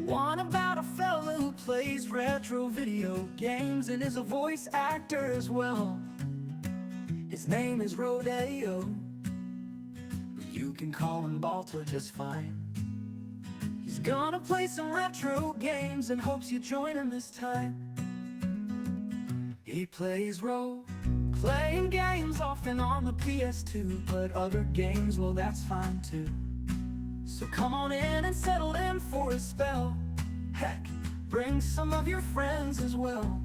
One about a fella who plays retro video games and is a voice actor as well. His name is Rodeo. You can call him Balto just fine. He's gonna play some retro games and hopes you join him this time. He plays role-playing games often on the PS2, but other games, well, that's fine too. So come on in and settle in for a spell. Heck, bring some of your friends as well.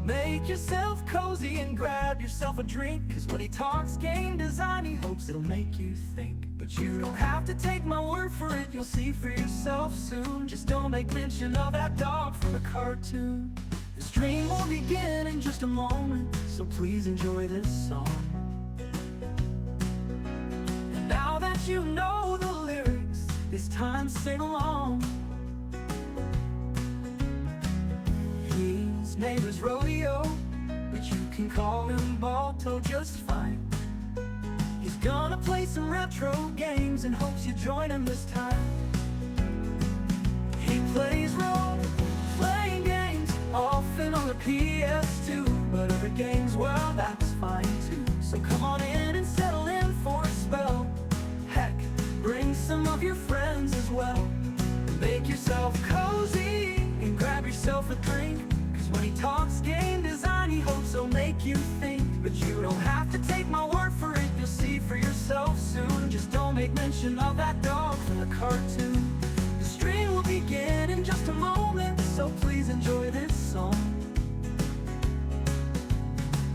Make yourself cozy and grab yourself a drink, 'cause when he talks game design, he hopes it'll make you think. But you don't have to take my word for it, you'll see for yourself soon. Just don't make mention of that dog from the cartoon. The stream will begin in just a moment, so please enjoy this song. And now that you know the lyrics, it's time to sing along. His name is Rodeo, but you can call him Balto just fine. He's gonna play some retro games and hopes you join him this time. He plays role-playing games often on the PS2, but other games, well, that's fine too. So come on in and settle in for a spell. Heck, bring some of your friends as well. Make yourself cozy and grab yourself a drink, 'cause when he talks game design, he hopes he'll make you think. But you don't have to take my word for it, you'll see for yourself soon. Just don't make mention of that dog from the cartoon. The stream will begin in just a moment, so please enjoy this song.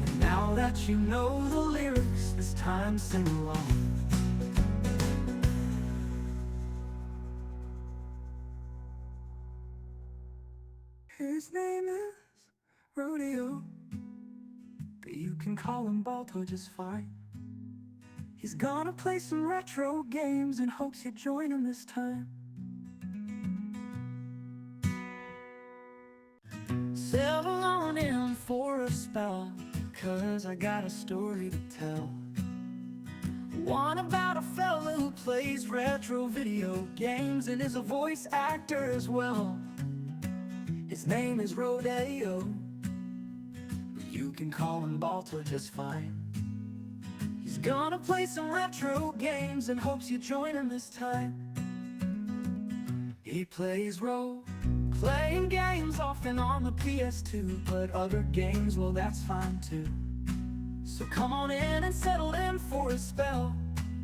And now that you know the lyrics, it's time to sing along. His name is Rodeo, but you can call him Balto just fine. He's gonna play some retro games and hopes you join him this time. Settle on in for a spell, 'cause I got a story to tell. One about a fella who plays retro video games and is a voice actor as well. His name is Rodeo. You can call him Balto just fine. He's gonna play some retro games and hopes you join him this time. He plays role-playing games often on the PS2, but other games, well, that's fine too. So come on in and settle in for a spell.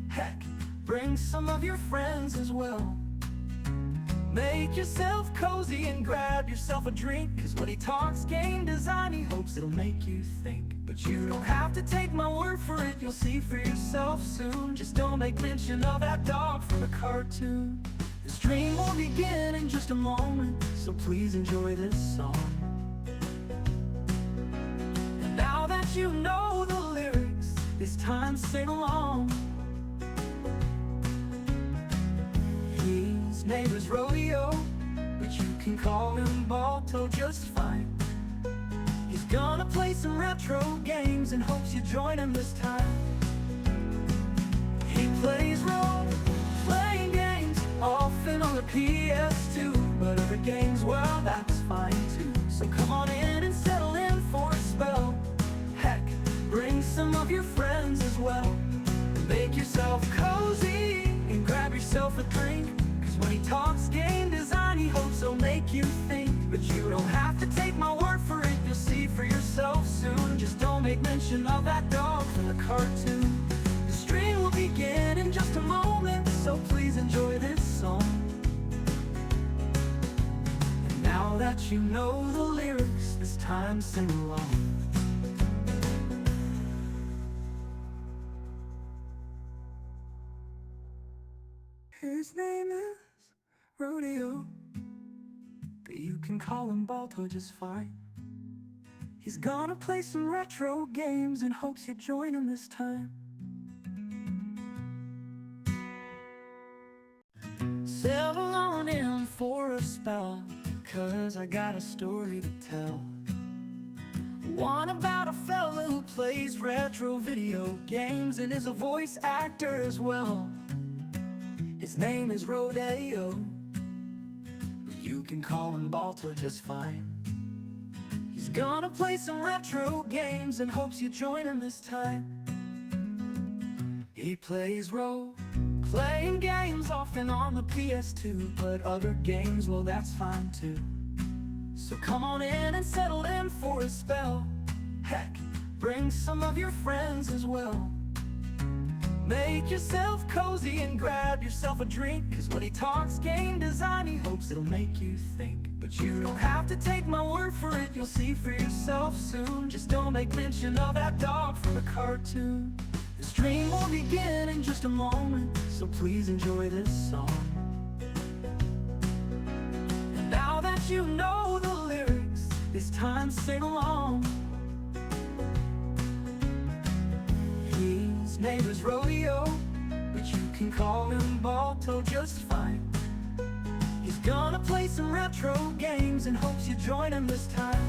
Heck, bring some of your friends as well. Make yourself cozy and grab yourself a drink, 'cause when he talks game design, he hopes it'll make you think. But you don't have to take my word for it, you'll see for yourself soon. Just don't make mention of that dog from the cartoon. The stream will begin in just a moment, so please enjoy this song. And now that you know the lyrics, it's time to sing along. His name is Rodeo, but you can call him Balto just fine. He's gonna play some retro games and hopes you join him this time. He plays role-playing games often on the PS2, but other games, well, that's fine too. So come on in and settle in for a spell. Heck, bring some of your friends as well. Make yourself cozy and grab yourself a drink, 'cause when he talks game design, he hopes he'll make you think. But you don't have to take my word for it, you'll see for yourself soon. Just don't make mention of that dog from the cartoon. The stream will begin in just a moment, so please enjoy this song. And now that you know the lyrics, it's time to sing along. His name is Rodeo, but you can call him Balto just fine. He's gonna play some retro games and hopes you join him this time. Settle on in for a spell, 'cause I got a story to tell. One about a fella who plays retro video games and is a voice actor as well. His name is Rodeo. you can call him Balto just fine. He's gonna play some retro games and hopes you join him this time. He plays role-playing games often on the PS2, but other games, well, that's fine too. So come on in and settle in for a spell. Heck, bring some of your friends as well. Make yourself cozy and grab yourself a drink, 'cause when he talks game design, he hopes it'll make you think. But you don't have to take my word for it, you'll see for yourself soon. Just don't make mention of that dog from the cartoon. The stream will begin in just a moment, so please enjoy this song. And now that you know the lyrics, it's time to sing along. His name is Rodeo, but you can call him Balto just fine. He's gonna play some retro games and hopes you join him this time.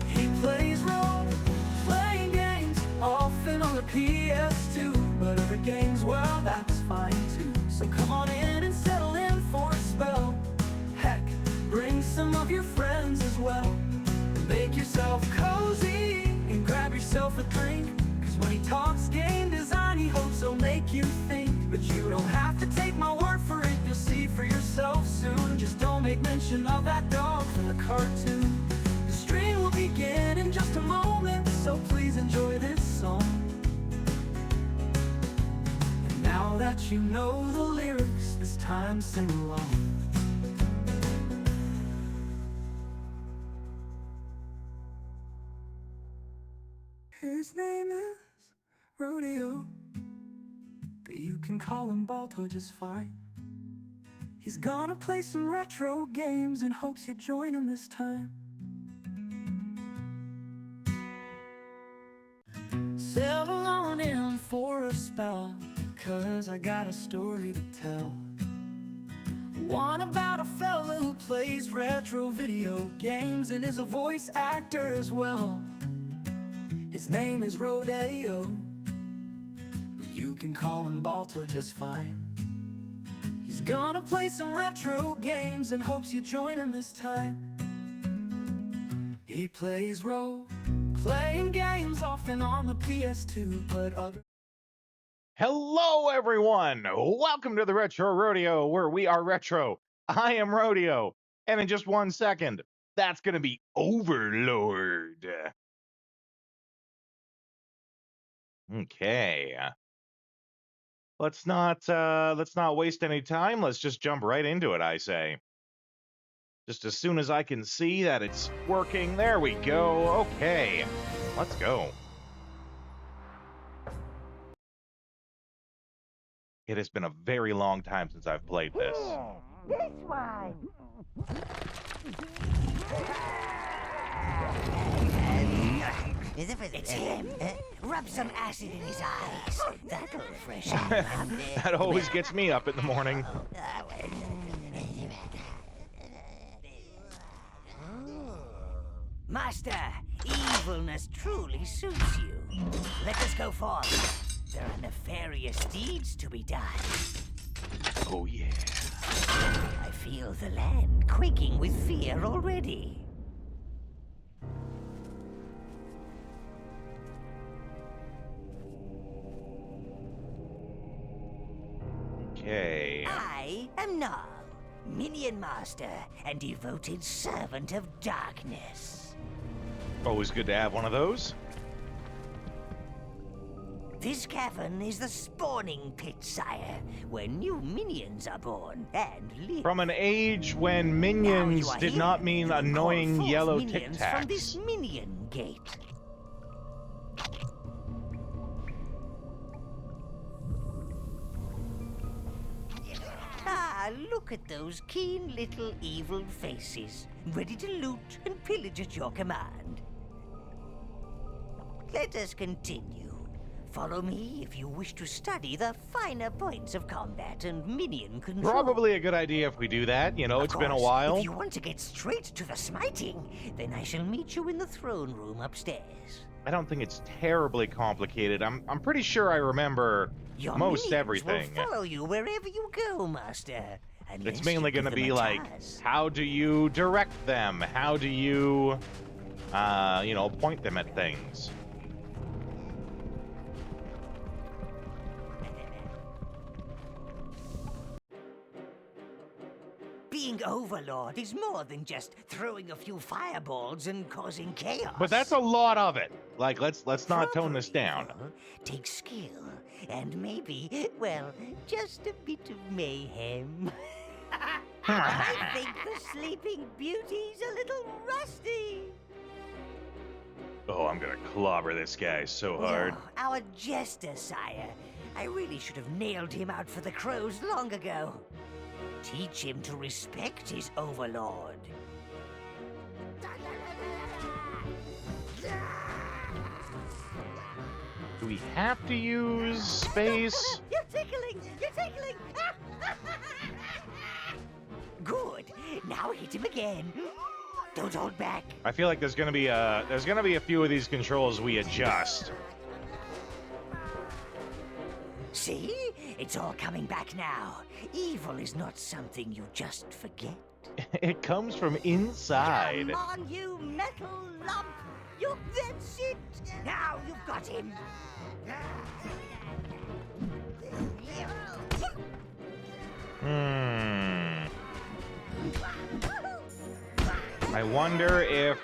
He plays role-playing games often on the PS2, but other games, well, that's fine too. So come on in and settle in for a spell. Heck, bring some of your friends as well. Make yourself cozy and grab yourself a drink, 'cause when he talks game design, he hopes he'll make you think. But you don't have to take my word for it, you'll see for yourself soon. Just don't make mention of that dog from the cartoon. The stream will begin in just a moment, so please enjoy this song. And now that you know the lyrics, it's time to sing along. His name is Rodeo, but you can call him Balto just fine. He's gonna play some retro games and hopes you join him this time. Settle on in for a spell, 'cause I got a story to tell. One about a fella who plays retro video games and is a voice actor as well. His name is Rodeo, you can call him Balto just fine. He's gonna play some retro games and hopes you join him this time. He plays role-playing games often on the PS2, but other... Hello, everyone! Welcome to the Retro Rodeo, where we are retro. I am Rodeo, and in just 1 second, that's gonna be Overlord. Okay. Let's not waste any time. Let's just jump right into it, I say. Just as soon as I can see that it's working. There we go. Okay. Let's go. It has been a very long time since I've played this. This one. It's him. Rub some acid in his eyes. That'll freshen him up. That always gets me up in the morning. Master, evilness truly suits you. Let us go forth. There are nefarious deeds to be done. Oh, yeah. I feel the land quaking with fear already. Okay. I am Null, Minion Master and devoted servant of darkness. Always good to have one of those. This cavern is the spawning pit, sire, where new minions are born and live. From an age when minions did not mean annoying yellow Tic Tacs. From this minion gate. Ah, look at those keen little evil faces, ready to loot and pillage at your command. Let us continue. Follow me if you wish to study the finer points of combat and minion control. Probably a good idea if we do that. You know, it's been a while. If you want to get straight to the smiting, then I shall meet you in the throne room upstairs. I don't think it's terribly complicated. I'm pretty sure I remember Your most minions everything. will follow you wherever you go, Master. Unless It's mainly you give going to them be a like, task. how do you direct them? How do you, point them at things? Being Overlord is more than just throwing a few fireballs and causing chaos. But that's a lot of it. Like, let's not tone this Proper down. evil takes skill and maybe, well, just a bit of mayhem. I think the Sleeping Beauty's a little rusty. Oh, I'm gonna clobber this guy so hard. Oh, our jester, sire. I really should have nailed him out for the crows long ago. Teach him to respect his overlord. Do we have to use space? You're tickling! You're tickling! Good. Now hit him again. Don't hold back. I feel like there's gonna be a few of these controls we adjust. See? It's all coming back now. Evil is not something you just forget. It comes from inside. Come on, you metal lump! That's it! Now you've got him! I wonder if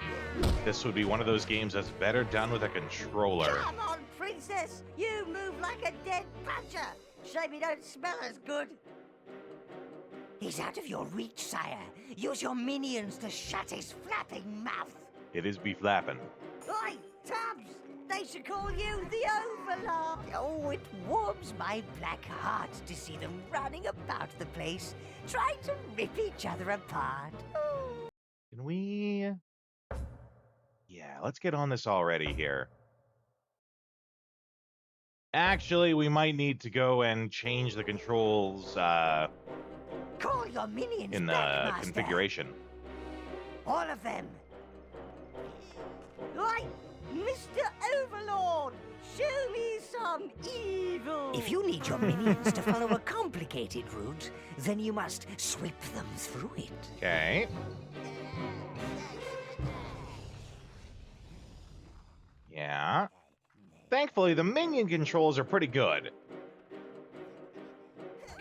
this would be one of those games that's better done with a controller. Come on, princess! You move like a dead badger! Shame you don't smell as good. He's out of your reach, sire. Use your minions to shut his flapping mouth. It is be flapping. Oi, Tubbs! They should call you the Overlord. Oh, it warms my black heart to see them running about the place, trying to rip each other apart. Oh. Can we... Yeah, let's get on this already here. Actually, we might need to go and change the controls Call your minions in the back, Master. configuration. All of them. Right, Mr. Overlord, show me some evil. If you need your minions to follow a complicated route, then you must sweep them through it. Okay. Yeah. Thankfully, the minion controls are pretty good.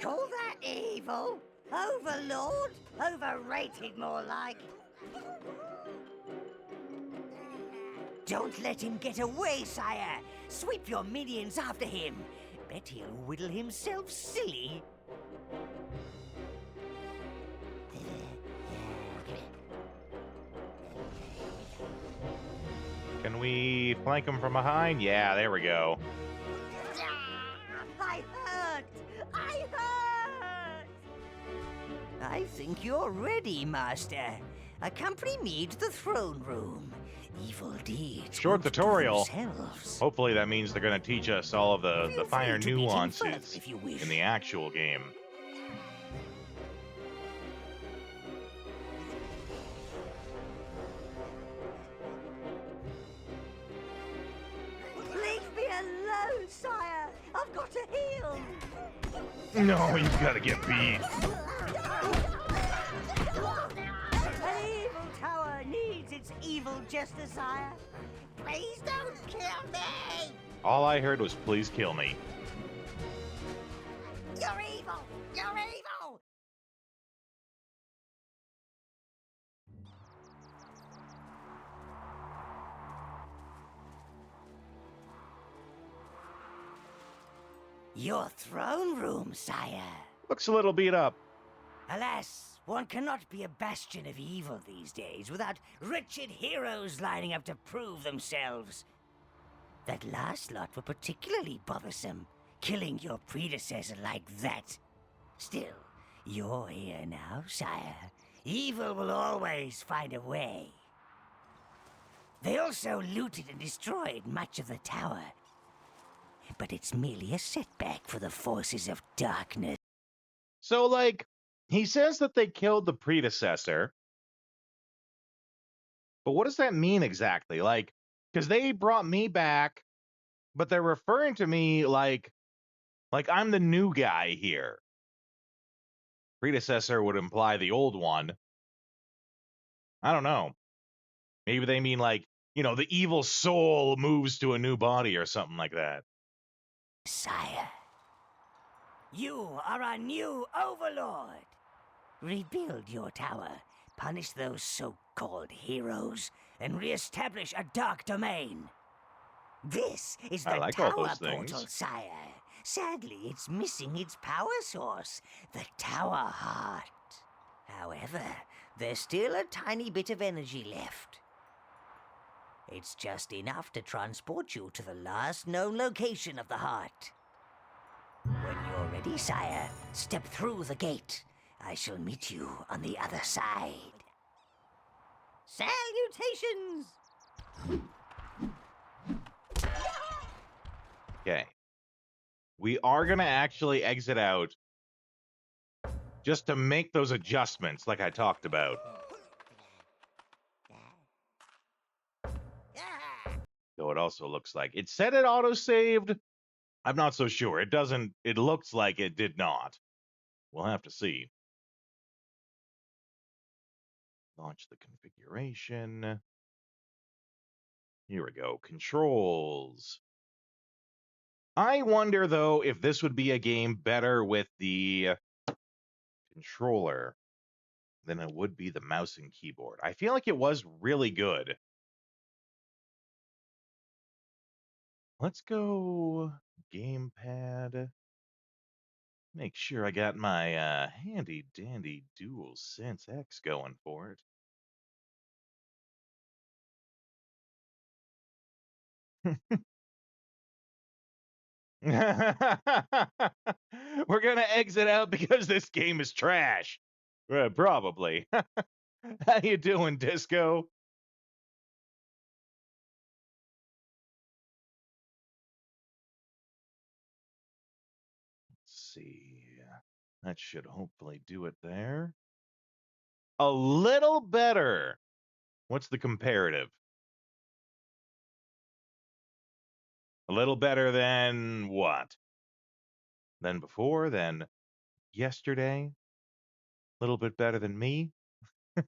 Call that evil? Overlord? Overrated, more like. Don't let him get away, sire. Sweep your minions after him. Bet he'll whittle himself silly. Can we flank them from behind? Yeah, there we go. I hurt! I hurt! I think you're ready, Master. Accompany me to the throne room. Evil deeds. Short won't do tutorial. themselves. Hopefully that means they're going to teach us all of the Feel finer free to beat him nuances further if you wish. in the actual game. Leave me alone, sire. I've got to heal. No, you've got to get beat. An evil tower needs its evil jester, sire. Please don't kill me. All I heard was, please kill me. You're evil. You're evil. Your throne room, sire. Looks a little beat up. Alas, one cannot be a bastion of evil these days without wretched heroes lining up to prove themselves. That last lot were particularly bothersome, killing your predecessor like that. Still, you're here now, sire. Evil will always find a way. They also looted and destroyed much of the tower. But it's merely a setback for the forces of darkness. So, like, he says that they killed the predecessor. But what does that mean exactly? Like, because they brought me back, but they're referring to me like I'm the new guy here. predecessor would imply the old one. I don't know. Maybe they mean like, the evil soul moves to a new body or something like that. Sire, you are our new overlord. Rebuild your tower, punish those so-called heroes, and re-establish a dark domain. This is I the like all tower those things. portal, sire. Sadly, it's missing its power source, the tower heart. However, there's still a tiny bit of energy left. It's just enough to transport you to the last known location of the heart. When you're ready, sire, step through the gate. I shall meet you on the other side. Salutations! Okay. We are going to actually exit out just to make those adjustments like I talked about. Though it also looks like it said it auto-saved. I'm not so sure. It doesn't. It looks like it did not. We'll have to see. Launch the configuration. Here we go. Controls. I wonder, though, if this would be a game better with the controller than it would be the mouse and keyboard. I feel like it was really good. Let's go gamepad. Make sure I got my handy dandy DualSense X going for it. We're gonna exit out because this game is trash. Probably. How you doing, Disco? Let's see. That should hopefully do it there. A little better. What's the comparative? A little better than what? Than before? Than yesterday? A little bit better than me? A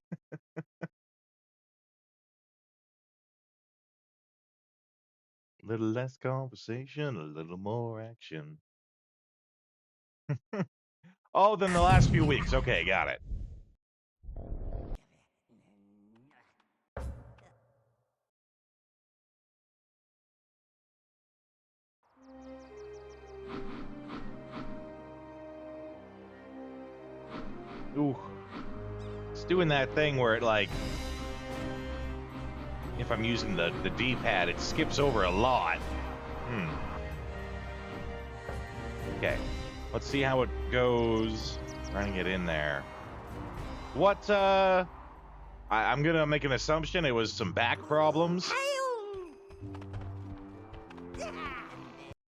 little less conversation, a little more action. Oh, than the last few weeks. Okay, got it. Ooh. It's doing that thing where it, like, if I'm using the D-pad, it skips over a lot. Okay. Let's see how it goes. Running it in there. What, I'm gonna make an assumption it was some back problems.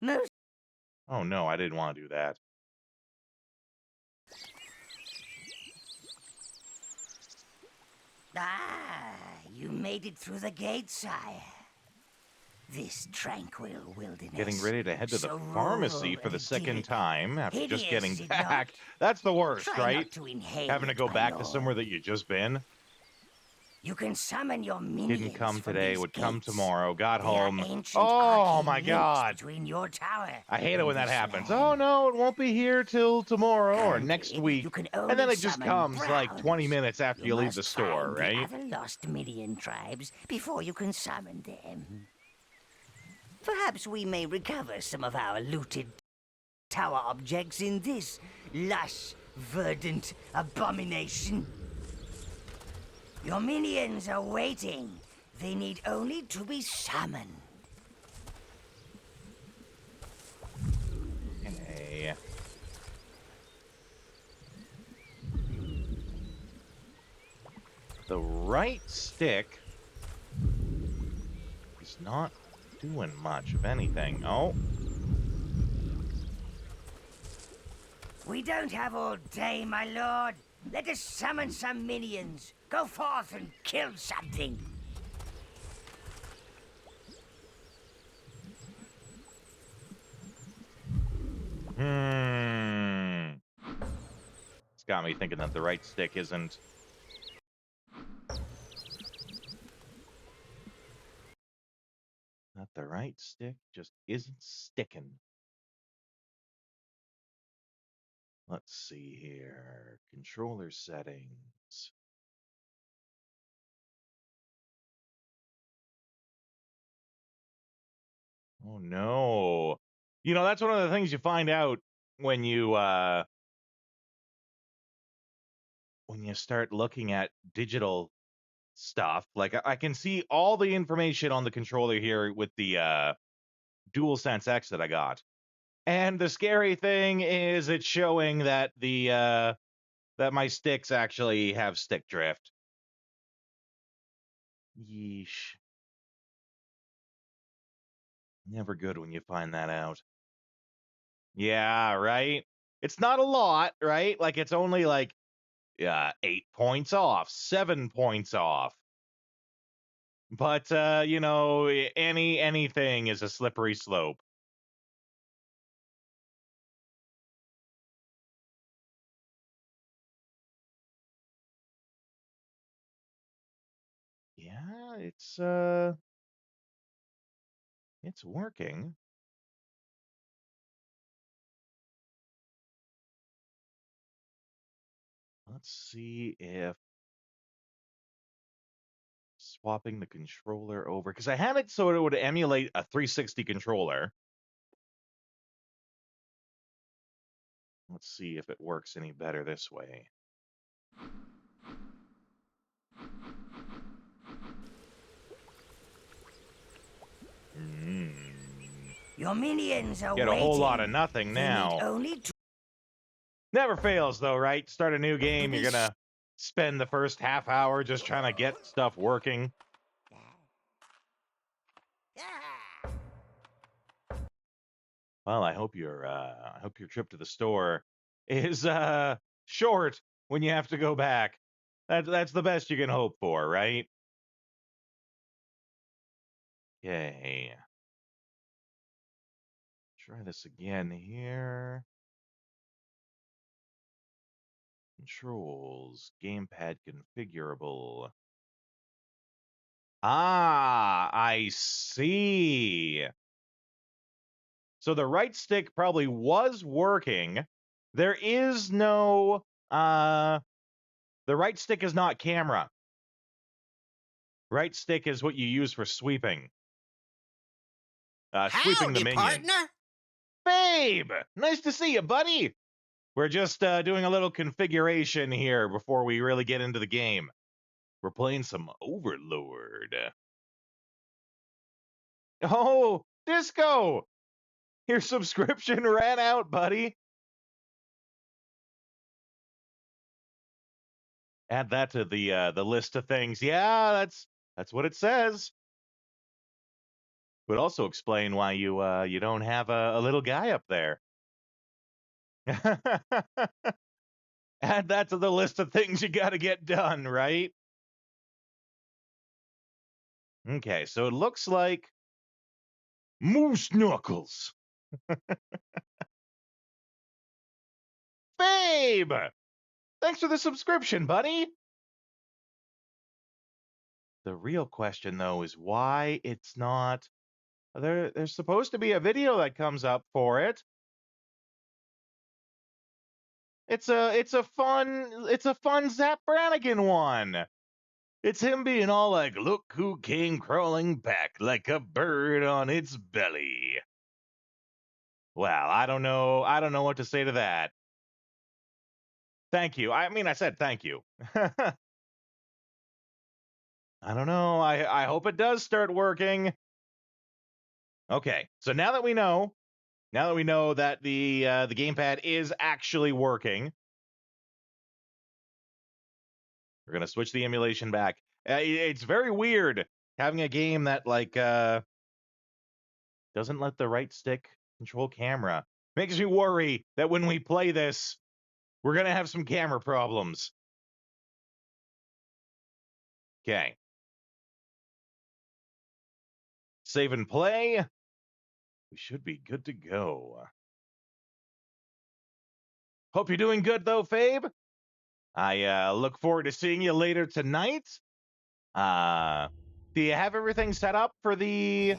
Most Oh no, I didn't want to do that. you made it through the gate, sire. This tranquil wilderness. Getting ready to head to the so pharmacy rural for the and second idyllic. time after just Hideous, getting is it back. not? That's the worst, Try right? not to inhale Having to it, go my back to lord. somewhere that you just been. You can summon your minions. Didn't come from today, these would come gates. tomorrow. Got They are home. ancient Oh arcane my links god. between your tower I hate it and when that this happens. land. Oh no, it won't be here till tomorrow or next Currently, week. you can And then only it just summon comes like 20 browns. minutes after you leave the must store, find right? the other lost minion tribes before you can summon them. Perhaps we may recover some of our looted tower objects in this lush, verdant abomination. Your minions are waiting. They need only to be summoned. Hey. The right stick is not doing much of anything. Oh. We don't have all day, my lord. Let us summon some minions. Go forth and kill something. got me thinking that the right stick isn't. That the right stick just isn't sticking. Let's see here. Controller settings. Oh no. You know, that's one of the things you find out when you start looking at digital stuff. Like I can see all the information on the controller here with the DualSense X that I got. And the scary thing is it's showing that that my sticks actually have stick drift. Yeesh. Never good when you find that out. Yeah, right? It's not a lot, right? Like it's only like 8 points off, 7 points off. But you know, anything is a slippery slope. Yeah, it's working. Let's see if swapping the controller over, because I had it so it would emulate a 360 controller. Let's see if it works any better this way. Your minions are Get a waiting. whole lot of nothing They now. need only Never fails though, right? Start a new game, you're gonna spend the first half hour just trying to get stuff working. Well, I hope your trip to the store is short when you have to go back. That's the best you can hope for, right? Okay. Try this again here. Controls, gamepad configurable. Ah, I see. So the right stick probably was working. There is no the right stick is not camera. Right stick is what you use for sweeping. Sweeping the Howdy, minions. partner. Babe, nice to see you, buddy. We're just doing a little configuration here before we really get into the game. We're playing some Overlord. Oh, Disco! Your subscription ran out, buddy. Add that to the list of things. Yeah, that's what it says. Would also explain why you don't have a little guy up there. Add that to the list of things you got to get done, right? Okay, so it looks like Moose Knuckles. Babe! Thanks for the subscription, buddy. The real question though is why it's not there's supposed to be a video that comes up for it. It's a fun Zap Brannigan one. It's him being all like, "Look who came crawling back like a bird on its belly." Well, I don't know what to say to that. Thank you. I mean, I said thank you. I don't know. I hope it does start working. Okay, so now that we know that the gamepad is actually working, we're gonna switch the emulation back. It's very weird having a game that like doesn't let the right stick control camera. Makes me worry that when we play this, we're gonna have some camera problems. Okay. Save and play. We should be good to go. Hope you're doing good though, Fabe. I look forward to seeing you later tonight. Do you have everything set up for the...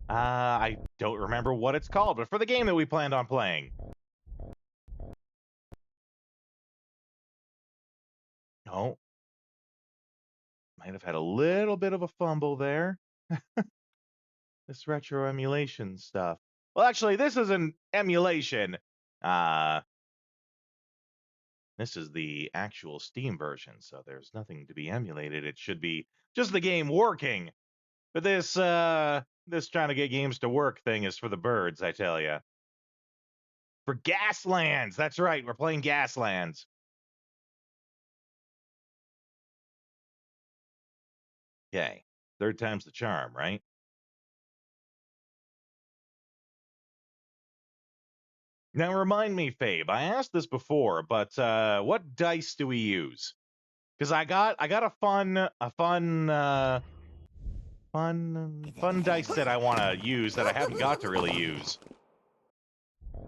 I don't remember what it's called, but for the game that we planned on playing. No. Might have had a little bit of a fumble there. This retro emulation stuff. Well, actually, this is an emulation. This is the actual Steam version, so there's nothing to be emulated. It should be just the game working. But this trying to get games to work thing is for the birds, I tell you. For Gaslands, that's right, we're playing Gaslands. Okay, third time's the charm, right? Now remind me, Fabe, I asked this before, but what dice do we use? Because I got a fun dice set I want to use that I haven't got to really use.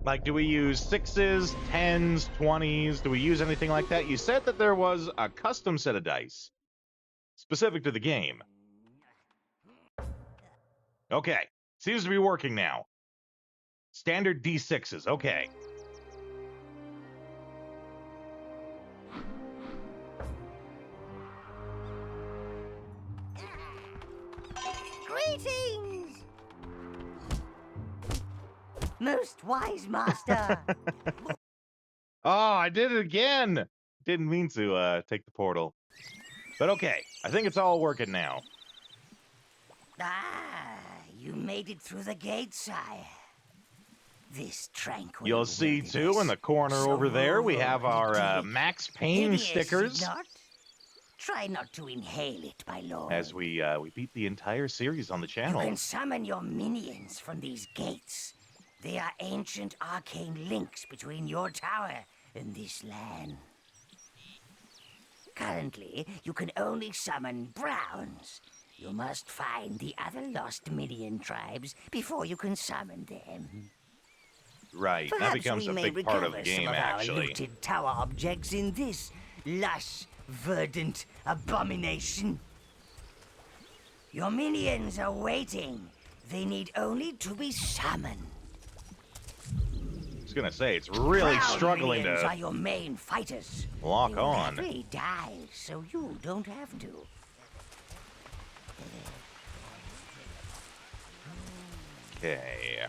Like, do we use 6s, 10s, 20s? Do we use anything like that? You said that there was a custom set of dice specific to the game. Okay, seems to be working now. Standard D6s, okay. Greetings! Most wise master. Oh, I did it again! Didn't mean to take the portal. But okay, I think it's all working now. Ah, you made it through the gate, sire. This tranquil. You'll see, too, in the corner over there, we have our Max Payne stickers. Try not to inhale it, my lord. As we beat the entire series on the channel. You can summon your minions from these gates. They are ancient arcane links between your tower and this land. Currently, you can only summon browns. You must find the other lost minion tribes before you can summon them. Right, Perhaps that becomes we a may big part of the recover some game, of actually. our looted tower objects in this lush, verdant abomination. Your minions are waiting. They need only to be summoned. I was gonna say, it's really Proud struggling minions to are your main fighters. lock They will on. happily die, so you don't have to. Okay.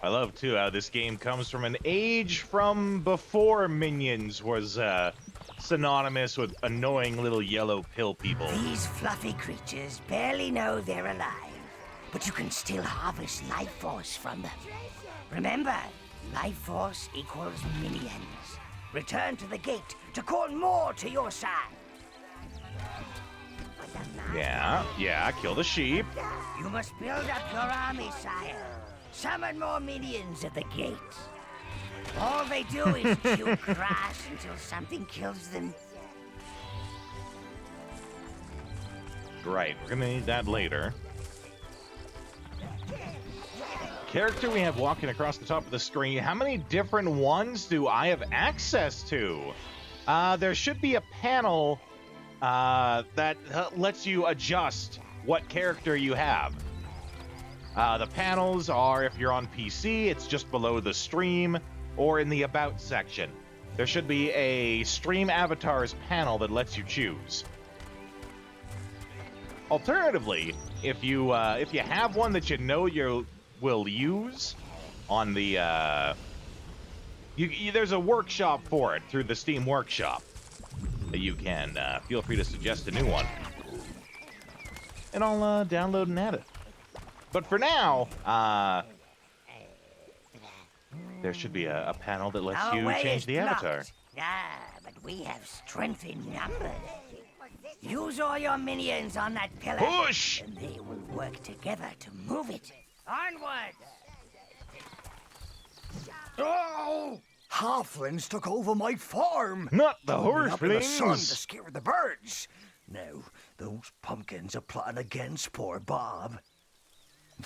I love, too, how this game comes from an age from before Minions was synonymous with annoying little yellow pill people. These fluffy creatures barely know they're alive, but you can still harvest life force from them. Remember, life force equals minions. Return to the gate to call more to your side. Yeah, kill the sheep. You must build up your army, sire. Summon more minions at the gate. All they do is chew grass until something kills them. Right, we're gonna need that later. Character we have walking across the top of the screen. How many different ones do I have access to? There should be a panel that lets you adjust what character you have. The panels are, if you're on PC, it's just below the stream or in the About section. There should be a Stream Avatars panel that lets you choose. Alternatively, if you have one that you know you will use on the there's a workshop for it through the Steam Workshop that you can feel free to suggest a new one, and I'll download and add it. But for now, there should be a panel that lets Our you way change is the avatar. blocked. But we have strength in numbers. Use all your minions on that pillar. Push! And they will work together to move it. Onward! Oh! Halflings took over my farm. Not the Put me up in the sun to horselings! scare the birds. Now, those pumpkins are plotting against poor Bob.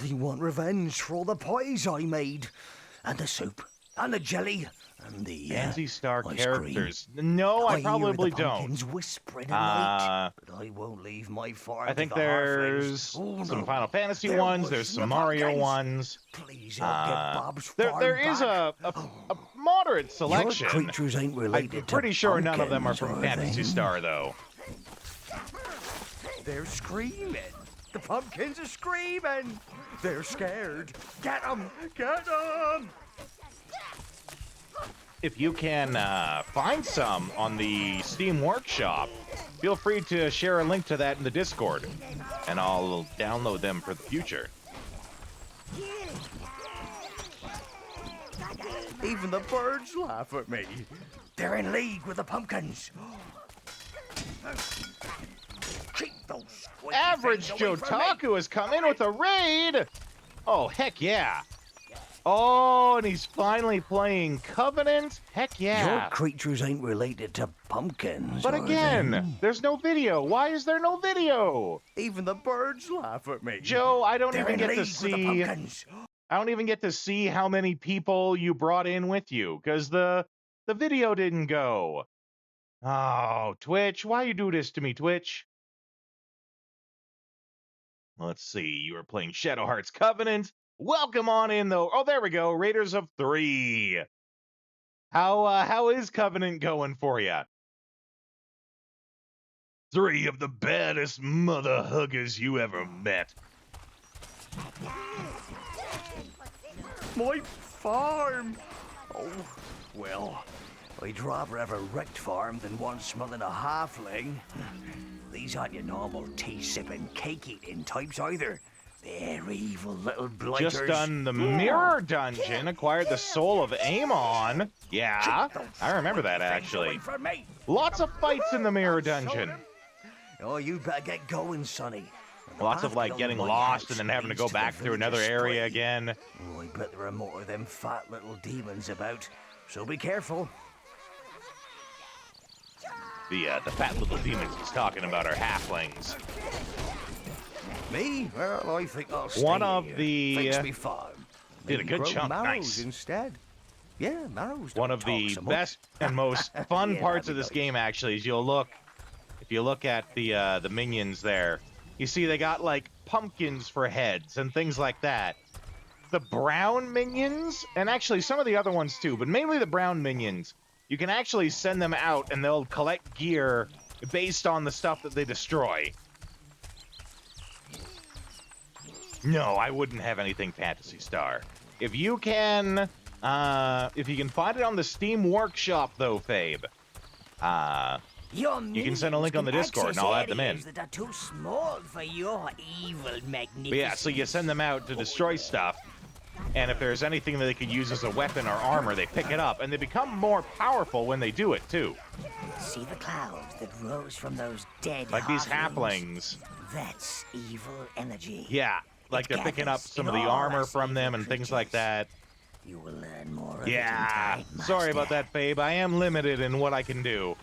They want revenge for all the pies I made. And the soup. And the jelly. And the Fancy Star ice characters. No, I hear probably the don't. pumpkins whispering at night, but I won't leave my farm I to think the there's halflings. Oh, some no. Final Fantasy They're ones. worse There's than some the Mario pumpkins. ones. Please help get Bob's There farm is back. a moderate selection. Your creatures ain't related I'm pretty sure none of them are pumpkins, from are Fantasy they? Star, though. They're screaming. The pumpkins are screaming. They're scared. Get them! Get them! If you can find some on the Steam Workshop, feel free to share a link to that in the Discord, and I'll download them for the future. Even the birds laugh at me. They're in league with the pumpkins. Keep those squishy Average things away from me. Jotaku has come in with a raid! Oh, heck yeah. Oh, and he's finally playing Covenant? Heck yeah. Your creatures ain't related to pumpkins, But are again, they? there's no video. Why is there no video? Even the birds laugh at me. Joe, I don't They're even in get league to with the see pumpkins. I don't even get to see how many people you brought in with you, because the video didn't go. Oh, Twitch, why you do this to me, Twitch? Let's see, you were playing Shadow Hearts Covenant. Welcome on in, though. Oh, there we go, Raiders of 3. How is Covenant going for you? 3 of the baddest mother huggers you ever met. My farm! Oh, well, I'd rather have a wrecked farm than one smelling a halfling. These aren't your normal tea-sipping, cake-eating types either. They're evil little blighters. Just done the Mirror Dungeon, acquired the Soul of Amon. Yeah, I remember that actually. Lots of fights in the Mirror Dungeon. Oh, you better get going, Sonny. Lots of like getting lost and then having to go back through another area again. Oh, I bet there are more of them fat little demons about, so be careful. The fat little demons he's talking about are halflings. Me? Well, I think I'll stay One of here. the, Fix me farm. did a Maybe good grow chunk, marrows nice. instead. Yeah, marrows. One don't of the talk so much. best and most fun Yeah, parts that'd of be this nice. game actually is if you look at the minions there, you see they got like pumpkins for heads and things like that. The brown minions, and actually some of the other ones too, but mainly the brown minions, you can actually send them out and they'll collect gear based on the stuff that they destroy. No, I wouldn't have anything Fantasy Star. If you can find it on the Steam Workshop though, Fabe, You can send a link on the Discord and I'll add them in. That are too small for your evil magnificence. But yeah, so you send them out to destroy stuff, and if there's anything that they could use as a weapon or armor, they pick it up, and they become more powerful when they do it, too. See the clouds that rose from those dead Like these halflings? halflings. That's evil energy. Yeah, like they're picking up some of the armor from them and things like that. You will learn more of Yeah, it in time, sorry about Master. that, Fabe. I am limited in what I can do.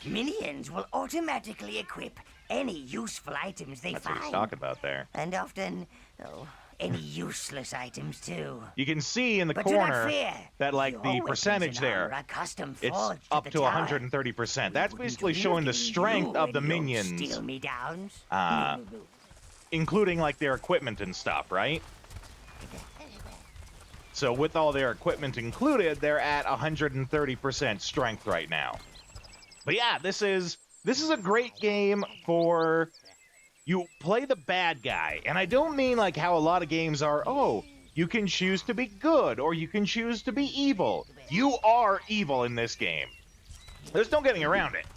Minions will automatically equip any useful items they That's what find. he's talking about there. And often, any useless items too. You can see in the But do not corner fear. that, like, Your the weapons percentage and armor there, are custom it's forged up the to tower. 130%. That's Wouldn't basically showing the really strength you of the and your minions, Steal me downs. including, like, their equipment and stuff, right? So with all their equipment included, they're at 130% strength right now. But yeah, this is a great game for you play the bad guy. And I don't mean like how a lot of games are, oh, you can choose to be good or you can choose to be evil. You are evil in this game. There's no getting around it.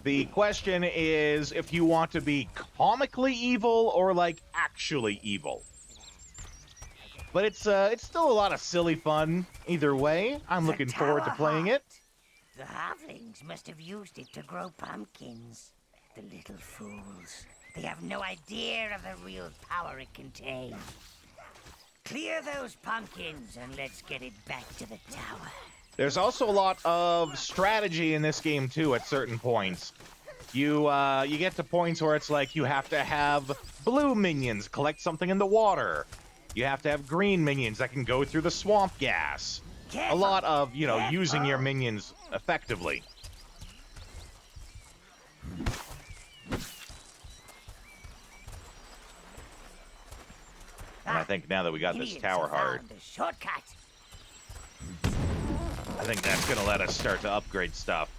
The question is if you want to be comically evil or like actually evil. But it's still a lot of silly fun either way. I'm The looking forward to tower playing it. The halflings must have used it to grow pumpkins. The little fools. They have no idea of the real power it contains. Clear those pumpkins and let's get it back to the tower. There's also a lot of strategy in this game too at certain points. You get to points where it's like you have to have blue minions collect something in the water. You have to have green minions that can go through the swamp gas. A Careful. lot of, you know, using your Careful. minions effectively. And I think now that we got this Idiots tower have hard, found the shortcut. I think that's going to let us start to upgrade stuff.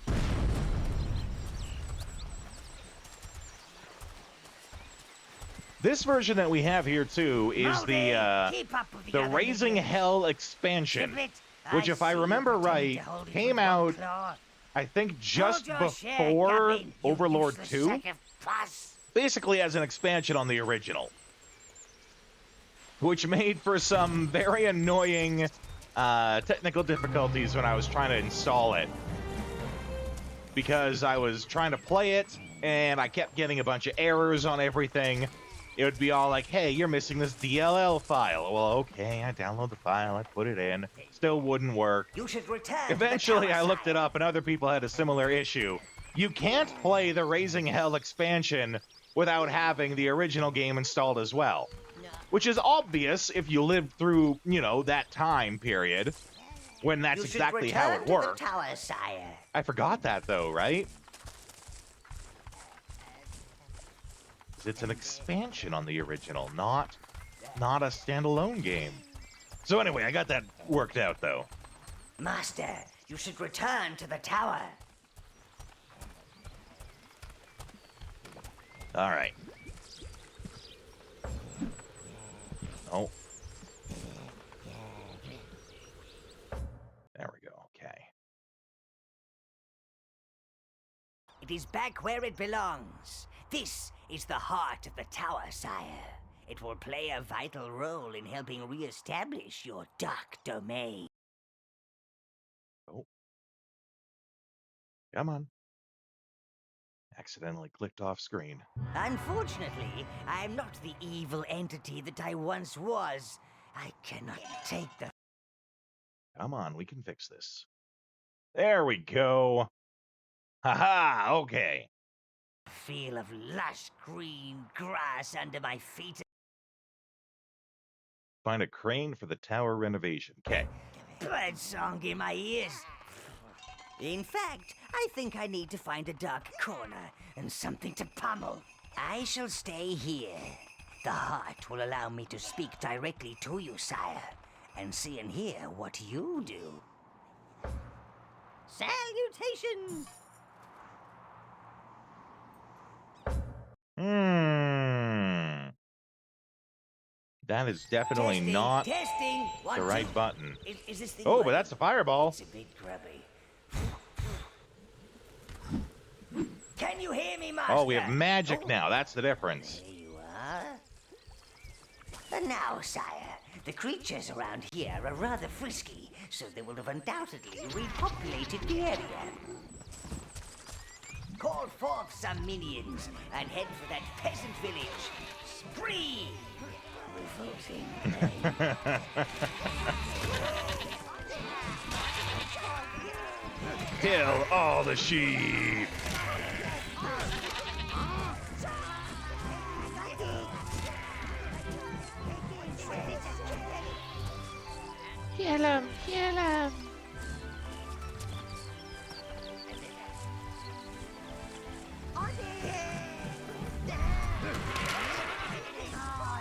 This version that we have here, too, is Moldy, the keep up with the other Raising minions. Hell expansion, Zip it. which, if I see you remember pretending right, to hold it came with one out, claw. I think, just Hold your share, before Goblin, you Overlord useless 2, sack of pus. basically as an expansion on the original, which made for some very annoying technical difficulties when I was trying to install it, because I was trying to play it, and I kept getting a bunch of errors on everything. It would be all like, hey, you're missing this DLL file. Well, okay, I download the file, I put it in. Still wouldn't work. You should return to the Eventually, tower I looked it side. up, and other people had a similar issue. You can't play the Raising Hell expansion without having the original game installed as well. Which is obvious if you lived through, you know, that time period, when that's You should exactly how return it to worked. the tower, sire. I forgot that, though, right? 'Cause it's an expansion on the original, not a standalone game. So anyway, I got that worked out, though. Master, you should return to the tower. All right. Oh. There we go. Okay. It is back where it belongs. This is the heart of the tower, sire. It will play a vital role in helping re-establish your dark domain. Oh. Come on. Accidentally clicked off screen. Unfortunately, I am not the evil entity that I once was. I cannot take the Come on, we can fix this. There we go. Haha, okay. feel of lush green grass under my feet. Find a crane for the tower renovation. Okay. Birdsong in my ears. In fact, I think I need to find a dark corner and something to pummel. I shall stay here. The heart will allow me to speak directly to you, sire, and see and hear what you do. Salutations! That is definitely Testing, not testing. One, the right two. button. Is this thing Oh, but working? that's a fireball. It's a bit grubby. Can you hear me, Master? Oh, we have magic Oh, now. That's the difference. there you are. And now, sire, the creatures around here are rather frisky, so they will have undoubtedly repopulated the area. Call forth some minions and head for that peasant village. Spree! Revolting. Kill all the sheep. Kill him! Kill him!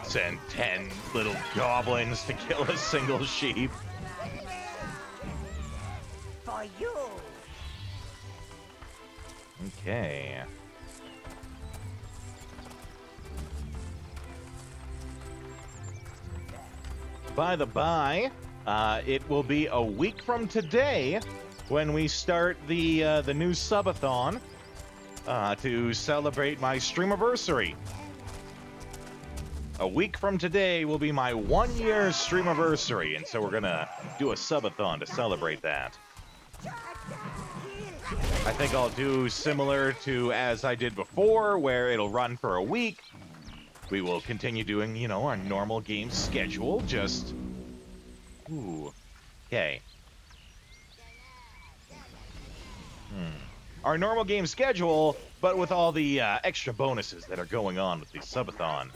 Send 10 little goblins to kill a single sheep. For you! Okay. By the by, it will be a week from today when we start the new subathon to celebrate my streamiversary. A week from today will be my 1-year streamiversary, and so we're gonna do a subathon to celebrate that. I think I'll do similar to as I did before, where it'll run for a week. We will continue doing, you know, our normal game schedule, just... Ooh. Okay. Our normal game schedule, but with all the extra bonuses that are going on with the subathon.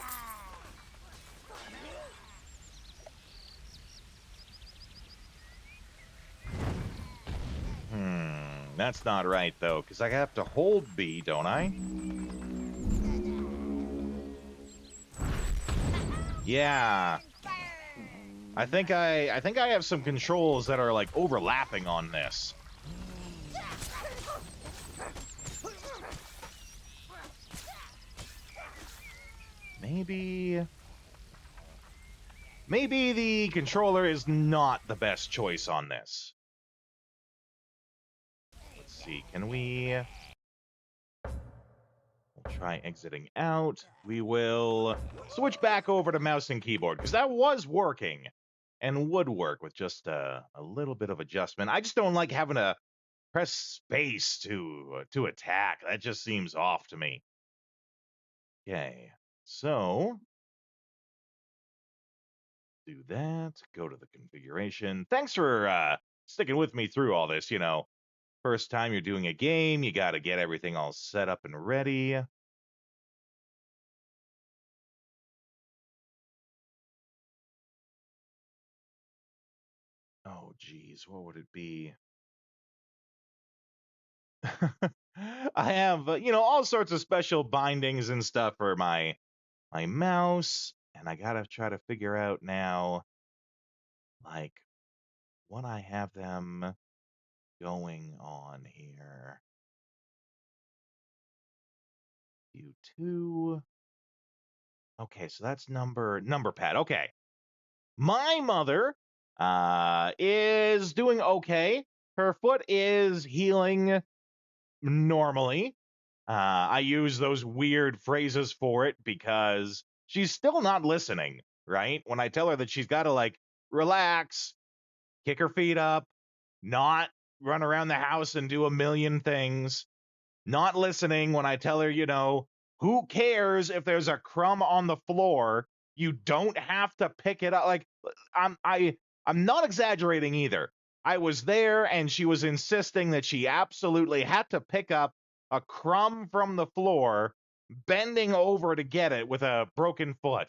That's not right, though, because I have to hold B, don't I? Yeah. I think I have some controls that are, like, overlapping on this. Maybe the controller is not the best choice on this. Let's see, can we... We'll try exiting out. We will switch back over to mouse and keyboard, because that was working and would work with just a little bit of adjustment. I just don't like having to press space to attack. That just seems off to me. Okay, so do that. Go to the configuration. Thanks for sticking with me through all this. You know, first time you're doing a game, you got to get everything all set up and ready. Oh, geez, what would it be? I have, you know, all sorts of special bindings and stuff for my mouse, and I gotta try to figure out now, like, what I have them going on here. View 2. Okay, so that's number pad. Okay. My mother is doing okay. Her foot is healing normally. I use those weird phrases for it because she's still not listening, right? When I tell her that she's got to, like, relax, kick her feet up, not run around the house and do a million things, not listening when I tell her, you know, who cares if there's a crumb on the floor? You don't have to pick it up. Like, I'm not exaggerating either. I was there and she was insisting that she absolutely had to pick up a crumb from the floor, bending over to get it with a broken foot.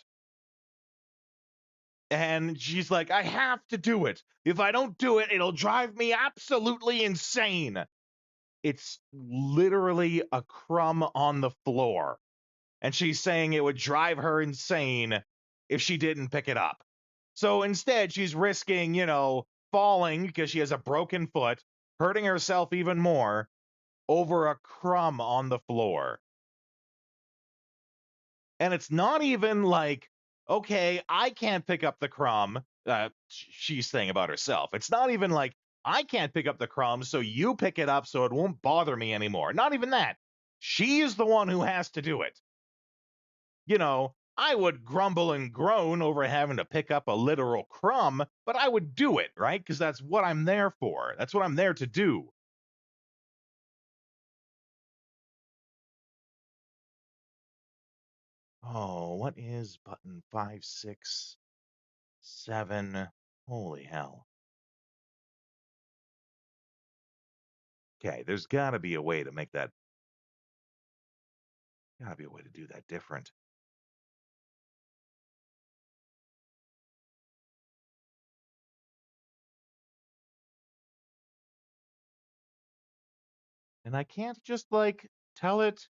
And she's like, I have to do it. If I don't do it, it'll drive me absolutely insane. It's literally a crumb on the floor. And she's saying it would drive her insane if she didn't pick it up. So instead, she's risking, you know, falling because she has a broken foot, hurting herself even more over a crumb on the floor. And it's not even like, okay, I can't pick up the crumb. She's saying about herself. It's not even like, I can't pick up the crumb, so you pick it up so it won't bother me anymore. Not even that. She's the one who has to do it. You know, I would grumble and groan over having to pick up a literal crumb, but I would do it, right? Because that's what I'm there for. That's what I'm there to do. Oh, what is button 5, 6, 7? Holy hell. Okay, there's got to be a way to make that. Got to be a way to do that different. And I can't just, like, tell it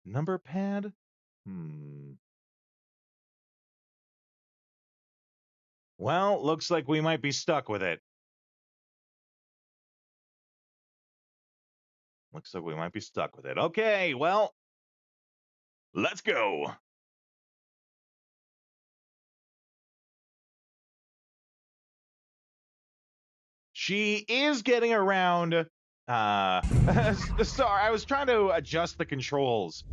number pad? Well, looks like we might be stuck with it. Looks like we might be stuck with it. Okay, well, let's go. She is getting around. Sorry, I was trying to adjust the controls.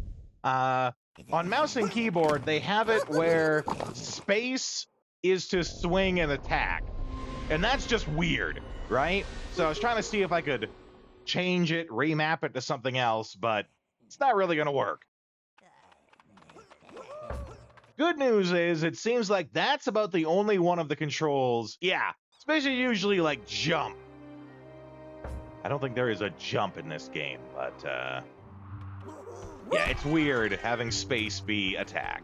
On mouse and keyboard, they have it where space is to swing and attack. And that's just weird, right? So I was trying to see if I could change it, remap it to something else, but it's not really going to work. Good news is it seems like that's about the only one of the controls. Yeah, especially usually like jump. I don't think there is a jump in this game, but yeah, it's weird having space be attack.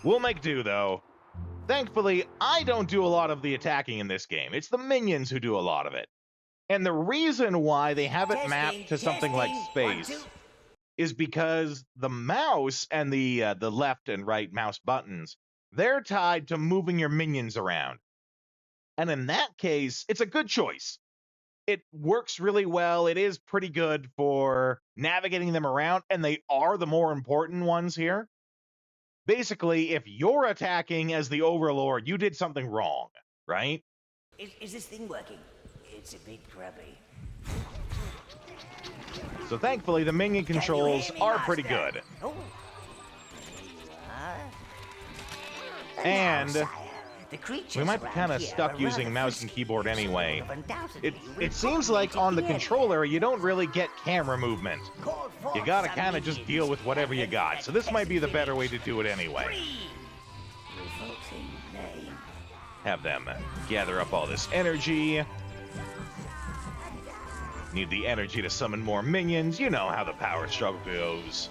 We'll make do, though. Thankfully, I don't do a lot of the attacking in this game. It's the minions who do a lot of it. And the reason why they have it mapped to something like Testing. 1, 2. space is because the mouse and the left and right mouse buttons, they're tied to moving your minions around. And in that case, it's a good choice. It works really well. It is pretty good for navigating them around, and they are the more important ones here. Basically, if you're attacking as the Overlord, you did something wrong, right? Is this thing working? It's a bit grubby. So thankfully, the minion Can you controls hear me, are pretty Master? good. Oh. There you are. And Now, sire, the creatures we might be around kind of here stuck are using rather mouse and frisky, keyboard so anyway. have undoubtedly It seems like on the repopulated controller, you don't really get camera movement. area. Call You forth gotta some kind of just minions deal with whatever and you got. So this might be the better way to do it anyway. Free. Revolting name. Have them gather up all this energy. Need the energy to summon more minions. You know how the power struggle goes.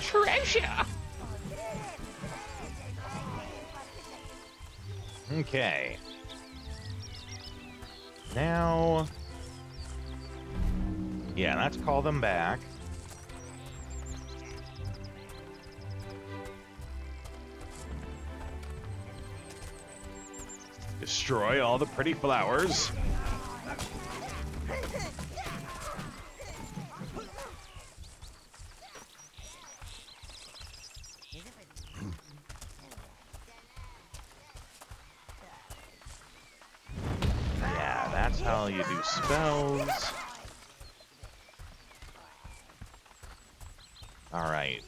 Treasure. Okay. Now... yeah, let's call them back. Destroy all the pretty flowers. Yeah, that's how you do spells. Alright.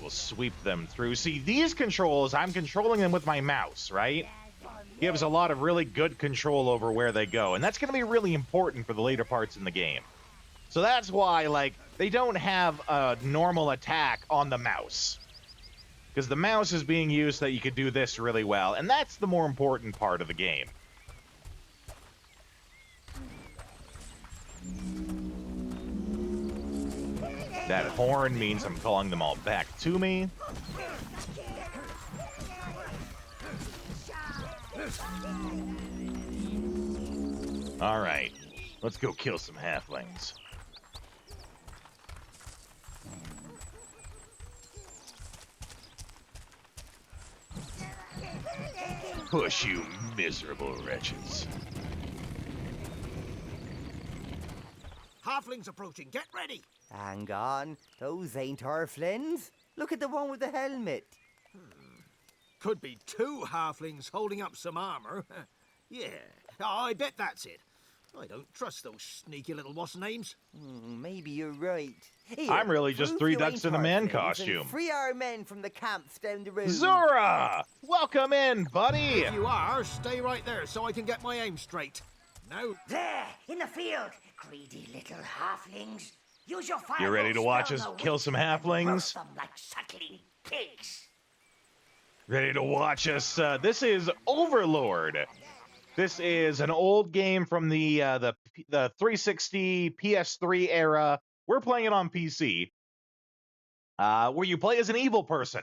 We'll sweep them through. See, these controls, I'm controlling them with my mouse, right? Gives a lot of really good control over where they go, and that's going to be really important for the later parts in the game. So that's why, like, they don't have a normal attack on the mouse. Because the mouse is being used so that you could do this really well, and that's the more important part of the game. That horn means I'm calling them all back to me. Alright, let's go kill some halflings. Push, you miserable wretches. Halflings approaching. Get ready. Hang on, those ain't our flins. Look at the one with the helmet. Could be two halflings holding up some armor. Yeah, I bet that's it. I don't trust those sneaky little what's names. Maybe you're right. Here, I'm really just prove three you ducks ain't in a man halflings and costume. Free our men from the camps down the road. Zora! Welcome in, buddy! If you are, stay right there so I can get my aim straight. Now, There, in the field, greedy little halflings. Use your fire. You ready to watch us kill some halflings? Roast them like suckling pigs. Ready to watch us? This is Overlord. This is an old game from the 360 PS3 era. We're playing it on PC, where you play as an evil person.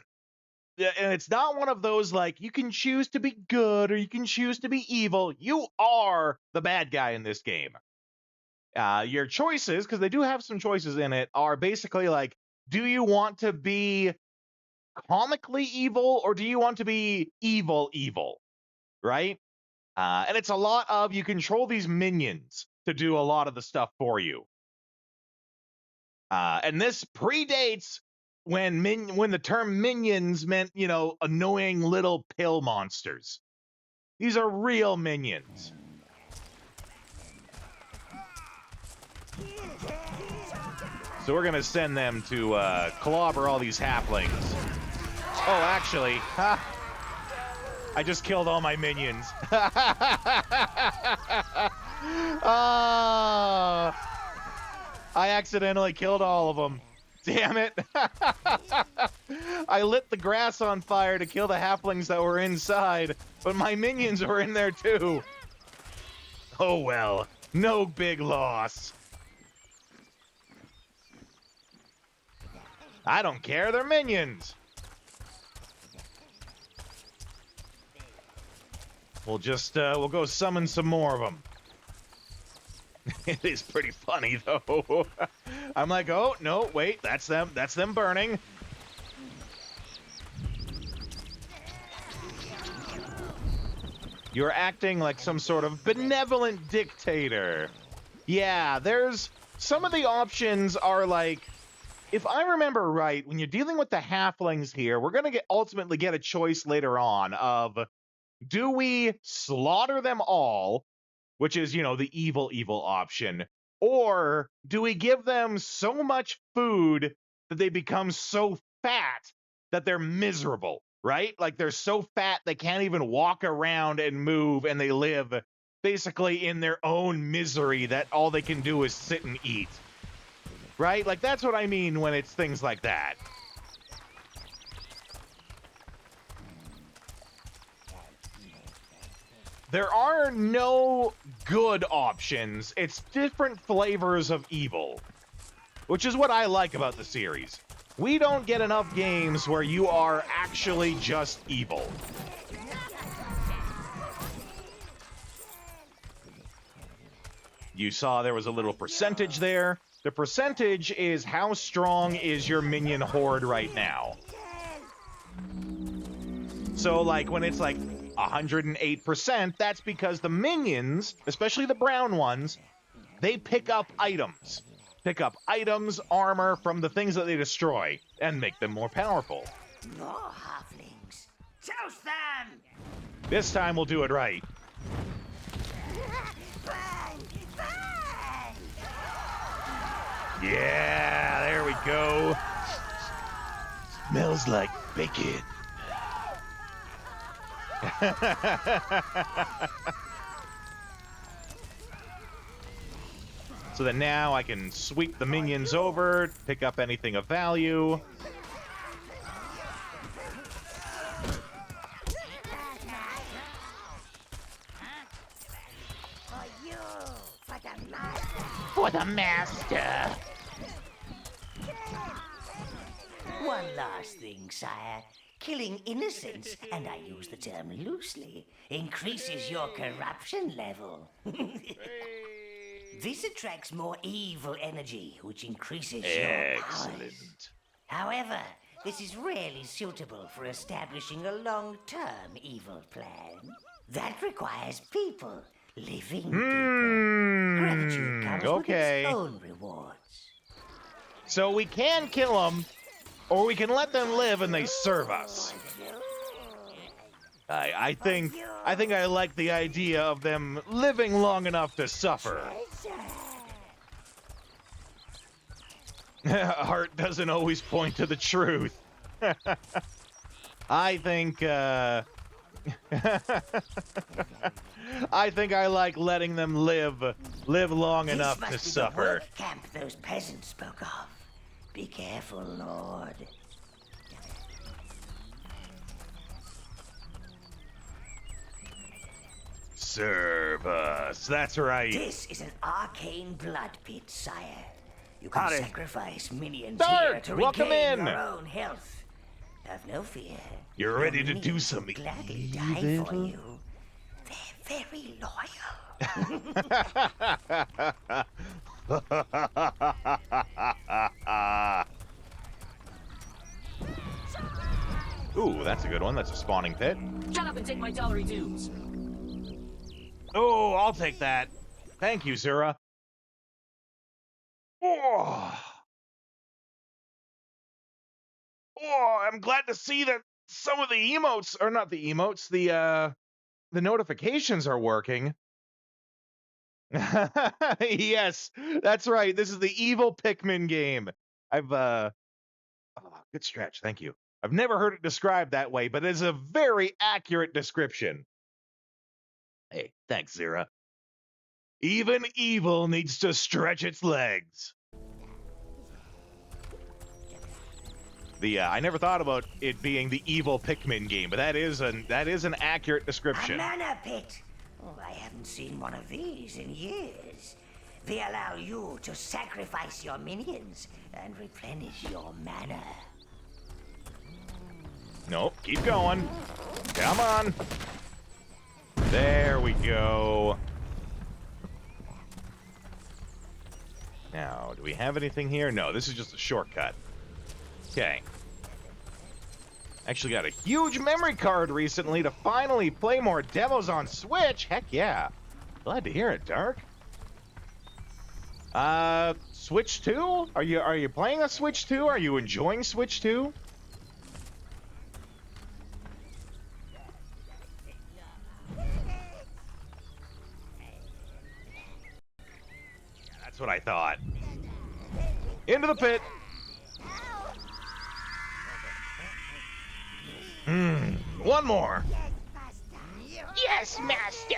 And it's not one of those, like, you can choose to be good or you can choose to be evil. You are the bad guy in this game. Your choices, because they do have some choices in it, are basically like, do you want to be comically evil or do you want to be evil, right? And it's a lot of, you control these minions to do a lot of the stuff for you. And this predates when the term minions meant, you know, annoying little pill monsters. These are real minions. So we're gonna send them to clobber all these halflings. Oh, actually, I just killed all my minions. I accidentally killed all of them. Damn it. I lit the grass on fire to kill the halflings that were inside, but my minions were in there too. Oh well, no big loss. I don't care, they're minions. We'll just, we'll go summon some more of them. It is pretty funny, though. I'm like, oh, no, wait, that's them burning. You're acting like some sort of benevolent dictator. Yeah, there's... Some of the options are like... If I remember right, when you're dealing with the halflings here, we're going to ultimately get a choice later on of... Do we slaughter them all, which is, you know, the evil option, or do we give them so much food that they become so fat that they're miserable, right? Like they're so fat they can't even walk around and move, and they live basically in their own misery that all they can do is sit and eat, right? Like that's what I mean when it's things like that. There are no good options. It's different flavors of evil, which is what I like about the series. We don't get enough games where you are actually just evil. You saw there was a little percentage there. The percentage is how strong is your minion horde right now. So, like, when it's like 108%, that's because the minions, especially the brown ones, they pick up items. Pick up items, armor from the things that they destroy, and make them more powerful. More halflings. Toast them! This time we'll do it right. Bang! Bang! Yeah, there we go. Smells like bacon. So that now I can sweep the minions over, pick up anything of value. For you! For the master! For the master! One last thing, sire. Killing innocents, and I use the term loosely, increases your corruption level. This attracts more evil energy, which increases your powers. Excellent. However, this is rarely suitable for establishing a long-term evil plan. That requires people, living people. Gratitude comes with its own rewards. So we can kill them, or we can let them live and they serve us. I think I like the idea of them living long enough to suffer. Heart doesn't always point to the truth. I think I like letting them live long enough to suffer. The work camp those peasants spoke of. Be careful, Lord. Serve us. That's right. This is an arcane blood pit, sire. You can sacrifice minions Dark, here to welcome regain in. your own health. Have no fear. You're Your ready to do minions some will gladly die for you. They're very loyal. Ooh, that's a good one. That's a spawning pit. Shut up and take my dollary dues. Oh, I'll take that. Thank you, Zura. Oh. Oh, I'm glad to see that some of the emotes, or not the emotes, the notifications are working. Yes, that's right. This is the evil Pikmin game. Oh, good stretch. Thank you. I've never heard it described that way, but it's a very accurate description. Hey, thanks, Zira. Even evil needs to stretch its legs. I never thought about it being the evil Pikmin game, but that is an accurate A description. mana pit. Oh, I haven't seen one of these in years. they allow you to sacrifice your minions and replenish your mana. Nope, keep going. Come on. There we go. Now, do we have anything here? No, this is just a shortcut. Okay. Actually got a huge memory card recently to finally play more demos on Switch. Heck yeah. Glad to hear it, Dark. Switch 2? Are you playing a Switch 2? Are you enjoying Switch 2? That's what I thought. Into the pit. One more. Yes, master.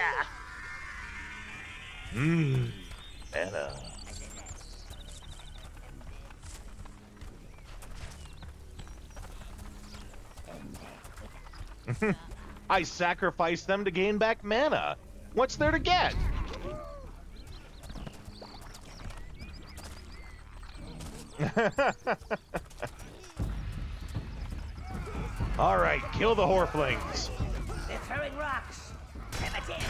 Anna. I sacrificed them to gain back mana. What's there to get? All right, kill the Horflings. They're throwing rocks. Primitive.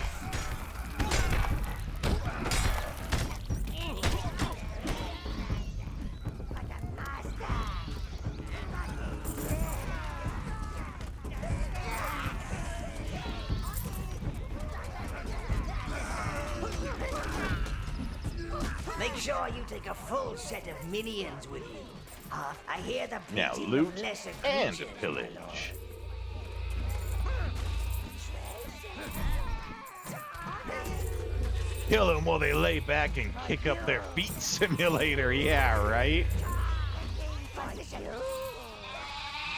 Make sure you take a full set of minions with you. I hear the Now bleating loot of lesser and creatures, my pillage. lord. Kill them while they lay back and kick up their feet simulator. Yeah, right?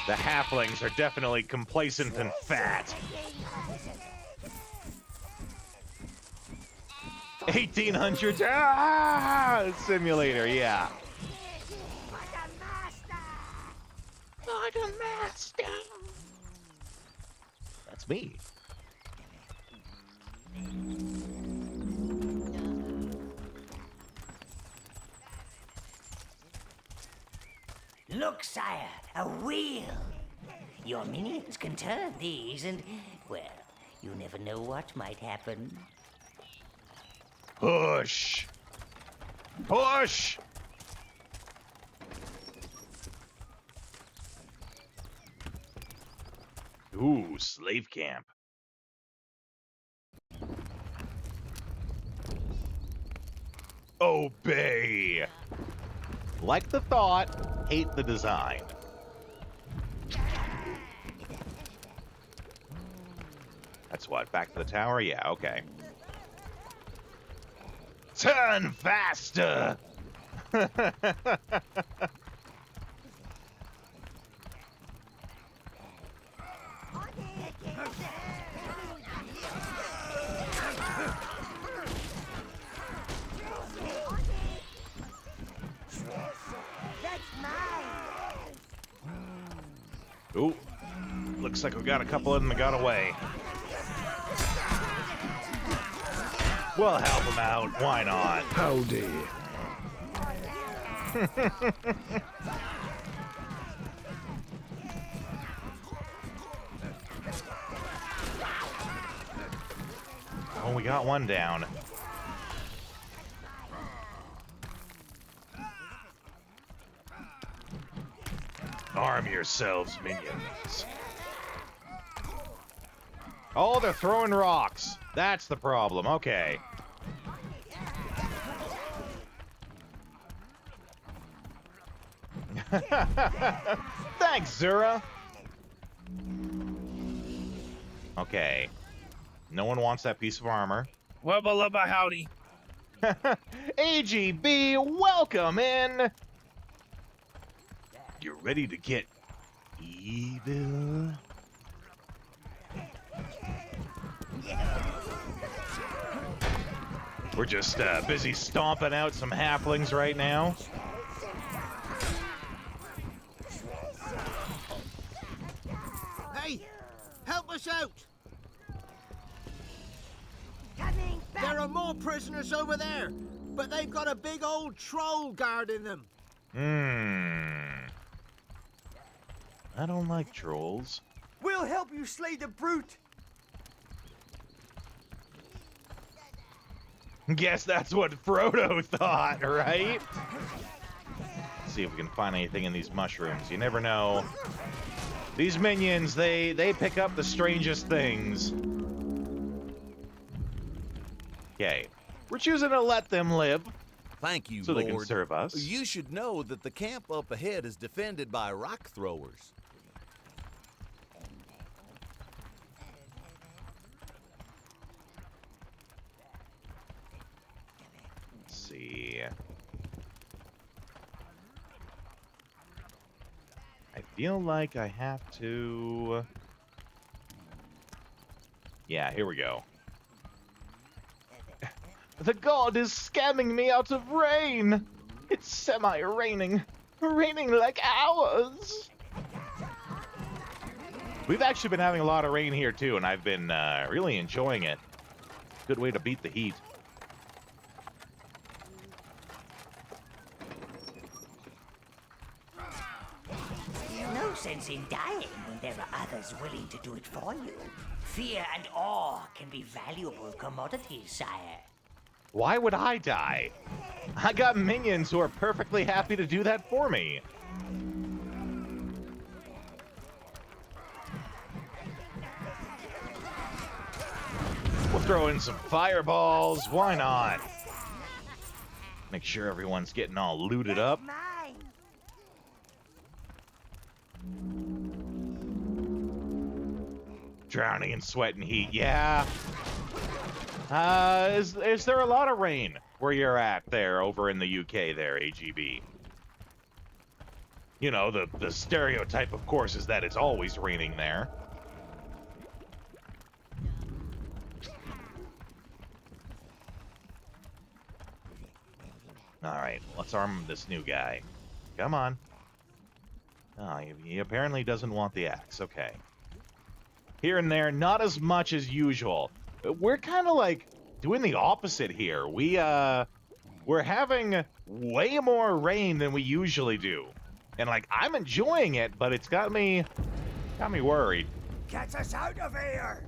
The halflings are definitely complacent and fat. 1800s simulator, yeah. Lord and master. That's me. Look, sire, a wheel. Your minions can turn these and, well, you never know what might happen. Push. Push. Ooh, slave camp. Obey. Like the thought, hate the design. That's what, back to the tower? Yeah, okay. Turn faster! Ooh, looks like we got a couple of them that got away. We'll help them out. Why not? Howdy. Oh, we got one down. Arm yourselves, minions. Oh, they're throwing rocks. That's the problem. Okay. Thanks, Zura. Okay. No one wants that piece of armor. Wubba lubba howdy. AGB, welcome in. You ready to get evil? We're just busy stomping out some halflings right now. Hey, help us out! Coming back. There are more prisoners over there. but they've got a big old troll guarding them. I don't like trolls. We'll help you slay the brute. Guess that's what Frodo thought, right? Let's see if we can find anything in these mushrooms. You never know. These minions, they pick up the strangest things. Okay. We're choosing to let them live. Thank you, So Lord. they can serve us. You should know that the camp up ahead is defended by rock throwers. Let's see. I feel like I have to... Yeah, here we go. The god is scamming me out of rain! It's semi-raining. Raining like hours! We've actually been having a lot of rain here, too, and I've been really enjoying it. Good way to beat the heat. No sense in dying when there are others willing to do it for you. Fear and awe can be valuable commodities, sire. Why would I die? I got minions who are perfectly happy to do that for me. We'll throw in some fireballs. Why not? Make sure everyone's getting all looted up. Drowning in sweat and heat. Yeah. Is there a lot of rain where you're at there over in the UK there, AGB? You know, the stereotype, of course, is that it's always raining there. Alright, let's arm this new guy. Come on. Oh, he apparently doesn't want the axe. Okay. Here and there, not as much as usual. We're kind of like doing the opposite here. We're having way more rain than we usually do. And like, I'm enjoying it, but it's got me worried. Get us out of here!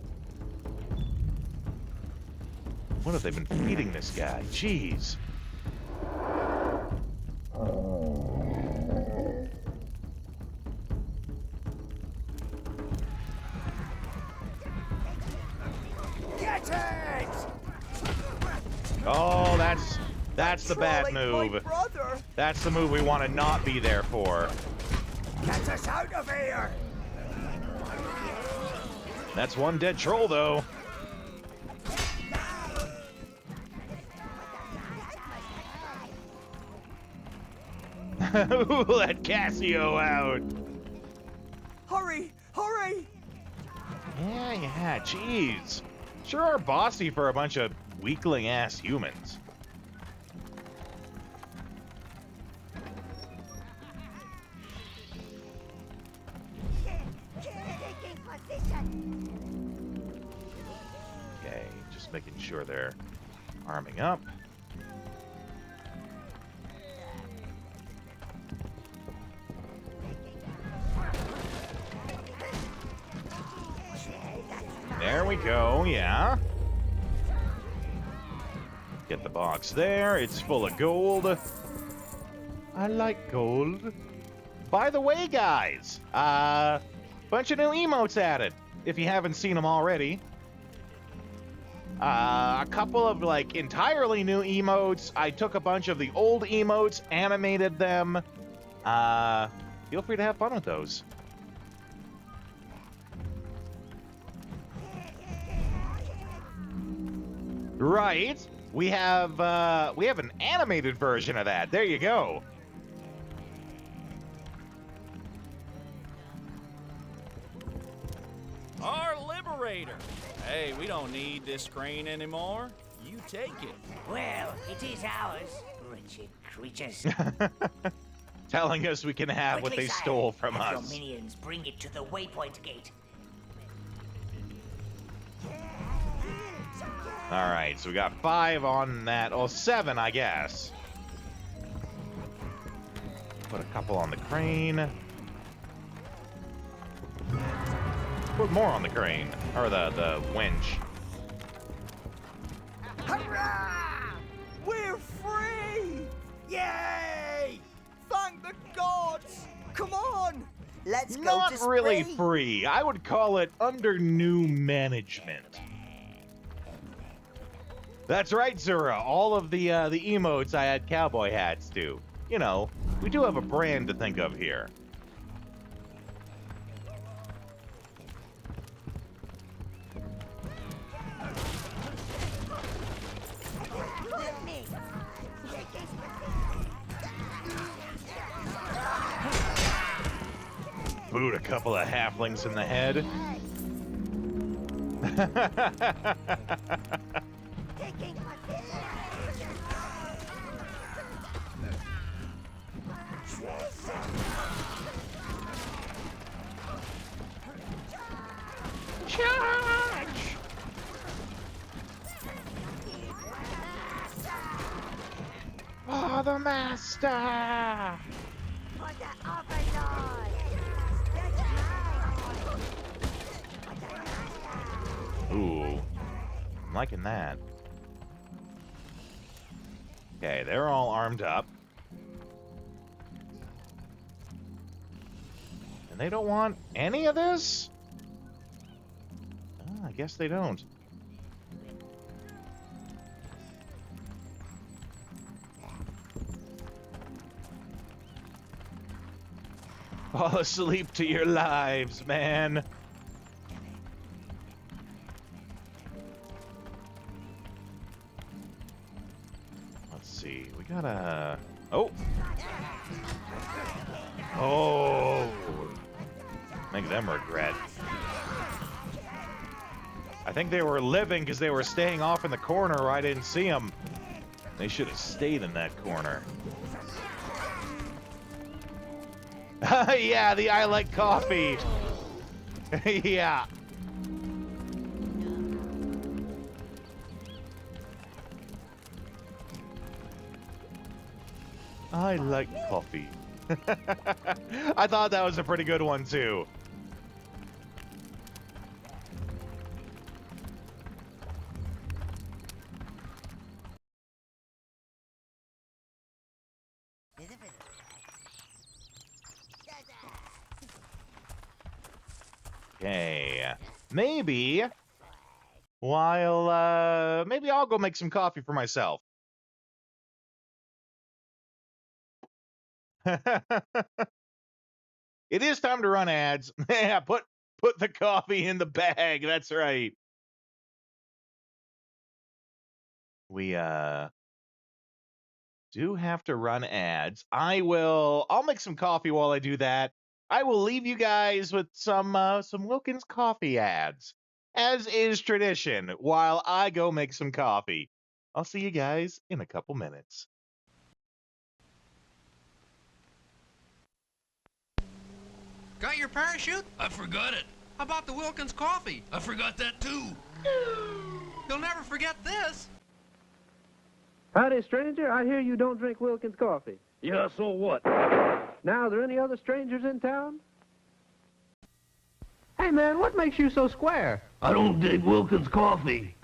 What have they been feeding this guy? Jeez. Get it! Oh, that's the bad Trolling my move. brother! That's the move we want to not be there for. Get us out of here! That's one dead troll, though. Ooh, let Cassio out. Hurry! Hurry! Yeah, jeez. Sure are bossy for a bunch of weakling-ass humans. Okay, just making sure they're arming up. There we go, yeah. Get the box there. It's full of gold. I like gold. By the way, guys, bunch of new emotes added, if you haven't seen them already. A couple of, like, entirely new emotes. I took a bunch of the old emotes, animated them. Feel free to have fun with those. Right. We have an animated version of that. There you go. Our liberator. Hey, we don't need this crane anymore. You take it. Well, it is ours, wretched creatures. Telling us we can have what Quickly, they sire, stole from have us. Your minions bring it to the waypoint gate. All right, so we got 5 on that. Oh, 7, I guess. Put a couple on the crane. Put more on the crane, or the winch. Hurrah! We're free! Yay! Thank the gods! Come on! Let's go Not to really spree. free. I would call it under new management. That's right, Zura. All of the emotes I had cowboy hats to. You know, we do have a brand to think of here. Boot a couple of halflings in the head. Charge! For the master! Ooh, I'm liking that. Okay, they're all armed up. And they don't want any of this? Oh, I guess they don't. Fall asleep to your lives, man. Let's see. We gotta... Oh! Oh! Make them regret. I think they were living because they were staying off in the corner where I didn't see them. They should have stayed in that corner. Yeah, the I like coffee. Yeah. I like coffee. I thought that was a pretty good one, too. Okay. Maybe maybe I'll go make some coffee for myself. It is time to run ads. Yeah, put the coffee in the bag. That's right. We do have to run ads. I'll make some coffee while I do that. I will leave you guys with some Wilkins coffee ads, as is tradition, while I go make some coffee. I'll see you guys in a couple minutes. Got your parachute? I forgot it. How about the Wilkins coffee? I forgot that too. You'll never forget this. Howdy, stranger. I hear you don't drink Wilkins coffee. Yeah, so what? Now, are there any other strangers in town? Hey, man, what makes you so square? I don't dig Wilkins coffee.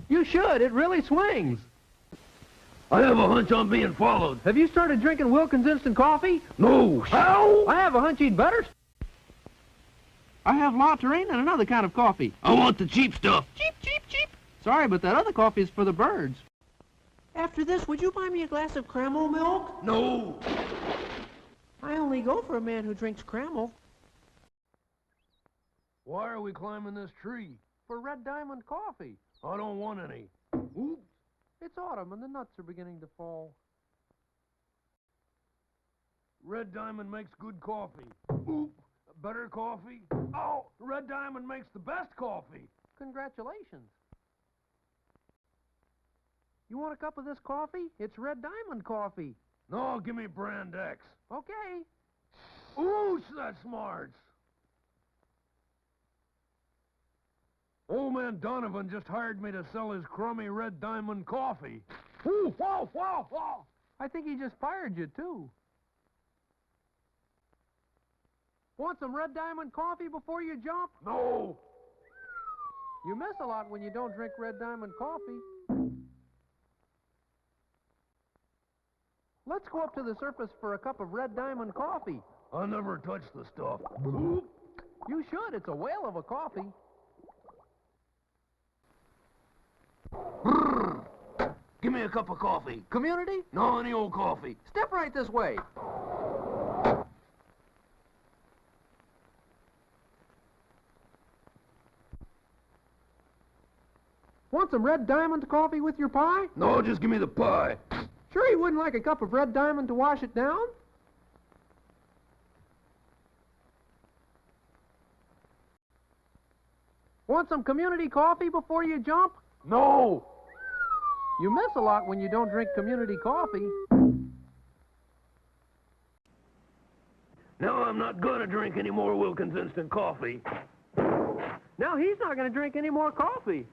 You should. It really swings. I have a hunch I'm being followed. Have you started drinking Wilkins instant coffee? No. How? I have a hunch he'd better. I have La Terrain and another kind of coffee. I want the cheap stuff. Cheap, cheap, cheap. Sorry, but that other coffee is for the birds. After this, would you buy me a glass of Cramel milk? No. I only go for a man who drinks Cramel. Why are we climbing this tree? For Red Diamond coffee. I don't want any. Oops. It's autumn and the nuts are beginning to fall. Red Diamond makes good coffee. Oop. Better coffee. Oh, Red Diamond makes the best coffee. Congratulations. You want a cup of this coffee? It's Red Diamond coffee. No, give me brand X. Okay. Ooh, that's smarts. Old man Donovan just hired me to sell his crummy Red Diamond coffee. Ooh, whoa, whoa, whoa! I think he just fired you, too. Want some Red Diamond coffee before you jump? No! You miss a lot when you don't drink Red Diamond coffee. Let's go up to the surface for a cup of Red Diamond coffee. I never touched the stuff. You should. It's a whale of a coffee. Give me a cup of coffee. Community? No, any old coffee. Step right this way. Want some Red Diamond coffee with your pie? No, just give me the pie. Sure you wouldn't like a cup of Red Diamond to wash it down? Want some community coffee before you jump? No! You miss a lot when you don't drink community coffee. Now I'm not gonna drink any more Wilkins instant coffee. Now he's not going to drink any more coffee.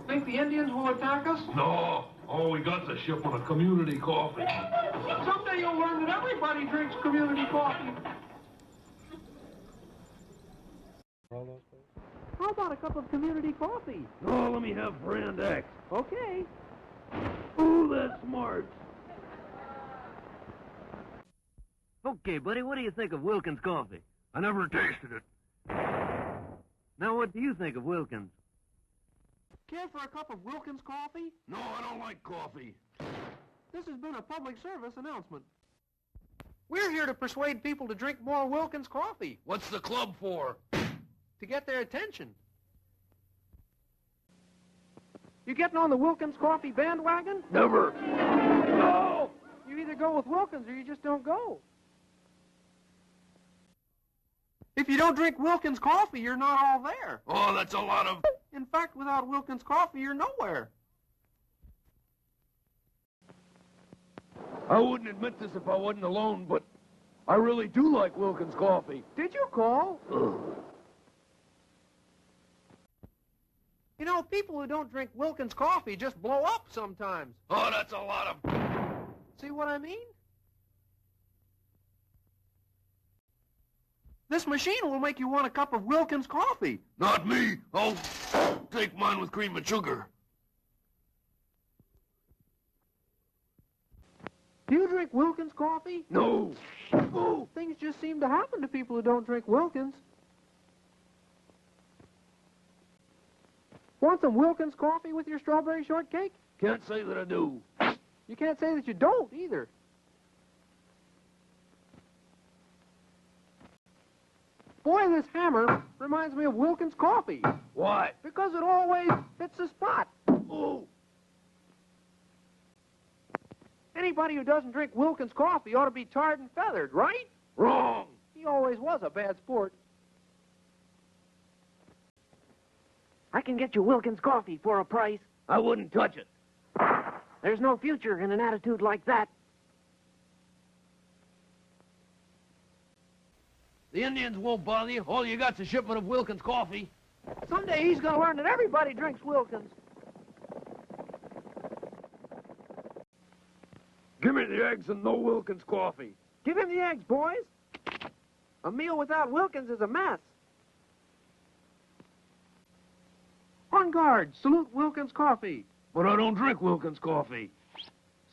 Think the Indians will attack us? No. All we got's a shipment of community coffee. Someday you'll learn that everybody drinks community coffee. How about a cup of community coffee? No, let me have brand X. Okay. Ooh, that's smart. Okay, buddy, what do you think of Wilkins coffee? I never tasted it. Now, what do you think of Wilkins? Care for a cup of Wilkins coffee? No, I don't like coffee. This has been a public service announcement. We're here to persuade people to drink more Wilkins coffee. What's the club for? To get their attention. You getting on the Wilkins coffee bandwagon? Never. No! You either go with Wilkins or you just don't go. If you don't drink Wilkins coffee, you're not all there. Oh, that's a lot of... In fact, without Wilkins coffee, you're nowhere. I wouldn't admit this if I wasn't alone, but I really do like Wilkins coffee. Did you call? Ugh. You know, people who don't drink Wilkins coffee just blow up sometimes. Oh, that's a lot of... See what I mean? This machine will make you want a cup of Wilkins coffee. Not me. I'll take mine with cream and sugar. Do you drink Wilkins coffee? No. Oh, things just seem to happen to people who don't drink Wilkins. Want some Wilkins coffee with your strawberry shortcake? Can't say that I do. You can't say that you don't, either. Boy, this hammer reminds me of Wilkins coffee. Why? Because it always hits the spot. Oh. Anybody who doesn't drink Wilkins coffee ought to be tarred and feathered, right? Wrong. He always was a bad sport. I can get you Wilkins coffee for a price. I wouldn't touch it. There's no future in an attitude like that. The Indians won't bother you. All you got's a shipment of Wilkins coffee. Someday he's going to learn that everybody drinks Wilkins. Give me the eggs and no Wilkins coffee. Give him the eggs, boys. A meal without Wilkins is a mess. On guard, salute Wilkins coffee. But I don't drink Wilkins coffee.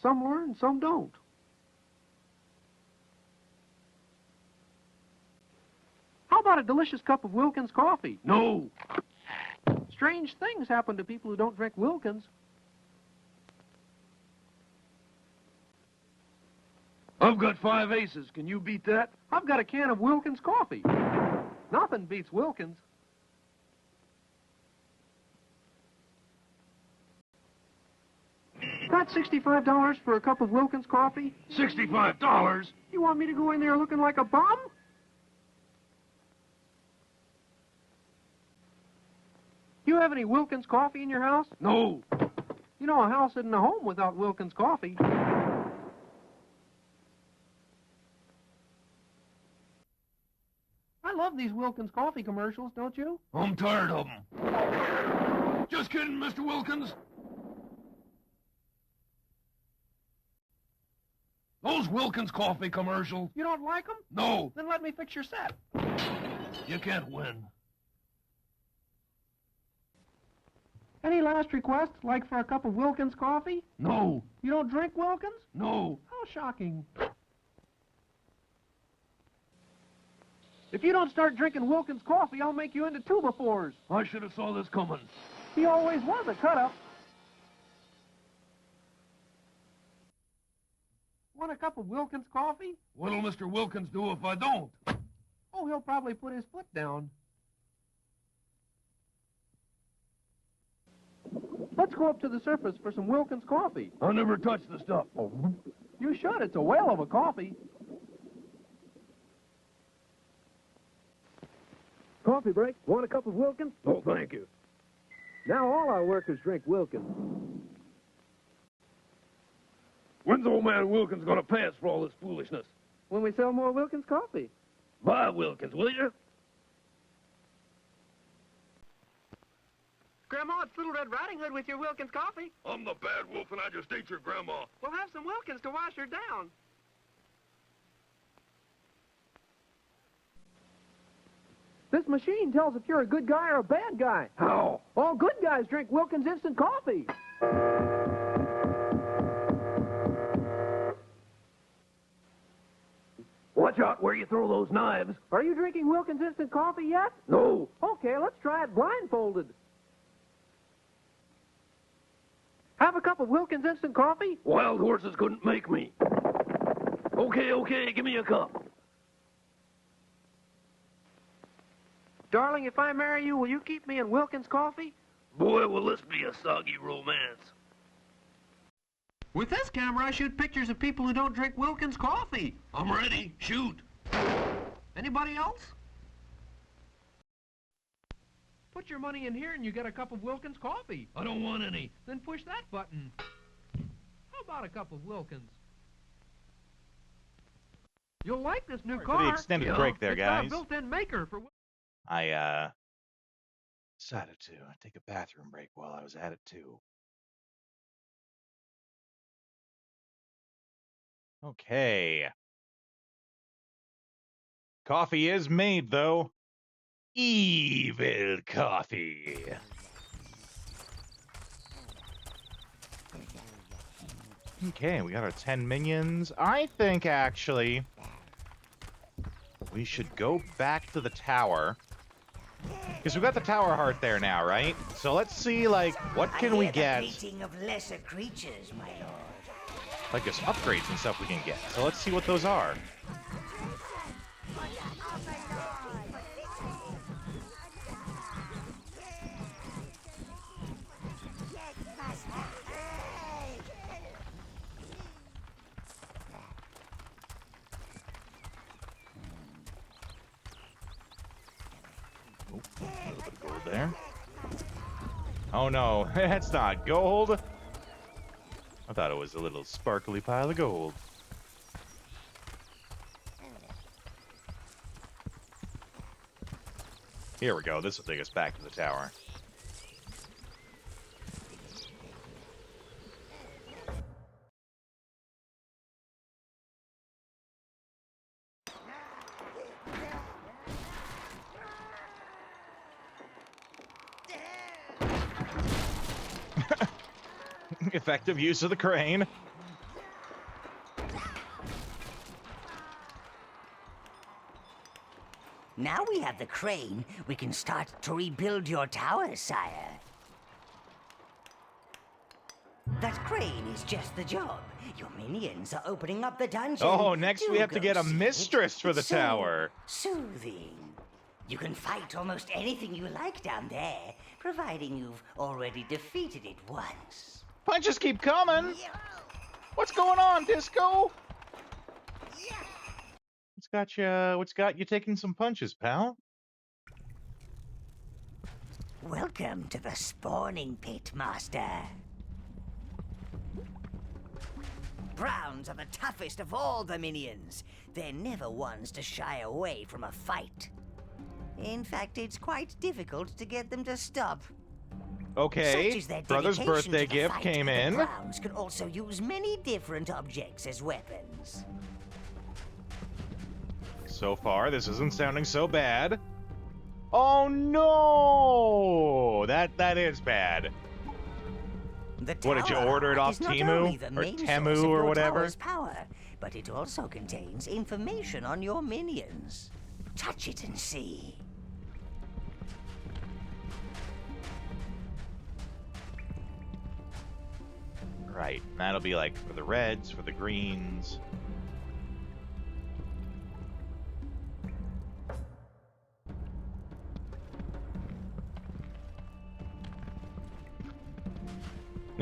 Some learn, some don't. How about a delicious cup of Wilkins coffee? No. Strange things happen to people who don't drink Wilkins. I've got 5 aces. Can you beat that? I've got a can of Wilkins coffee. Nothing beats Wilkins. That's $65 for a cup of Wilkins coffee? $65? You want me to go in there looking like a bum? You have any Wilkins coffee in your house? No. You know, a house isn't a home without Wilkins coffee. I love these Wilkins coffee commercials, don't you? I'm tired of them. Just kidding, Mr. Wilkins. Those Wilkins coffee commercials. You don't like them? No, Then let me fix your set. you can't win. Any last requests, like for a cup of Wilkins coffee? No, You don't drink Wilkins? no. How shocking. If you don't start drinking Wilkins coffee, I'll make you into two-by-fours. I should have saw this coming. He always was a cut-up. Want a cup of Wilkins coffee? What'll Mr. Wilkins do if I don't? Oh, he'll probably put his foot down. Let's go up to the surface for some Wilkins coffee. I never touched the stuff. Oh. You should. It's a whale of a coffee. Coffee break. Want a cup of Wilkins? Oh, thank you. Now all our workers drink Wilkins. When's old man Wilkins gonna pay us for all this foolishness? When we sell more Wilkins coffee. Buy Wilkins, will you? Grandma, it's Little Red Riding Hood with your Wilkins coffee. I'm the bad wolf and I just ate your grandma. We'll have some Wilkins to wash her down. This machine tells if you're a good guy or a bad guy. How? All good guys drink Wilkins instant coffee. Watch out where you throw those knives. Are you drinking Wilkins instant coffee yet? No. Okay, let's try it blindfolded. Have a cup of Wilkins instant coffee? Wild horses couldn't make me. Okay, give me a cup. Darling, if I marry you, will you keep me in Wilkins coffee? Boy, will this be a soggy romance. With this camera, I shoot pictures of people who don't drink Wilkins coffee. I'm ready. Shoot. Anybody else? Put your money in here and you get a cup of Wilkins coffee. I don't want any. Then push that button. How about a cup of Wilkins? You'll like this new car. For the extended break there, It's got guys. a built-in maker for... I decided to take a bathroom break while I was at it too. Okay. Coffee is made though. Evil coffee. Okay, we got our 10 minions. I think actually we should go back to the tower. Because we've got the tower heart there now, right? So let's see, like, what can we get? Of lesser creatures, my lord. Like, there's upgrades and stuff we can get. So let's see what those are. Oh, a little bit of gold there. Oh no, that's not gold. I thought it was a little sparkly pile of gold. Here we go. This will take us back to the tower. Effective use of the crane. Now we have the crane, we can start to rebuild your tower, sire. That crane is just the job. Your minions are opening up the dungeon. Oh, next we Do have to go get a see it. mistress for the It's so tower. Soothing. You can fight almost anything you like down there, providing you've already defeated it once. Punches keep coming. What's going on, Disco? What's got you taking some punches, pal? Welcome to the spawning pit, Master. Browns are the toughest of all the minions. They're never ones to shy away from a fight. In fact, it's quite difficult to get them to stop. Okay, Such is their brother's dedication birthday to the gift fight, came the in. Browns can also use many different objects as weapons. So far, this isn't sounding so bad. Oh no! That is bad. The What, did you tower order it arc off is not Temu only the or main source Temu of or your whatever? tower's power, but it also contains information on your minions. Touch it and see. Right, that'll be like for the reds, for the greens.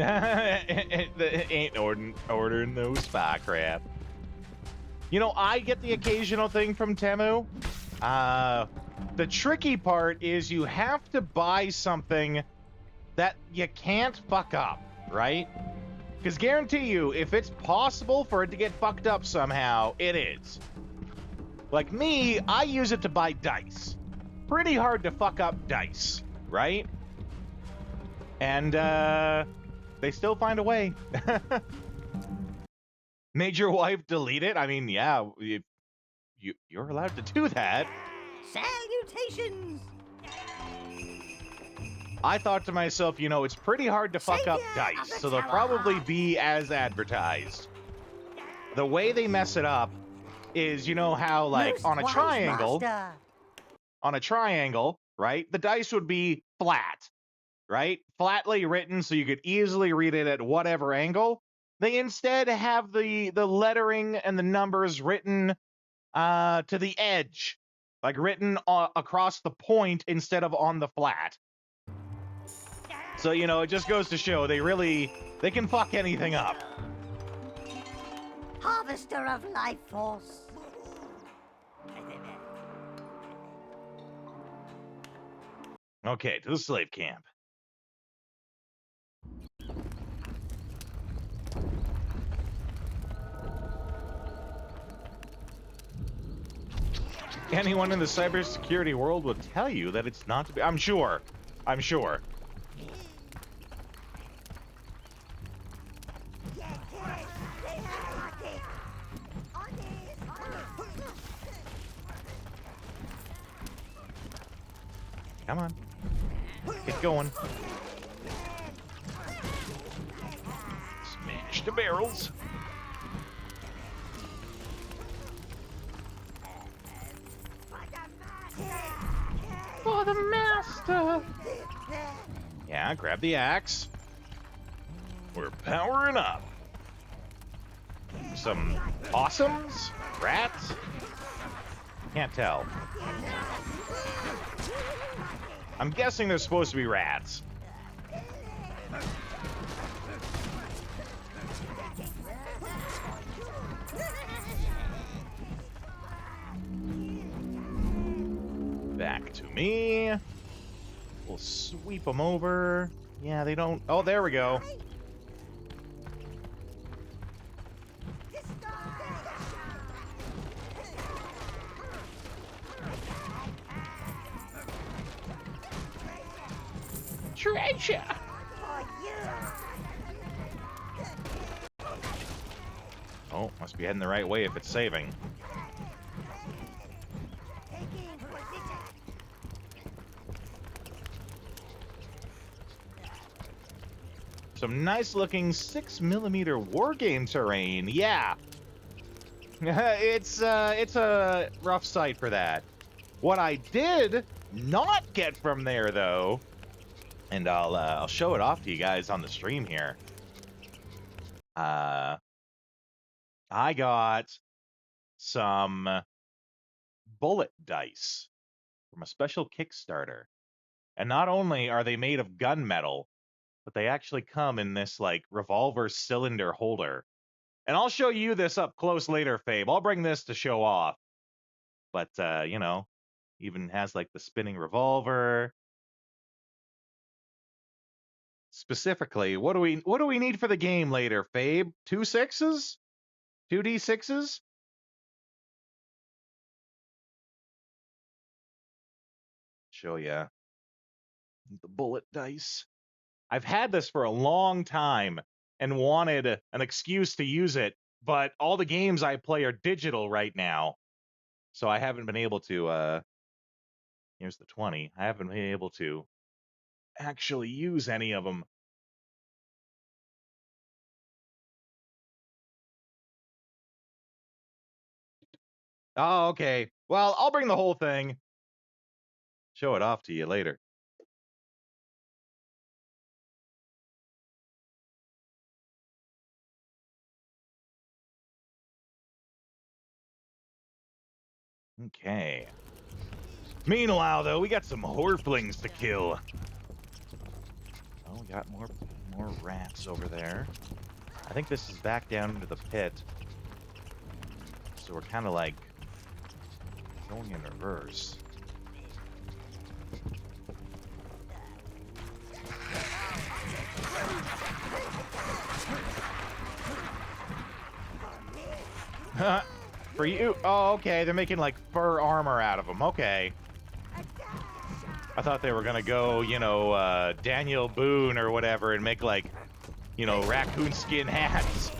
Ain't ordering no spy crap. You know, I get the occasional thing from Temu. The tricky part is you have to buy something that you can't fuck up, right? Because guarantee you, if it's possible for it to get fucked up somehow, it is. Like me, I use it to buy dice. Pretty hard to fuck up dice, right? And, they still find a way. Made your wife delete it? I mean, yeah, you're allowed to do that. Salutations! I thought to myself, you know, it's pretty hard to fuck up dice, so they'll probably be as advertised. The way they mess it up is, you know how, like, on a triangle, right, the dice would be flat, right? Flatly written so you could easily read it at whatever angle. They instead have the lettering and the numbers written to the edge, like written across the point instead of on the flat. So, you know, it just goes to show they can fuck anything up. Harvester of life force. Okay, to the slave camp. Anyone in the cybersecurity world will tell you that it's not to be. I'm sure. Come on. Get going. Smash the barrels. For the master. Yeah, grab the axe. We're powering up. Some possums? Rats? Can't tell. I'm guessing they're supposed to be rats. Back to me. We'll sweep them over. Yeah, they don't... Oh, there we go. Treasure. Oh, must be heading the right way if it's saving. Some nice looking 6mm wargame terrain. Yeah. It's a rough sight for that. What I did not get from there though, and I'll show it off to you guys on the stream here. I got some bullet dice from a special Kickstarter. And not only are they made of gunmetal, but they actually come in this like revolver cylinder holder. And I'll show you this up close later, Fabe. I'll bring this to show off. But you know, even has like the spinning revolver. Specifically, what do we need for the game later, Fabe? 2 6s? 2d6s? show you the bullet dice. I've had this for a long time and wanted an excuse to use it, but all the games I play are digital right now, so I haven't been able to, here's the 20. I haven't been able to actually use any of them. Oh, okay. Well, I'll bring the whole thing. Show it off to you later. Okay. Meanwhile, though, we got some horflings to kill. Oh, we got more rats over there. I think this is back down into the pit. So we're kind of like going in reverse. For you? Oh, okay. They're making like fur armor out of them. Okay. I thought they were gonna go, you know, Daniel Boone or whatever and make like, you know, raccoon skin hats.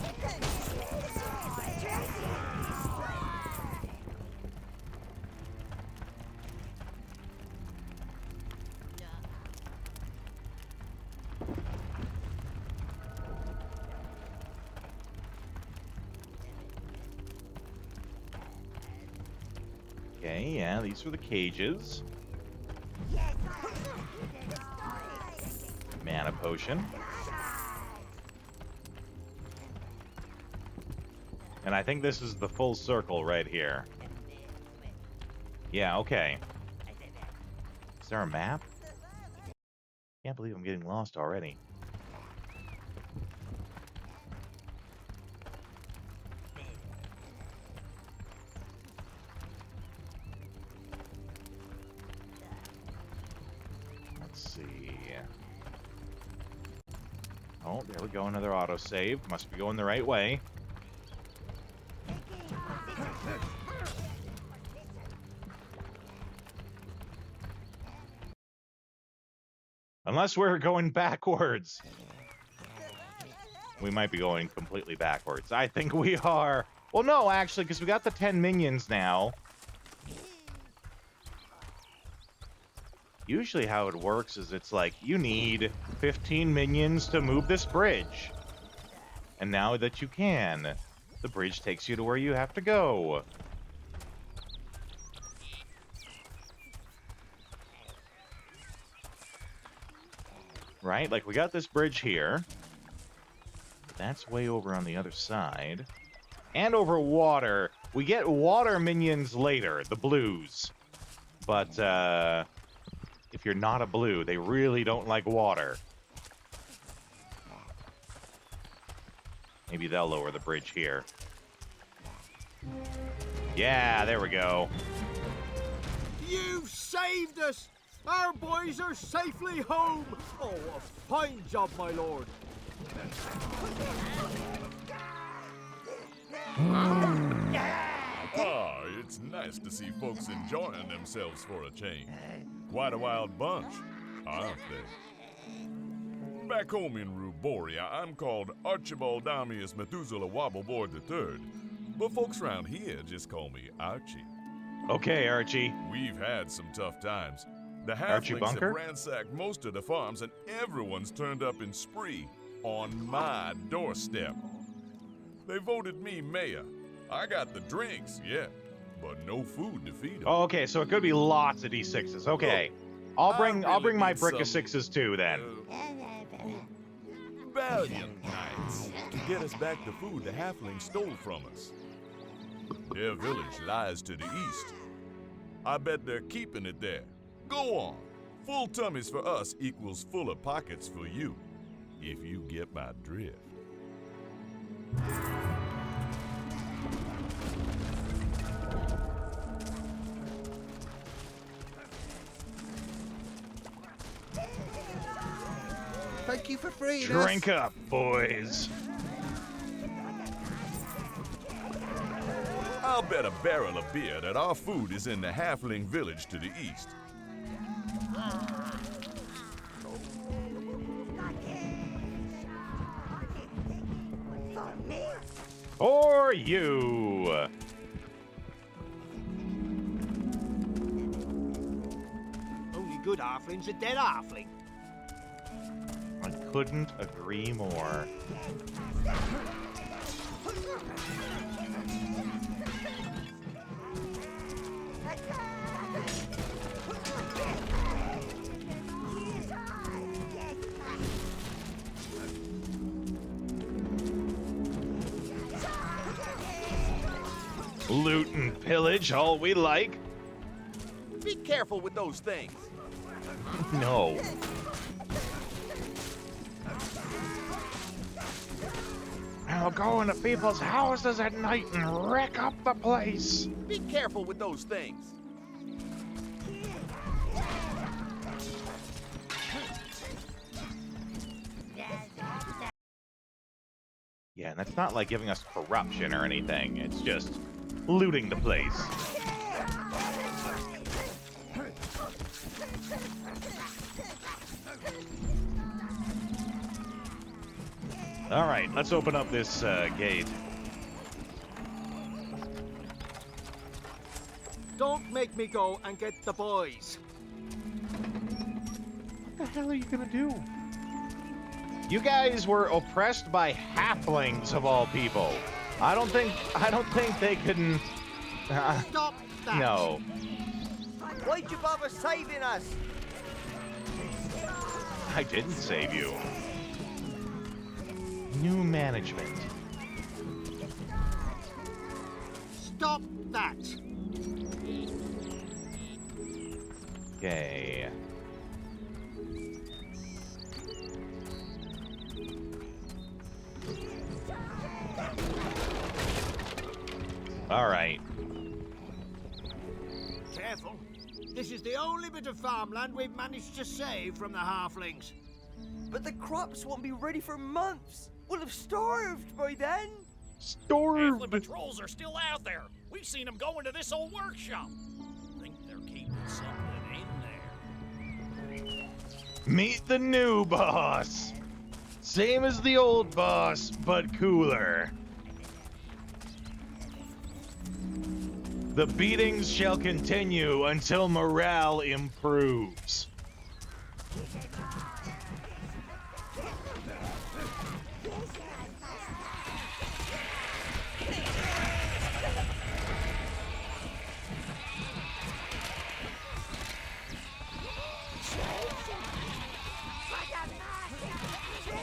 Okay, yeah, these are the cages. Mana potion. And I think this is the full circle right here. Yeah, okay. Is there a map? Can't believe I'm getting lost already. Let's see. Oh, there we go, another autosave. Must be going the right way. Unless we're going backwards. We might be going completely backwards. I think we are. Well, no, actually, because we got the 10 minions now. Usually how it works is it's like, you need 15 minions to move this bridge. And now that you can, the bridge takes you to where you have to go. Right? Like, we got this bridge here. That's way over on the other side. And over water. We get water minions later, the blues. But, if you're not a blue, they really don't like water. Maybe they'll lower the bridge here. Yeah, there we go. You saved us! Our boys are safely home! Oh, a fine job, my lord! Ah, it's nice to see folks enjoying themselves for a change. Quite a wild bunch, aren't they? Back home in Ruboria, I'm called Archibald Damius Methuselah Wobbleboard III, but folks around here just call me Archie. Okay, Archie. We've had some tough times. The Archie halflings Bunker? have ransacked most of the farms, and everyone's turned up in spree on my doorstep. They voted me mayor. I got the drinks, yeah, but no food to feed them. Oh, okay, so it could be lots of D6s. Okay. Look, I'll bring my need brick of some, 6s too then. Valiant knights to get us back the food the halflings stole from us. Their village lies to the east. I bet they're keeping it there. Go on. Full tummies for us equals fuller pockets for you, if you get my drift. Thank you for freeing us! Drink up, boys. I'll bet a barrel of beer that our food is in the halfling village to the east. Or you. Only good halfling's a dead halfling. I couldn't agree more. Loot and pillage, all we like. Be careful with those things. No. I'll go into people's houses at night and wreck up the place. Be careful with those things. Yeah, and that's not like giving us corruption or anything. It's just looting the place. All right, let's open up this gate. Don't make me go and get the boys. What the hell are you gonna do? You guys were oppressed by halflings of all people. I don't think they can. Stop that! No. Why'd you bother saving us? I didn't save you. New management. Stop that! Okay. All right. Careful. This is the only bit of farmland we've managed to save from the halflings. But the crops won't be ready for months. We'll have starved by then. Starved. Halfling patrols are still out there. We've seen them go into this old workshop. Think they're keeping something in there. Meet the new boss. Same as the old boss, but cooler. The beatings shall continue until morale improves.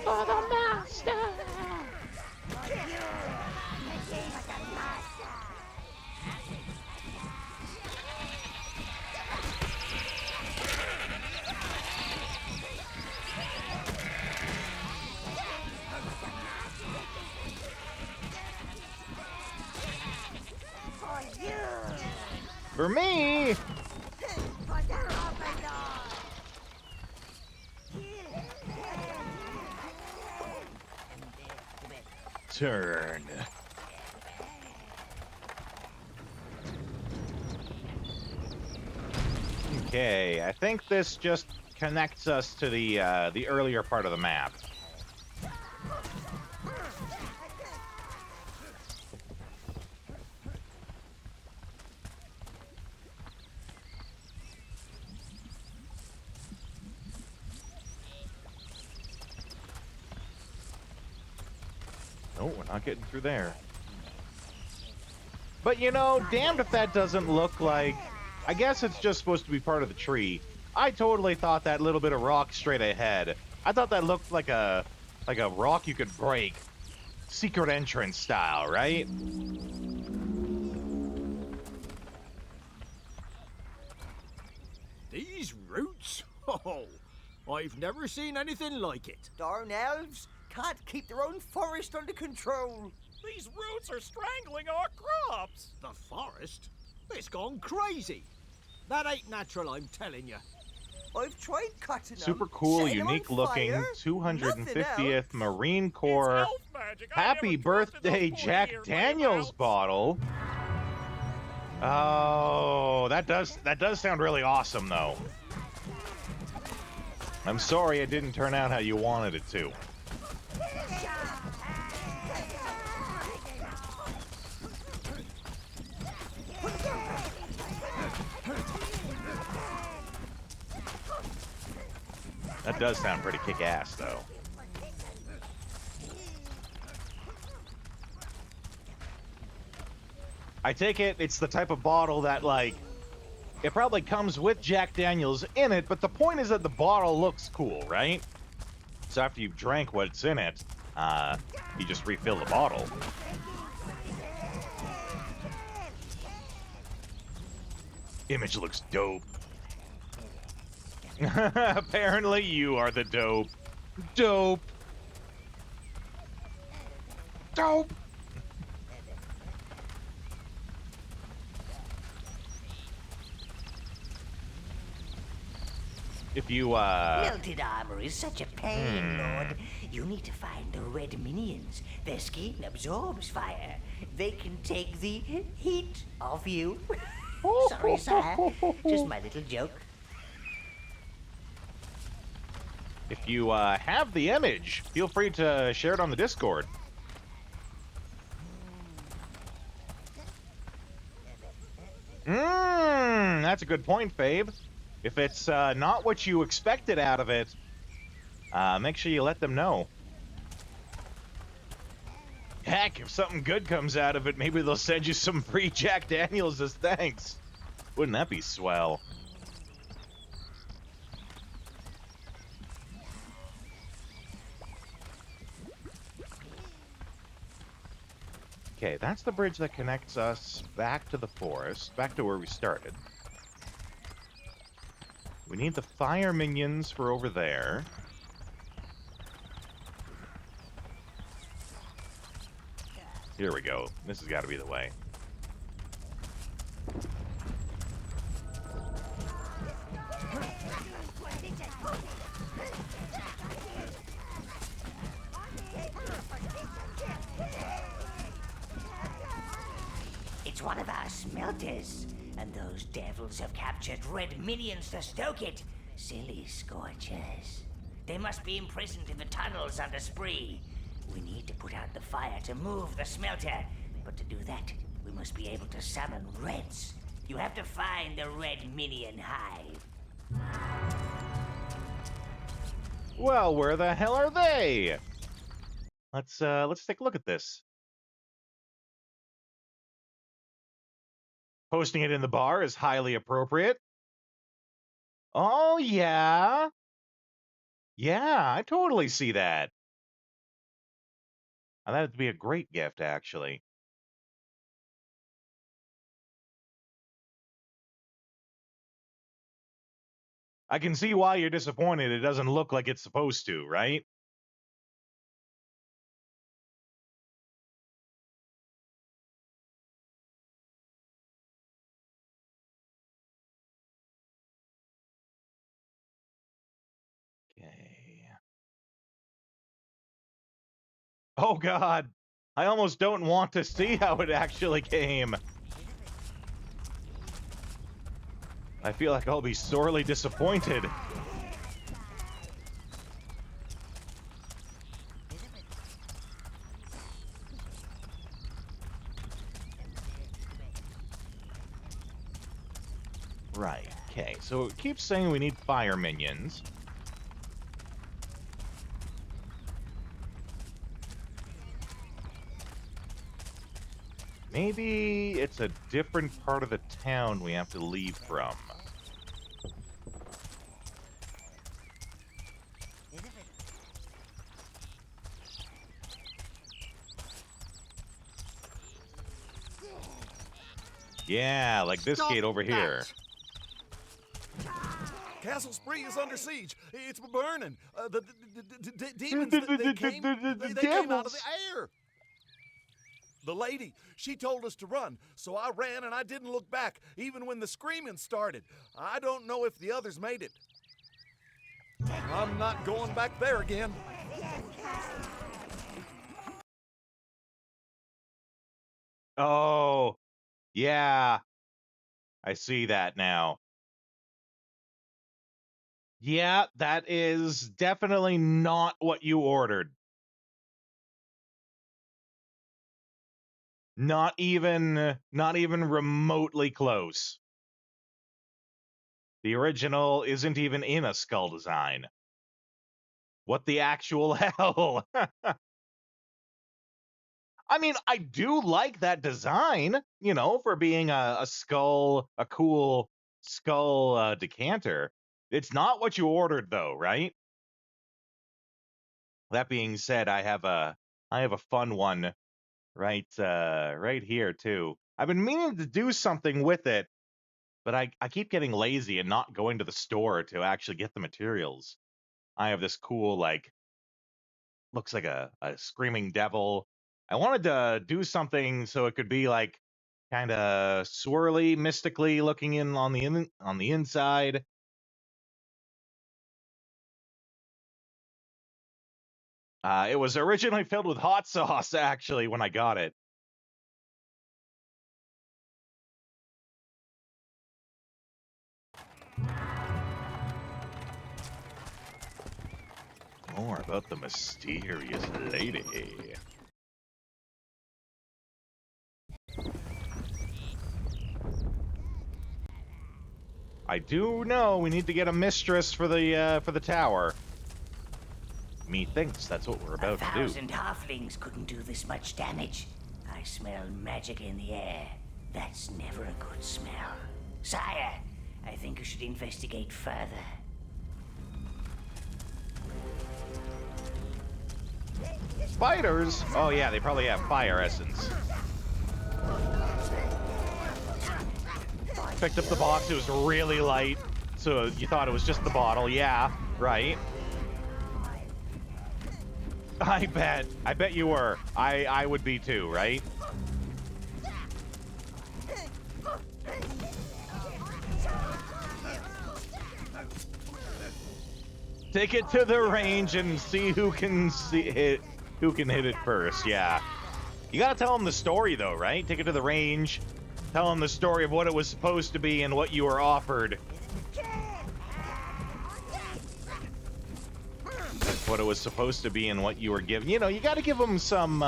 For the master! For me, turn. Okay, I think this just connects us to the earlier part of the map. No, we're not getting through there. But you know, damned if that doesn't look like... I guess it's just supposed to be part of the tree. I totally thought that little bit of rock straight ahead. I thought that looked like a rock you could break. Secret entrance style, right? These roots? Oh, I've never seen anything like it. Darn elves can't keep their own forest under control. These roots are strangling our crops. The forest? It's gone crazy. That ain't natural, I'm telling you. I've tried cutting them. Super cool, setting them on unique looking fire. 250th Marine It's Corps elf magic. I Happy never trusted Birthday those Jack poor Daniels layabouts. bottle. Oh, that does sound really awesome though. I'm sorry it didn't turn out how you wanted it to. That does sound pretty kick-ass, though. I take it it's the type of bottle that, like, it probably comes with Jack Daniels in it, but the point is that the bottle looks cool, right? So after you've drank what's in it, you just refill the bottle. Image looks dope. Apparently you are the dope. Dope. Dope. If you, Melted armor is such a pain, Lord. You need to find the red minions. Their skin absorbs fire. They can take the heat off you. Sorry, sir. Just my little joke. If you have the image, feel free to share it on the Discord. That's a good point, Fabe. If it's not what you expected out of it, make sure you let them know. Heck, if something good comes out of it, maybe they'll send you some free Jack Daniels as thanks. Wouldn't that be swell? Okay, that's the bridge that connects us back to the forest, back to where we started. We need the fire minions for over there. Here we go. This has got to be the way. It's one of our smelters, and those devils have captured red minions to stoke it. Silly scorchers. They must be imprisoned in the tunnels under Spree. We need to put out the fire to move the smelter, but to do that, we must be able to summon reds. You have to find the red minion hive. Well, where the hell are they? Let's take a look at this. Posting it in the bar is highly appropriate. Oh, yeah. Yeah, I totally see that. That'd be a great gift, actually. I can see why you're disappointed. It doesn't look like it's supposed to, right? Okay. Oh, God. I almost don't want to see how it actually came. I feel like I'll be sorely disappointed. Right, okay. So it keeps saying we need fire minions. Maybe it's a different part of the town we have to leave from. Yeah, like this gate over here. Castle Spree is under siege. It's burning. The demons, they came out of the air. The lady, she told us to run, so I ran and I didn't look back, even when the screaming started. I don't know if the others made it. I'm not going back there again. Oh, yeah. I see that now. Yeah, that is definitely not what you ordered. Not even remotely close. The original isn't even in a skull design. What the actual hell? I mean, I do like that design, you know, for being a skull, a cool skull decanter. It's not what you ordered, though, right? That being said, I have a fun one right here too. I've been meaning to do something with it, but I keep getting lazy and not going to the store to actually get the materials. I have this cool, like, looks like a screaming devil. I wanted to do something so it could be like kind of swirly, mystically looking in on the inside. It was originally filled with hot sauce, actually, when I got it. More about the mysterious lady. I do know we need to get a mistress for the tower. Methinks that's what we're about to do. 1,000 halflings couldn't do this much damage. I smell magic in the air. That's never a good smell. Sire, I think you should investigate further. Spiders? Oh yeah, they probably have fire essence. Picked up the box, it was really light, so you thought it was just the bottle. Yeah, right. I bet you were. I would be too, right? Take it to the range and see who can hit it first. Yeah. You gotta tell them the story though, right? Take it to the range. Tell them the story of what it was supposed to be and what you were offered. What it was supposed to be and what you were given. You know, you gotta give them some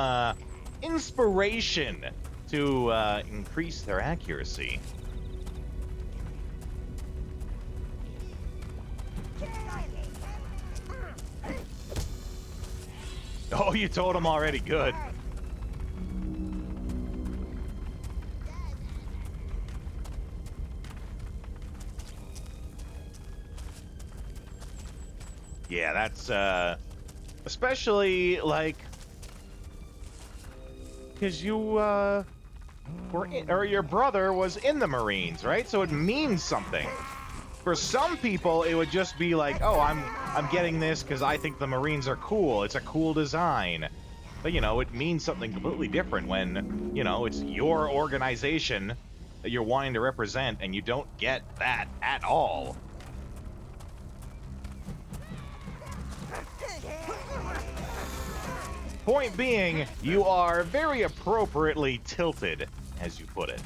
inspiration to increase their accuracy. Oh, you told him already. Good. Yeah, that's especially like because you were or your brother was in the Marines, right? So it means something. For some people, it would just be like, oh, I'm getting this because I think the Marines are cool. It's a cool design. But, you know, it means something completely different when, you know, it's your organization that you're wanting to represent and you don't get that at all. Point being, you are very appropriately tilted, as you put it.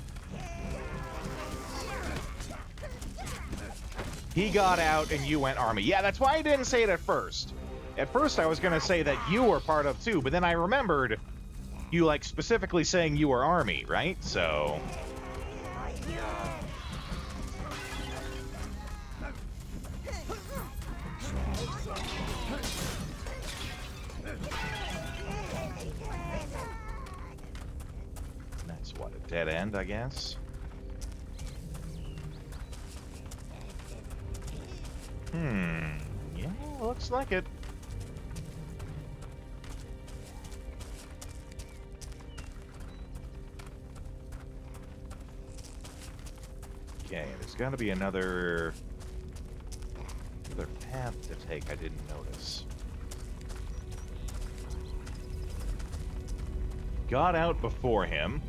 He got out and you went army. Yeah, that's why I didn't say it at first. At first I was going to say that you were part of too, but then I remembered you like specifically saying you were army, right? So... That's what, a dead end, I guess? Yeah, looks like it. Okay, there's got to be another path to take I didn't notice. Got out before him,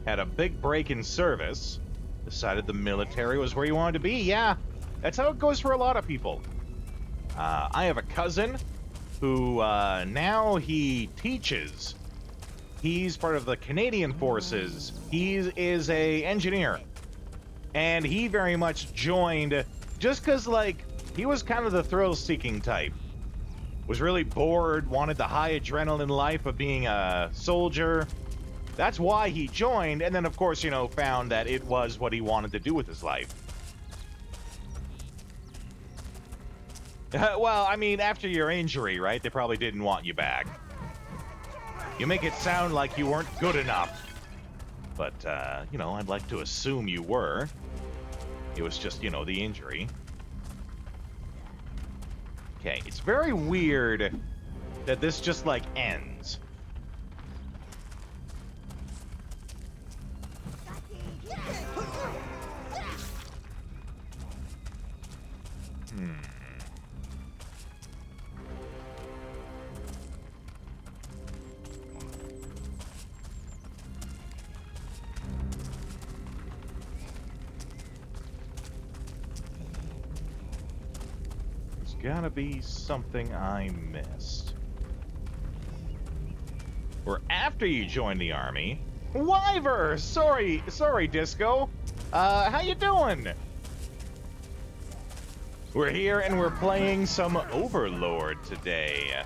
had a big break in service, decided the military was where you wanted to be. Yeah, that's how it goes for a lot of people. I have a cousin who now he teaches. He's part of the Canadian Forces. He is a engineer. And he very much joined just because, like, he was kind of the thrill-seeking type. Was really bored, wanted the high adrenaline life of being a soldier. That's why he joined, and then, of course, you know, found that it was what he wanted to do with his life. Well, I mean, after your injury, right? They probably didn't want you back. You make it sound like you weren't good enough. But, you know, I'd like to assume you were. It was just, you know, the injury. Okay, it's very weird that this just, like, ends. Gotta be something I missed. Or after you join the army. Wyver! Sorry, Disco. How you doing? We're here and we're playing some Overlord today.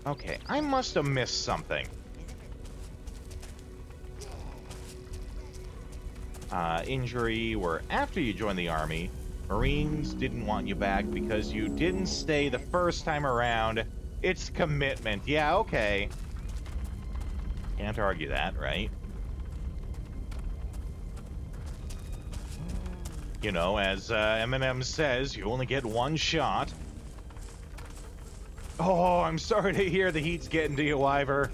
Okay, I must have missed something. Injury where after you joined the army, Marines didn't want you back because you didn't stay the first time around. It's commitment. Yeah, okay. Can't argue that, right? You know, as Eminem says, you only get one shot. Oh, I'm sorry to hear the heat's getting to you, Wyver.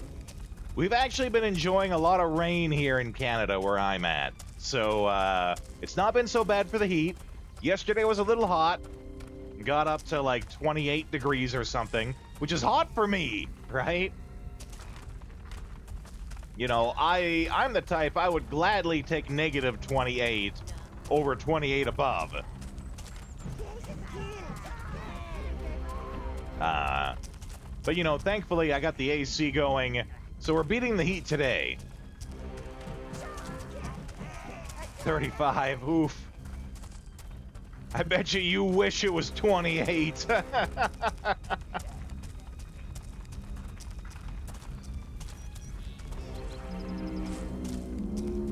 We've actually been enjoying a lot of rain here in Canada where I'm at. So, it's not been so bad for the heat. Yesterday was a little hot. Got up to like 28 degrees or something, which is hot for me, right? You know, I'm the type, I would gladly take negative 28 over 28 above. But you know, thankfully I got the AC going, so we're beating the heat today. 35, oof. I bet you wish it was 28.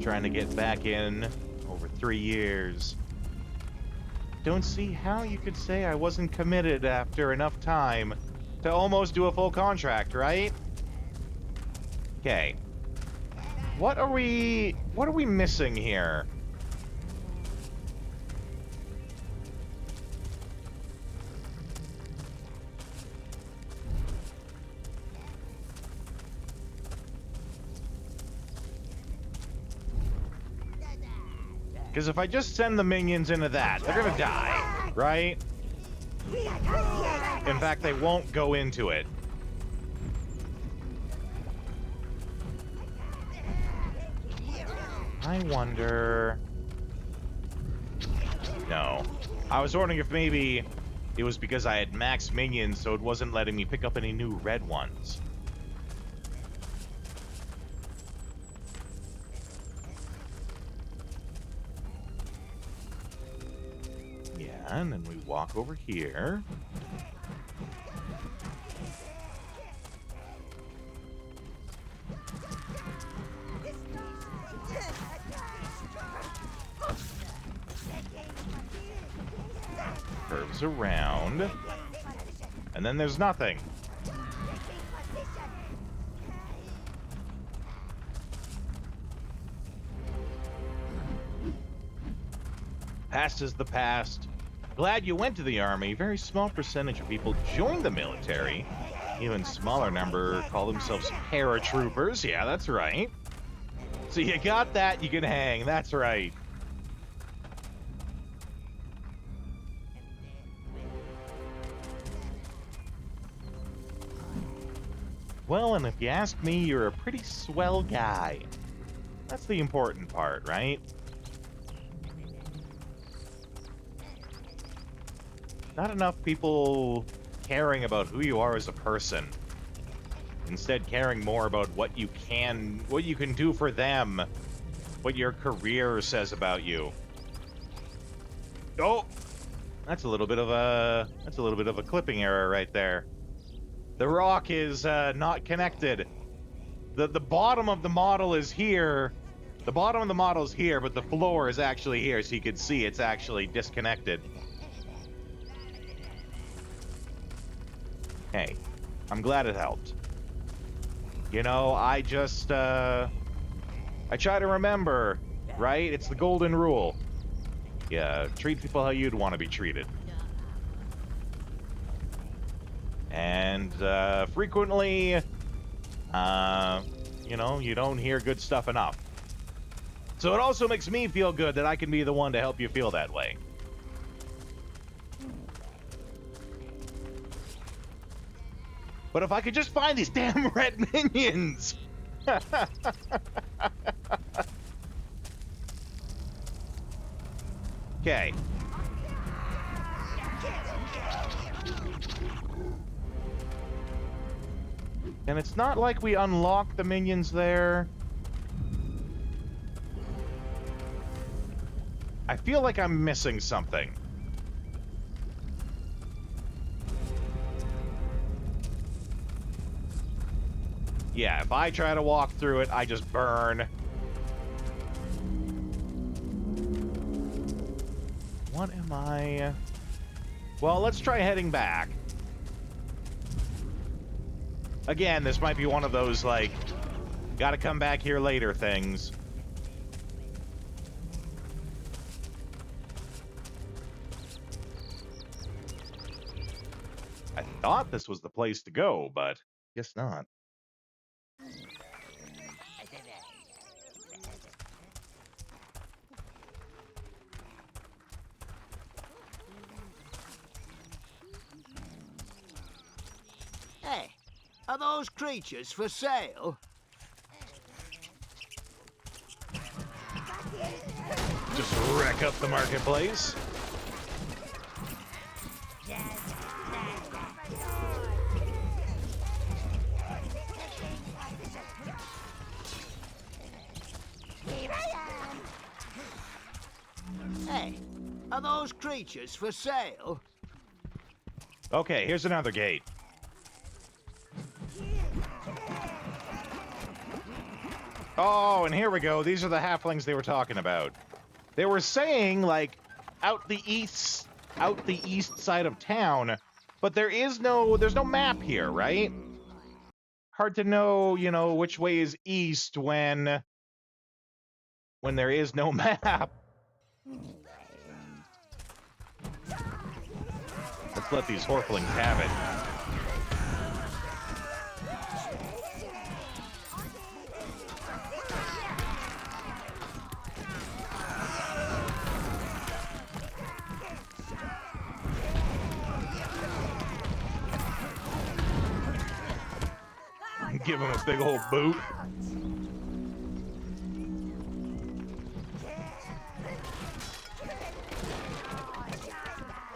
Trying to get back in over 3 years. Don't see how you could say I wasn't committed after enough time to almost do a full contract, right? Okay. What are we missing here? Because if I just send the minions into that, they're gonna die, right? In fact, they won't go into it. I wonder... No. I was wondering if maybe it was because I had max minions, so it wasn't letting me pick up any new red ones. And then we walk over here. Curves around. And then there's nothing. Past is the past. Glad you went to the army. Very small percentage of people joined the military. Even smaller number call themselves paratroopers. Yeah, that's right. So you got that, you can hang. That's right. Well, and if you ask me, you're a pretty swell guy. That's the important part, right? Not enough people caring about who you are as a person. Instead, caring more about what you can do for them, what your career says about you. Oh, that's a little bit of a clipping error right there. The rock is not connected. The bottom of the model is here, The bottom of the model's here, but the floor is actually here, so you can see it's actually disconnected. Hey, I'm glad it helped. You know, I just, I try to remember, right? It's the golden rule. Yeah, treat people how you'd want to be treated. And, frequently, you know, you don't hear good stuff enough. So it also makes me feel good that I can be the one to help you feel that way. But if I could just find these damn red minions! Okay. And it's not like we unlock the minions there. I feel like I'm missing something. Yeah, if I try to walk through it, I just burn. What am I... Well, let's try heading back. Again, this might be one of those, like, gotta come back here later things. I thought this was the place to go, but guess not. Hey, are those creatures for sale? Just wreck up the marketplace. Hey, are those creatures for sale? Okay, here's another gate. Oh, and here we go. These are the halflings they were talking about. They were saying, like, out the east side of town, but there's no map here, right? Hard to know, you know, which way is east when there is no map. Let's let these horflings have it. Give him a big old boot.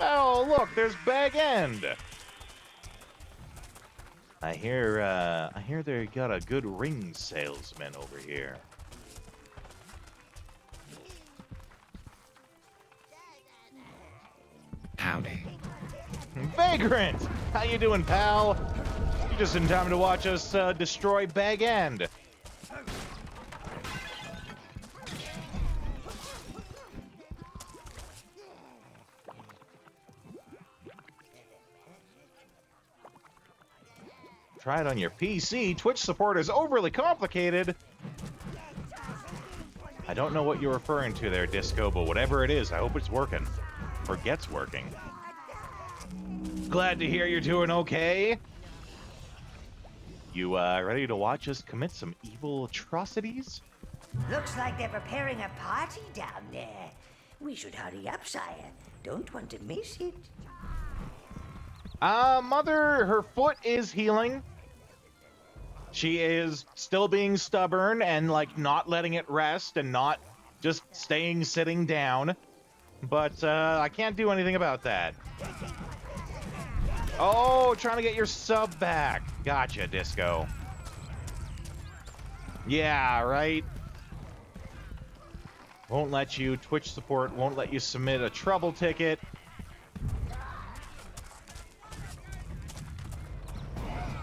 Oh, look, there's Bag End. I hear they got a good ring salesman over here. Howdy. Vagrant! How you doing, pal? You just in time to watch us destroy Bag End. Try it on your PC. Twitch support is overly complicated. I don't know what you're referring to there, Disco, but whatever it is, I hope it's working. Or gets working. Glad to hear you're doing okay. You, ready to watch us commit some evil atrocities? Looks like they're preparing a party down there. We should hurry up, sire. Don't want to miss it. Mother, her foot is healing. She is still being stubborn and, like, not letting it rest and not just sitting down. But, I can't do anything about that. Oh, trying to get your sub back. Gotcha, Disco. Yeah, right? Won't let you. Twitch support won't let you submit a trouble ticket.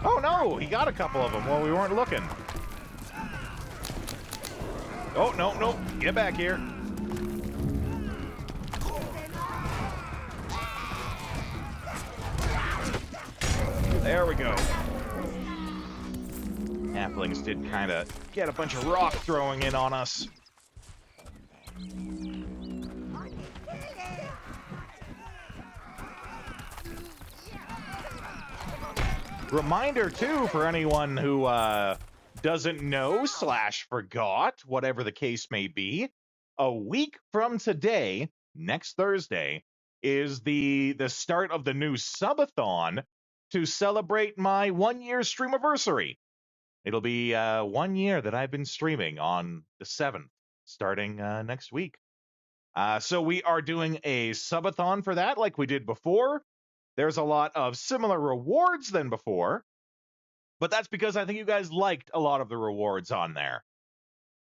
Oh no, he got a couple of them while we weren't looking. Oh, no, no. Get back here. There we go. Halflings did kind of get a bunch of rock throwing in on us. Reminder, too, for anyone who doesn't know / forgot, whatever the case may be, a week from today, next Thursday, is the start of the new subathon to celebrate my 1-year streamiversary. It'll be 1 year that I've been streaming on the 7th, starting next week. So we are doing a subathon for that like we did before. There's a lot of similar rewards than before, but that's because I think you guys liked a lot of the rewards on there.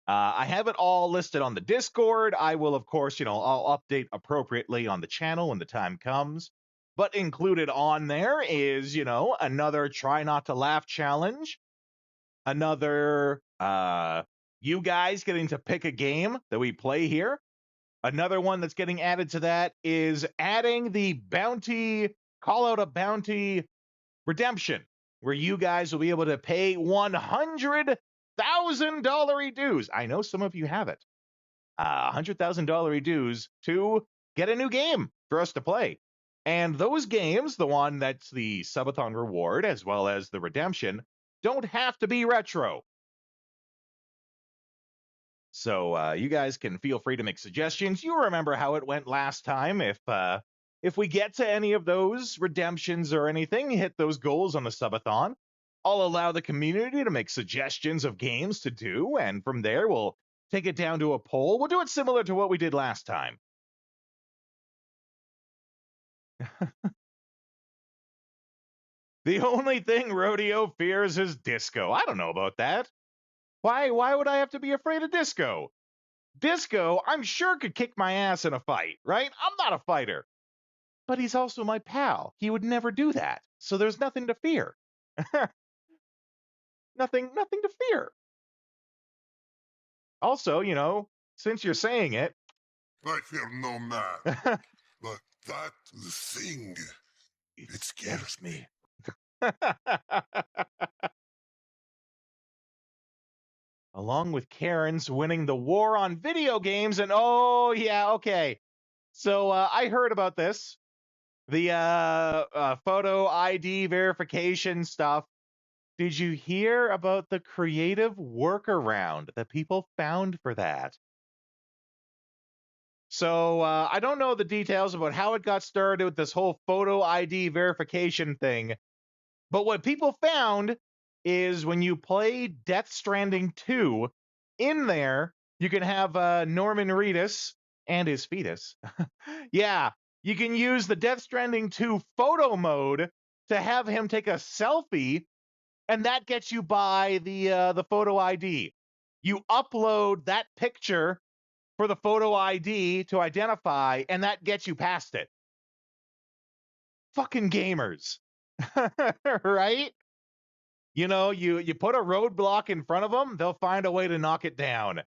I have it all listed on the Discord. I will, of course, I'll update appropriately on the channel when the time comes. But included on there is, another Try Not to Laugh challenge. Another, you guys getting to pick a game that we play here. Another one that's getting added to that is adding the bounty, call out a bounty redemption, where you guys will be able to pay $100,000 dues. I know some of you have it. $100,000 dues to get a new game for us to play. And those games, the one that's the subathon reward as well as the redemption, don't have to be retro. So you guys can feel free to make suggestions. You remember how it went last time. If we get to any of those redemptions or anything, hit those goals on the subathon, I'll allow the community to make suggestions of games to do, and from there we'll take it down to a poll. We'll do it similar to what we did last time. The only thing Rodeo fears is disco. I don't know about that. Why would I have to be afraid of disco? Disco, I'm sure, could kick my ass in a fight, right? I'm not a fighter. But he's also my pal. He would never do that. So there's nothing to fear. nothing to fear. Also, since you're saying it, I fear no man. But that thing, it scares me. Along with Karen's winning the war on video games, and oh yeah, okay. So I heard about this. The photo ID verification stuff. Did you hear about the creative workaround that people found for that? So I don't know the details about how it got started with this whole photo ID verification thing, but what people found is when you play Death Stranding 2, in there, you can have Norman Reedus and his fetus. Yeah, you can use the Death Stranding 2 photo mode to have him take a selfie, and that gets you by the photo ID. You upload that picture for the photo ID to identify, and that gets you past it. Fucking gamers. Right? You put a roadblock in front of them, they'll find a way to knock it down.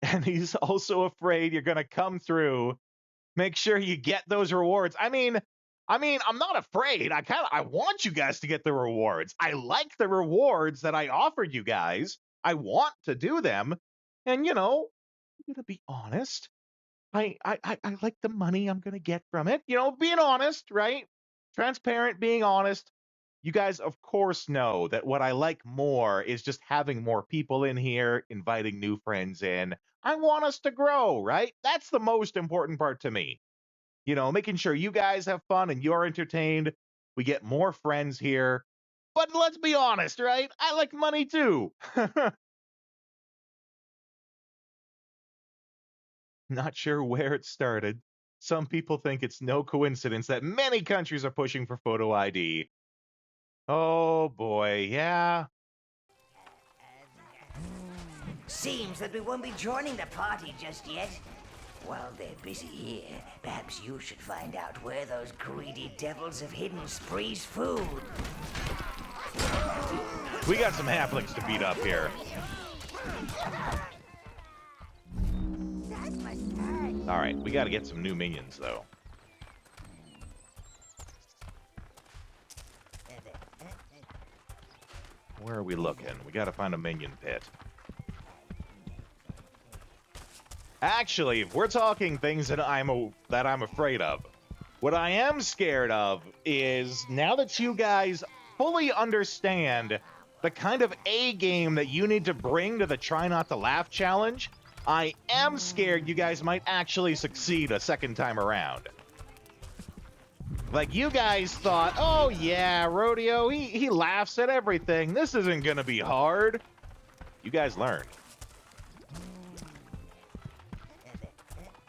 And he's also afraid you're going to come through. Make sure you get those rewards. I mean, I'm not afraid. I want you guys to get the rewards. I like the rewards that I offered you guys. I want to do them. And, I'm going to be honest. I like the money I'm going to get from it. Being honest, right? Transparent, being honest. You guys, of course, know that what I like more is just having more people in here, inviting new friends in. I want us to grow, right? That's the most important part to me. Making sure you guys have fun and you're entertained. We get more friends here. But let's be honest, right? I like money too. Not sure where it started. Some people think it's no coincidence that many countries are pushing for photo ID. Oh boy, yeah. Seems that we won't be joining the party just yet. While they're busy here, perhaps you should find out where those greedy devils have hidden Spree's food. We got some halflings to beat up here. All right, we got to get some new minions, though. Where are we looking? We got to find a minion pit. Actually, if we're talking things that I'm afraid of, what I am scared of is now that you guys fully understand the kind of A game that you need to bring to the Try Not to Laugh challenge, I am scared you guys might actually succeed a second time around. Like, you guys thought, oh yeah, Rodeo, he laughs at everything. This isn't gonna be hard. You guys learned.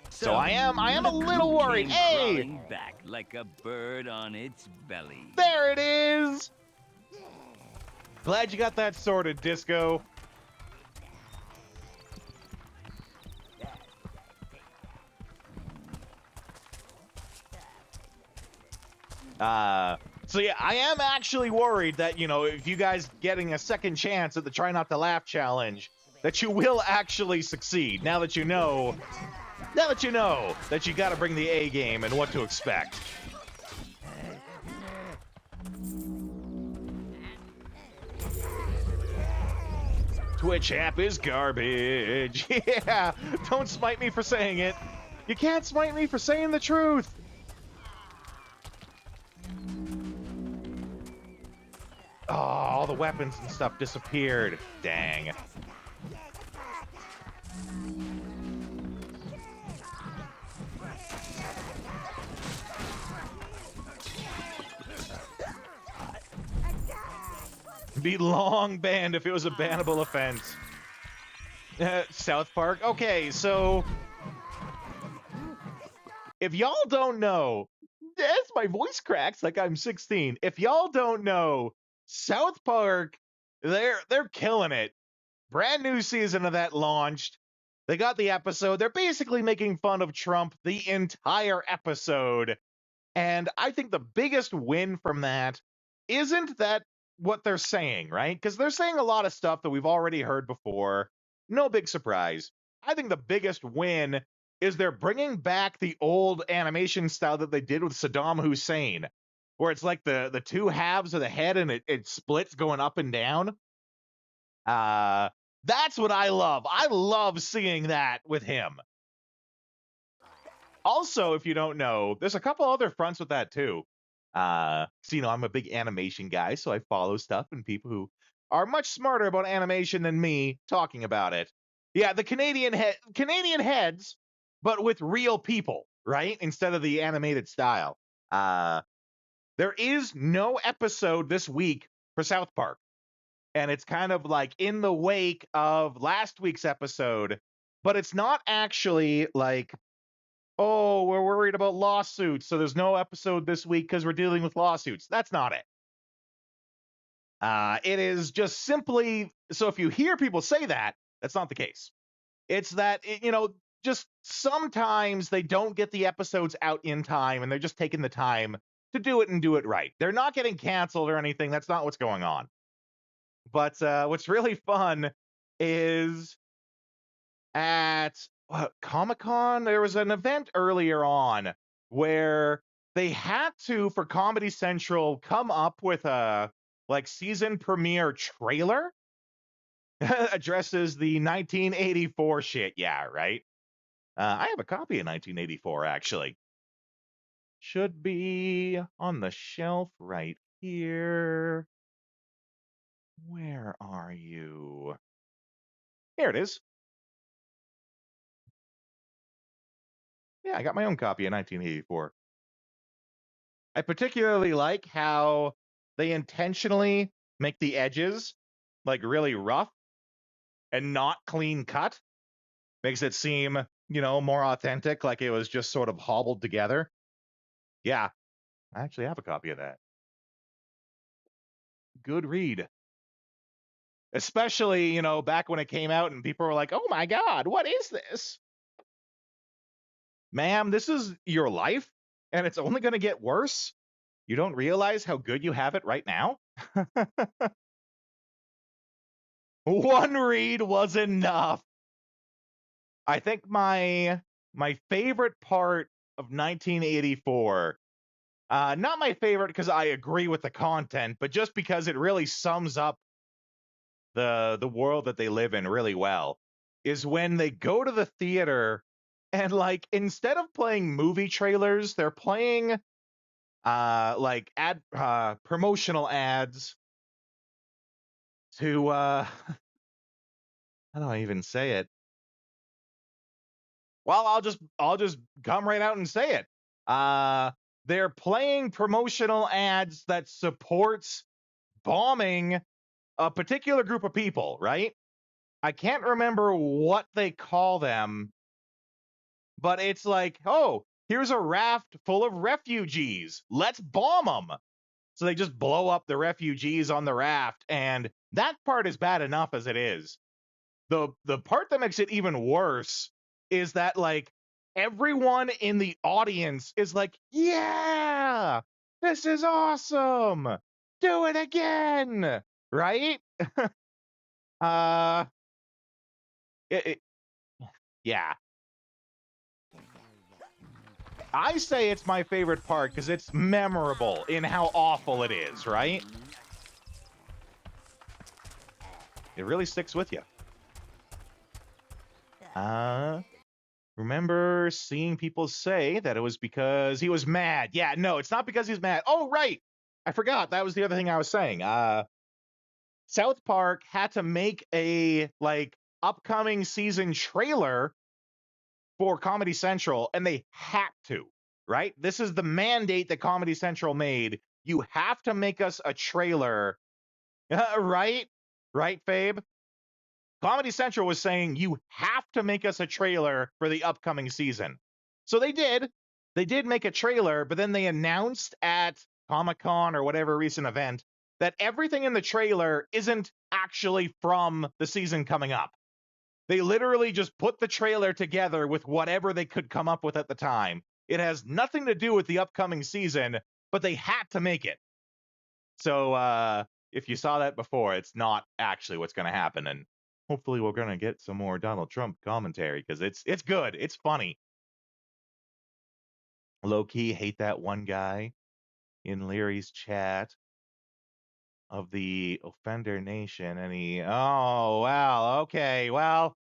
So I am a little worried. Hey! Back like a bird on its belly. There it is! Glad you got that sorted, Disco. So yeah, I am actually worried that, you know, if you guys getting a second chance at the Try Not to Laugh challenge, that you will actually succeed. Now that you know that you got to bring the A game and what to expect. Twitch app is garbage. Yeah, don't smite me for saying it. You can't smite me for saying the truth. Oh, all the weapons and stuff disappeared. Dang. Be long banned if it was a bannable offense. South Park. Okay, so if y'all don't know, as my voice cracks like I'm 16. If y'all don't know, South Park, they're killing it. Brand new season of that launched. They got the episode. They're basically making fun of Trump the entire episode. And I think the biggest win from that isn't that what they're saying, right? Because they're saying a lot of stuff that we've already heard before. No big surprise. I think the biggest win is they're bringing back the old animation style that they did with Saddam Hussein, where it's like the two halves of the head and it splits going up and down. That's what I love. I love seeing that with him. Also, if you don't know, there's a couple other fronts with that too. So, you know, I'm a big animation guy, so I follow stuff and people who are much smarter about animation than me talking about it. Yeah, the Canadian heads, but with real people, right? Instead of the animated style. There is no episode this week for South Park. And it's kind of like in the wake of last week's episode, but it's not actually like, oh, we're worried about lawsuits, so there's no episode this week because we're dealing with lawsuits. That's not it. It is just simply, so if you hear people say that, that's not the case. It's that, you know, just sometimes they don't get the episodes out in time and they're just taking the time to do it and do it right. They're not getting canceled or anything. That's not what's going on. But what's really fun is at Comic-Con, there was an event earlier on where they had to, for Comedy Central, come up with a like season premiere trailer. Addresses the 1984 shit. Yeah, right. I have a copy of 1984 actually. Should be on the shelf right here. Where are you? Here it is. Yeah, I got my own copy of 1984. I particularly like how they intentionally make the edges like really rough and not clean cut. Makes it seem, you know, more authentic, like it was just sort of hobbled together. Yeah, I actually have a copy of that. Good read. Especially, you know, back when it came out and people were like, oh my God, what is this? Ma'am, this is your life and it's only going to get worse. You don't realize how good you have it right now? One read was enough. I think my favorite part of 1984, not my favorite because I agree with the content, but just because it really sums up the world that they live in really well, is when they go to the theater and, like, instead of playing movie trailers, they're playing like promotional ads to how do I even say it? Well, I'll just come right out and say it. They're playing promotional ads that supports bombing a particular group of people, right? I can't remember what they call them, but it's like, oh, here's a raft full of refugees. Let's bomb them. So they just blow up the refugees on the raft, and that part is bad enough as it is. The part that makes it even worse is that, like, everyone in the audience is like, yeah, this is awesome. Do it again. Right? uh yeah. I say it's my favorite part because it's memorable in how awful it is, right? It really sticks with you. Remember seeing people say that it was because he was mad. Yeah, no, it's not because he's mad. Oh, right. I forgot. That was the other thing I was saying. South Park had to make a, like, upcoming season trailer for Comedy Central, and they had to, right? This is the mandate that Comedy Central made. You have to make us a trailer, right? Right, Fabe? Comedy Central was saying, you have to make us a trailer for the upcoming season. So they did. They did make a trailer, but then they announced at Comic-Con or whatever recent event that everything in the trailer isn't actually from the season coming up. They literally just put the trailer together with whatever they could come up with at the time. It has nothing to do with the upcoming season, but they had to make it. So if you saw that before, it's not actually what's going to happen. And hopefully we're going to get some more Donald Trump commentary because it's good. It's funny. Low-key hate that one guy in Leary's chat of the Offender Nation, and oh, wow, okay, well,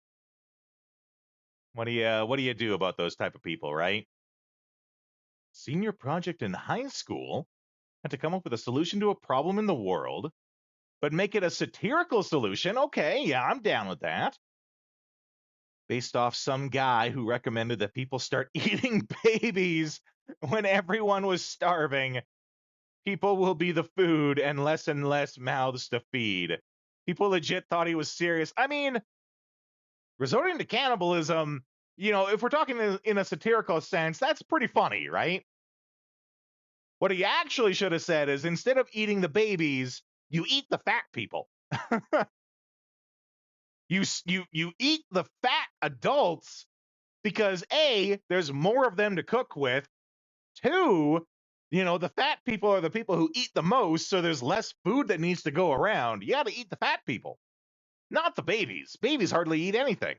what do you do about those type of people, right? Senior project in high school had to come up with a solution to a problem in the world, but make it a satirical solution. Okay, yeah, I'm down with that. Based off some guy who recommended that people start eating babies when everyone was starving. People will be the food and less mouths to feed. People legit thought he was serious. I mean, resorting to cannibalism, you know, if we're talking in a satirical sense, that's pretty funny, right? What he actually should have said is, instead of eating the babies, you eat the fat people. You eat the fat adults because A, there's more of them to cook with. 2, you know, the fat people are the people who eat the most, so there's less food that needs to go around. You got to eat the fat people, not the babies. Babies hardly eat anything.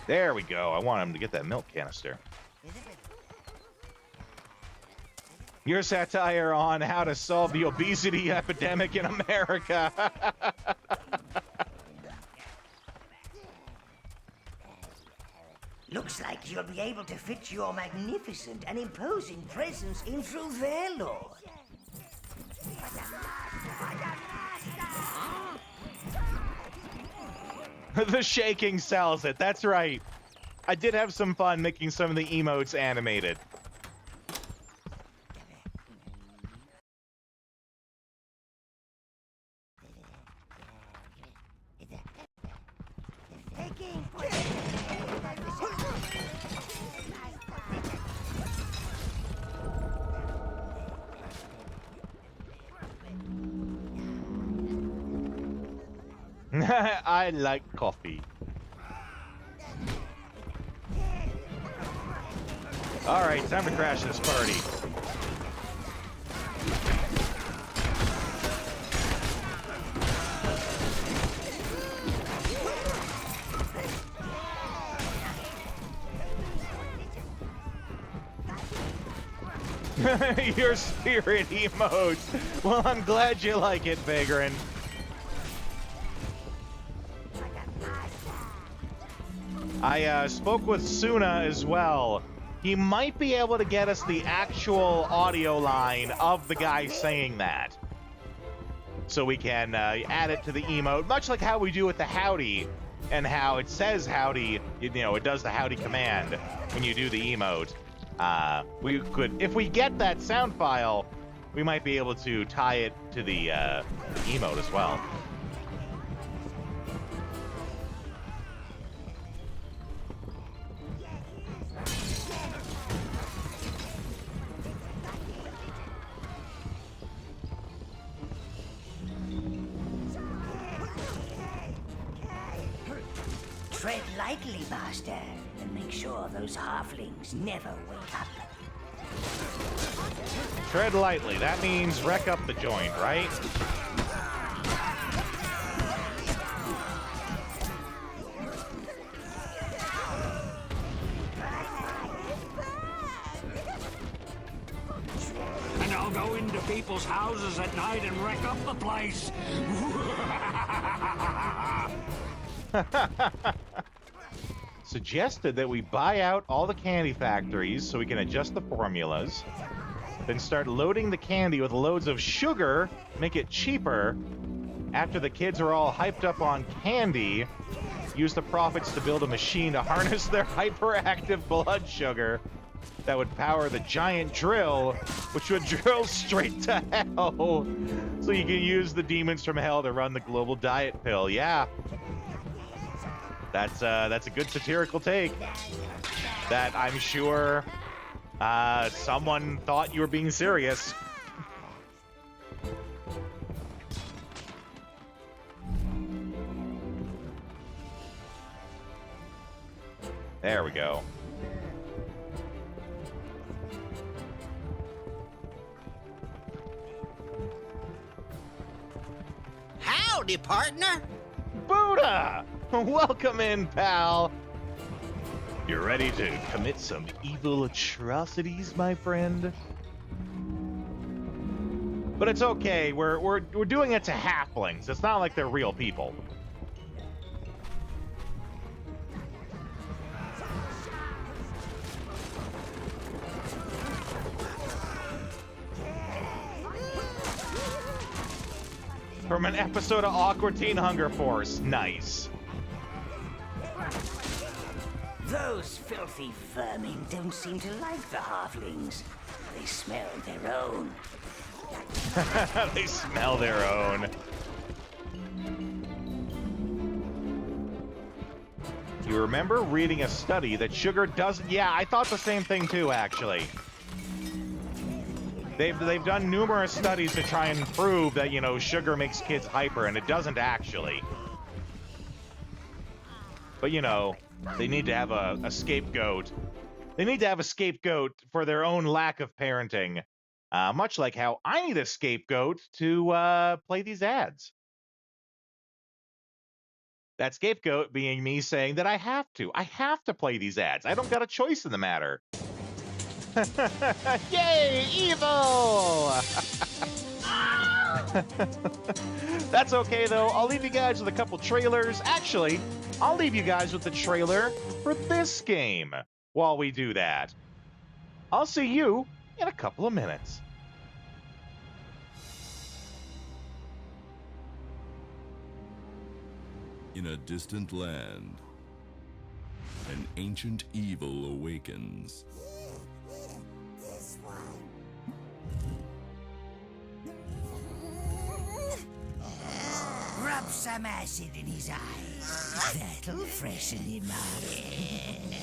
There we go. I want him to get that milk canister. Your satire on how to solve the obesity epidemic in America. Looks like you'll be able to fit your magnificent and imposing presence in through there, Lord. The shaking sells it. That's right. I did have some fun making some of the emotes animated. I like coffee. All right, time to crash this party. Your spirit emotes. Well, I'm glad you like it, Vagrant. I spoke with Suna as well. He might be able to get us the actual audio line of the guy saying that. So we can add it to the emote, much like how we do with the howdy, and how it says howdy, you know, it does the howdy command when you do the emote. We could, if we get that sound file, we might be able to tie it to the emote as well. Tread lightly, Master, and make sure those halflings never wake up. Tread lightly. That means wreck up the joint, right? And I'll go into people's houses at night and wreck up the place. Suggested that we buy out all the candy factories so we can adjust the formulas, then start loading the candy with loads of sugar, make it cheaper. After the kids are all hyped up on candy, use the profits to build a machine to harness their hyperactive blood sugar that would power the giant drill, which would drill straight to hell. So you can use the demons from hell to run the global diet pill. Yeah. That's a good satirical take that I'm sure someone thought you were being serious. There we go. Howdy, partner. Buddha! Welcome in, pal. You ready to commit some evil atrocities, my friend? But it's okay. We're doing it to halflings. It's not like they're real people. From an episode of Awkward Teen Hunger Force. Nice. Those filthy vermin don't seem to like the halflings. They smell their own. They smell their own. You remember reading a study that sugar doesn't... Yeah, I thought the same thing too, actually. They've done numerous studies to try and prove that, you know, sugar makes kids hyper, and it doesn't actually. But, you know, they need to have a scapegoat. They need to have a scapegoat for their own lack of parenting. Much like how I need a scapegoat to play these ads. That scapegoat being me saying that I have to play these ads. I don't got a choice in the matter. Yay, evil! That's okay, though. I'll leave you guys with a couple trailers. Actually, I'll leave you guys with the trailer for this game while we do that. I'll see you in a couple of minutes. In a distant land, an ancient evil awakens. Rub some acid in his eyes. That'll freshen him up.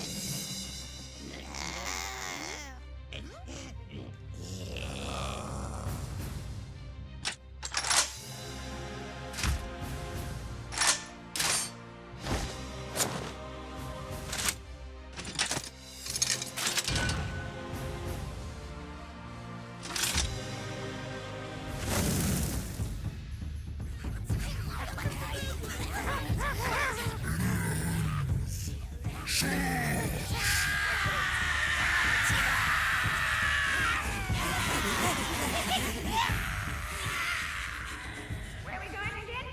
Where are we going again?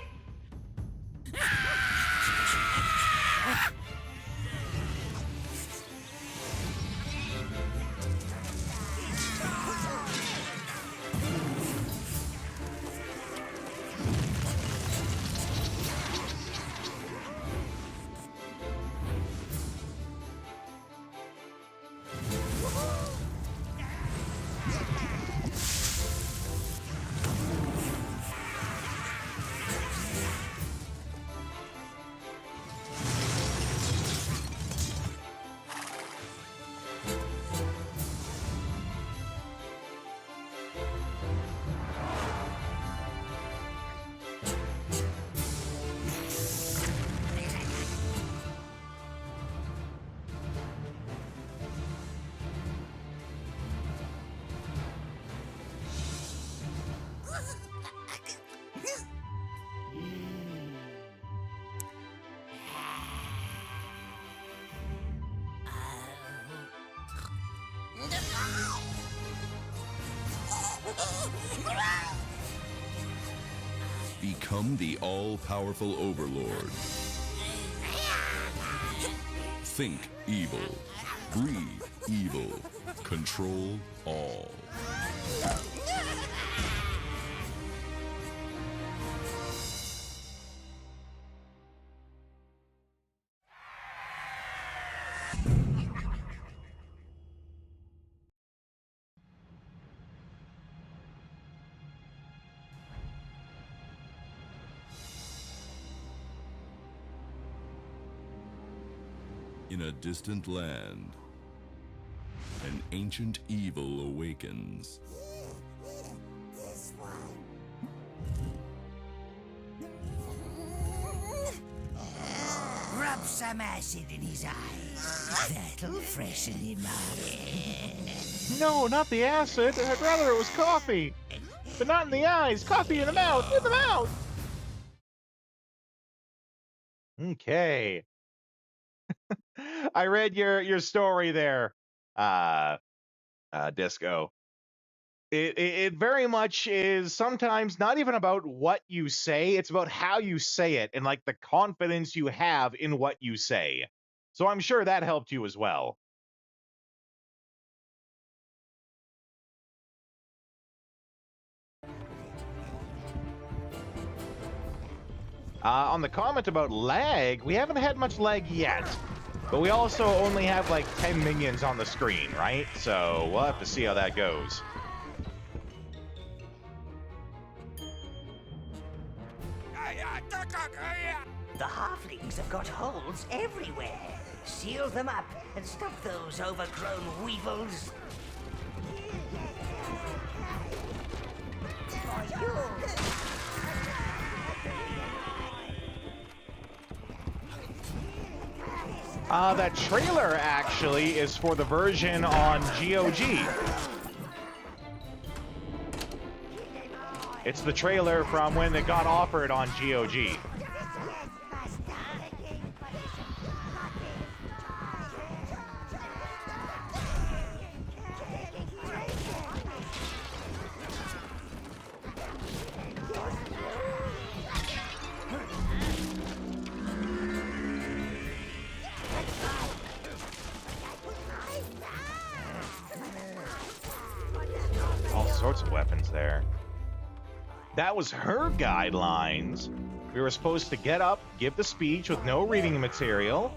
Become the all-powerful overlord. Think evil. Breathe evil. Control all. In a distant land, an ancient evil awakens. Rub some acid in his eyes. That'll freshen him up. No, not the acid. I'd rather it was coffee. But not in the eyes. Coffee in the mouth. In the mouth. Okay. I read your story there, Disco. It very much is sometimes not even about what you say, it's about how you say it and like the confidence you have in what you say. So I'm sure that helped you as well. On the comment about lag, we haven't had much lag yet. But we also only have like 10 minions on the screen, right? So we'll have to see how that goes. The halflings have got holes everywhere. Seal them up and stop those overgrown weevils. That trailer actually is for the version on GOG. It's the trailer from when it got offered on GOG. All sorts of weapons there. That was her guidelines. We were supposed to get up, give the speech with no reading material.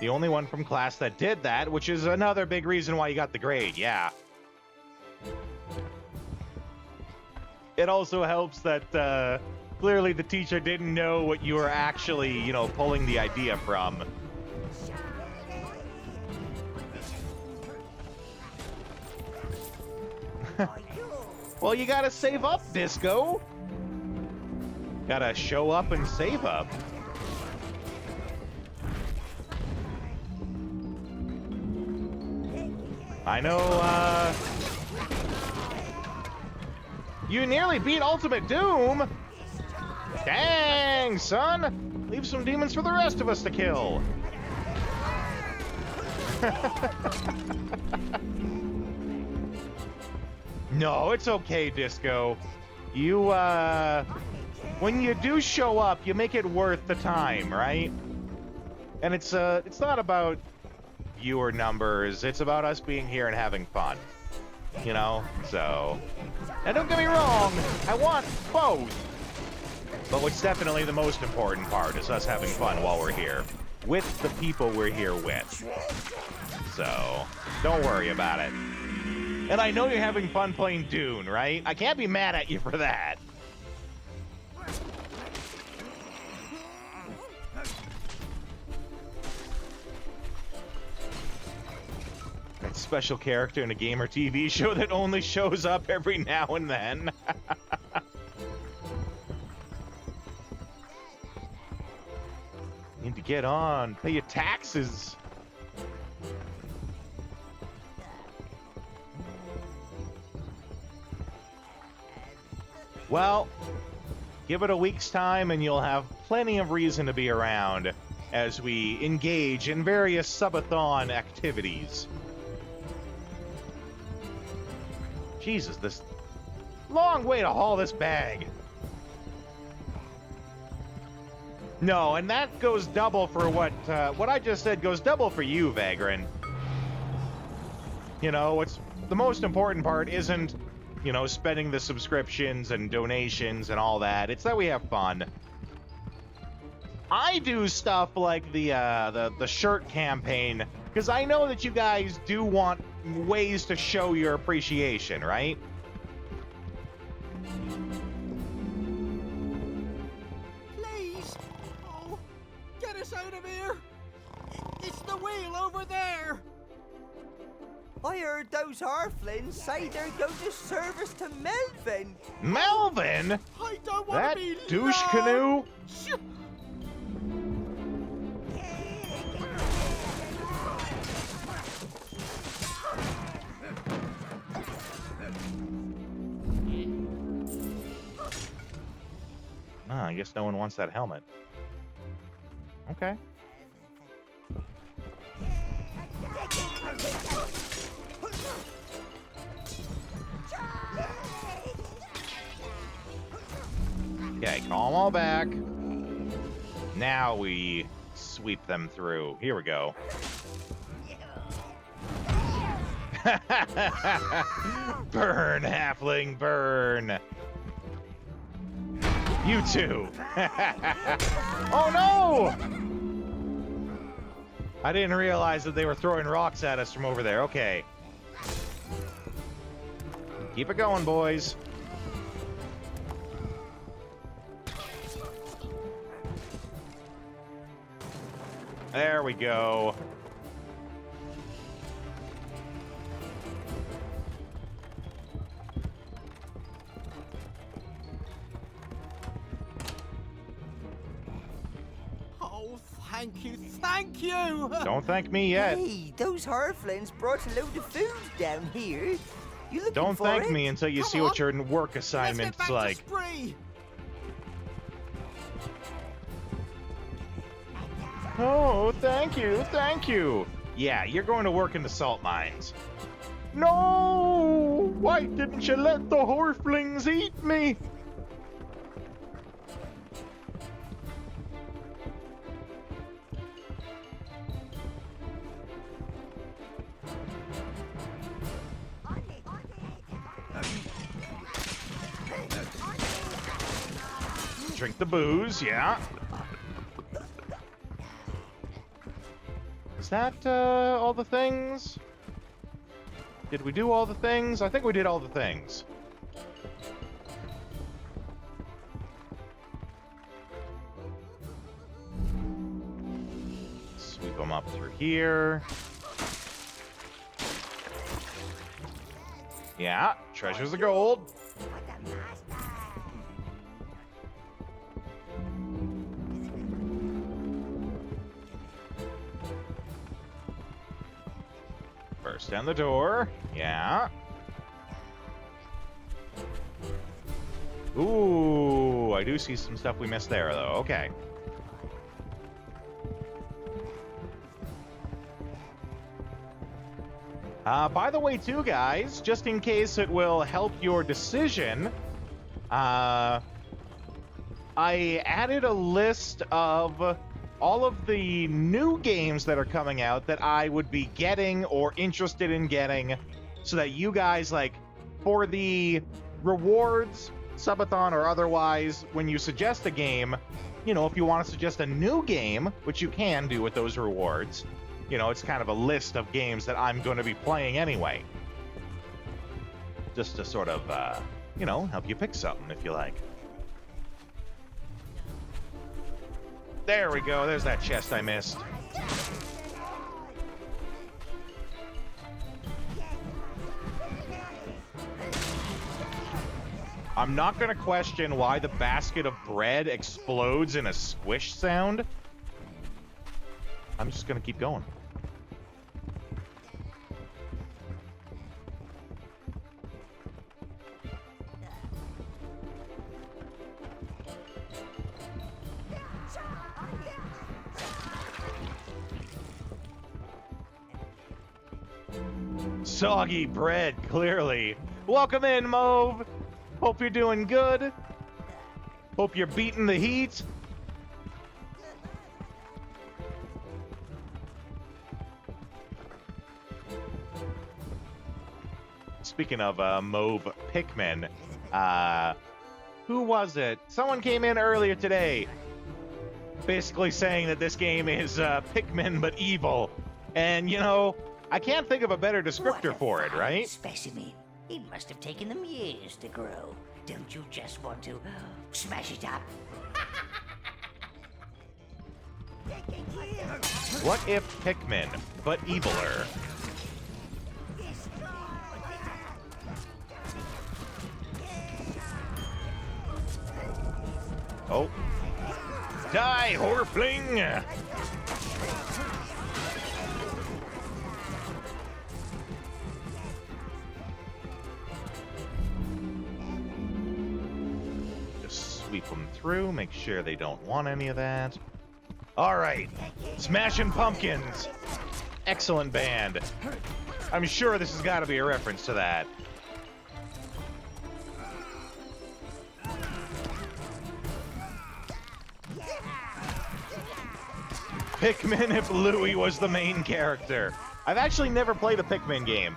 The only one from class that did that, which is another big reason why you got the grade, yeah. It also helps that clearly the teacher didn't know what you were actually, you know, pulling the idea from. Well, you gotta save up, Disco. Gotta show up and save up. I know, you nearly beat Ultimate Doom. Dang, son. Leave some demons for the rest of us to kill. No, it's okay, Disco. You, when you do show up, you make it worth the time, right? And it's not about viewer numbers. It's about us being here and having fun. You know? So, and don't get me wrong, I want both. But what's definitely the most important part is us having fun while we're here. With the people we're here with. So, don't worry about it. And I know you're having fun playing Dune, right? I can't be mad at you for that. That special character in a gamer TV show that only shows up every now and then. Need to get on. Pay your taxes. Well, give it a week's time and you'll have plenty of reason to be around as we engage in various subathon activities. Jesus, this long way to haul this bag. No, and that goes double for what I just said goes double for you, Vagrant. You know, what's the most important part isn't, you know, spending the subscriptions and donations and all that. It's that we have fun. I do stuff like the shirt campaign because I know that you guys do want ways to show your appreciation, right? Please! Oh, get us out of here! It's the wheel over there! I heard those Harflins say they're going to service to Melvin. Melvin? I don't want that to be douche lost. canoe? I guess no one wants that helmet. Okay. Okay, call them all back. Now we sweep them through. Here we go. Burn, halfling, burn. You too. Oh no! I didn't realize that they were throwing rocks at us from over there. Okay. Keep it going, boys. There we go. Oh, thank you, thank you! Don't thank me yet. Hey, those Harflins brought a load of food down here. You looking Don't for thank it? me until you see what your work assignment's like. Oh, thank you, thank you. Yeah, you're going to work in the salt mines. No! Why didn't you let the Horflings eat me? Drink the booze, yeah. Is that all the things? Did we do all the things? I think we did all the things. Sweep them up through here. Yeah, treasures of gold. Burst down the door. Yeah. Ooh, I do see some stuff we missed there, though. Okay. By the way, too, guys, just in case it will help your decision, I added a list of all of the new games that are coming out that I would be getting or interested in getting, so that you guys, like, for the rewards, subathon or otherwise, when you suggest a game, you know, if you want to suggest a new game, which you can do with those rewards, you know, it's kind of a list of games that I'm going to be playing anyway. Just to sort of, you know, help you pick something if you like. There we go. There's that chest I missed. I'm not going to question why the basket of bread explodes in a squish sound. I'm just going to keep going. Soggy bread, clearly. Welcome in, Mauve. Hope you're doing good. Hope you're beating the heat. Speaking of Mauve Pikmin, who was it? Someone came in earlier today, basically saying that this game is Pikmin but evil. And, you know, I can't think of a better descriptor for it, right? Specimen. It must have taken them years to grow. Don't you just want to smash it up? What if Pikmin, but eviler? Oh. Die, Horfling! Sweep them through, make sure they don't want any of that. All right, Smashing Pumpkins. Excellent band. I'm sure this has got to be a reference to that. Pikmin if Louie was the main character. I've actually never played a Pikmin game,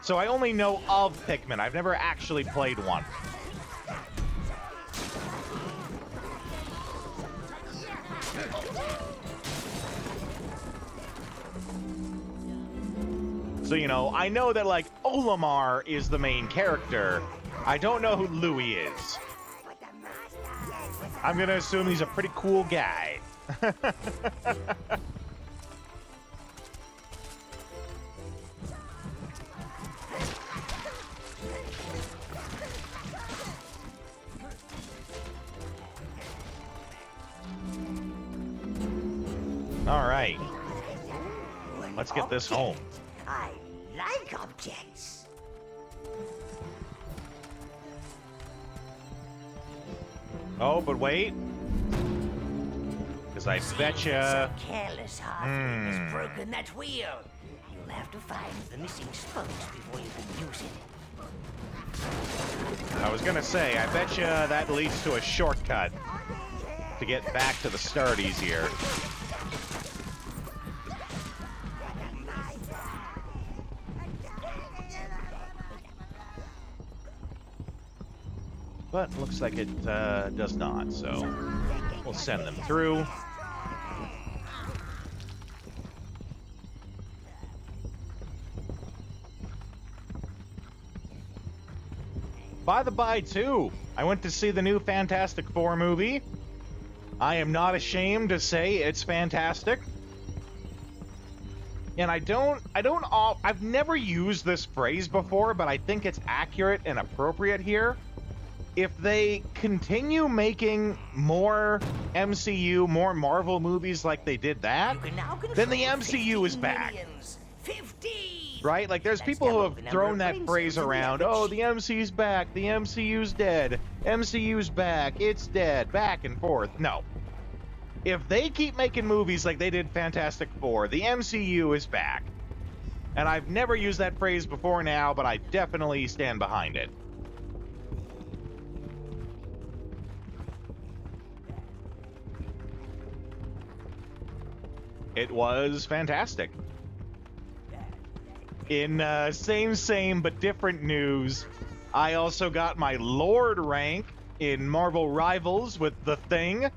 so I only know of Pikmin. I've never actually played one. So, you know, I know that, like, Olimar is the main character. I don't know who Louie is. I'm gonna assume he's a pretty cool guy. All right. Let's get this home. I like objects. Oh, but wait. Because I betcha... Some careless halfling has broken that wheel. You'll have to find the missing spokes before you can use it. I was gonna say, I betcha that leads to a shortcut to get back to the start easier. But looks like it does not, so we'll send them through. By the by, too, I went to see the new Fantastic Four movie. I am not ashamed to say it's fantastic. And I've never used this phrase before, but I think it's accurate and appropriate here. If they continue making more MCU, more Marvel movies like they did that, then the MCU is back. 50! Right? Like, there's people who have thrown that phrase around. Oh, the MCU's back. The MCU's dead. MCU's back. It's dead. Back and forth. No. If they keep making movies like they did Fantastic Four, the MCU is back. And I've never used that phrase before now, but I definitely stand behind it. It was fantastic. In same but different news, I also got my Lord rank in Marvel Rivals with The Thing,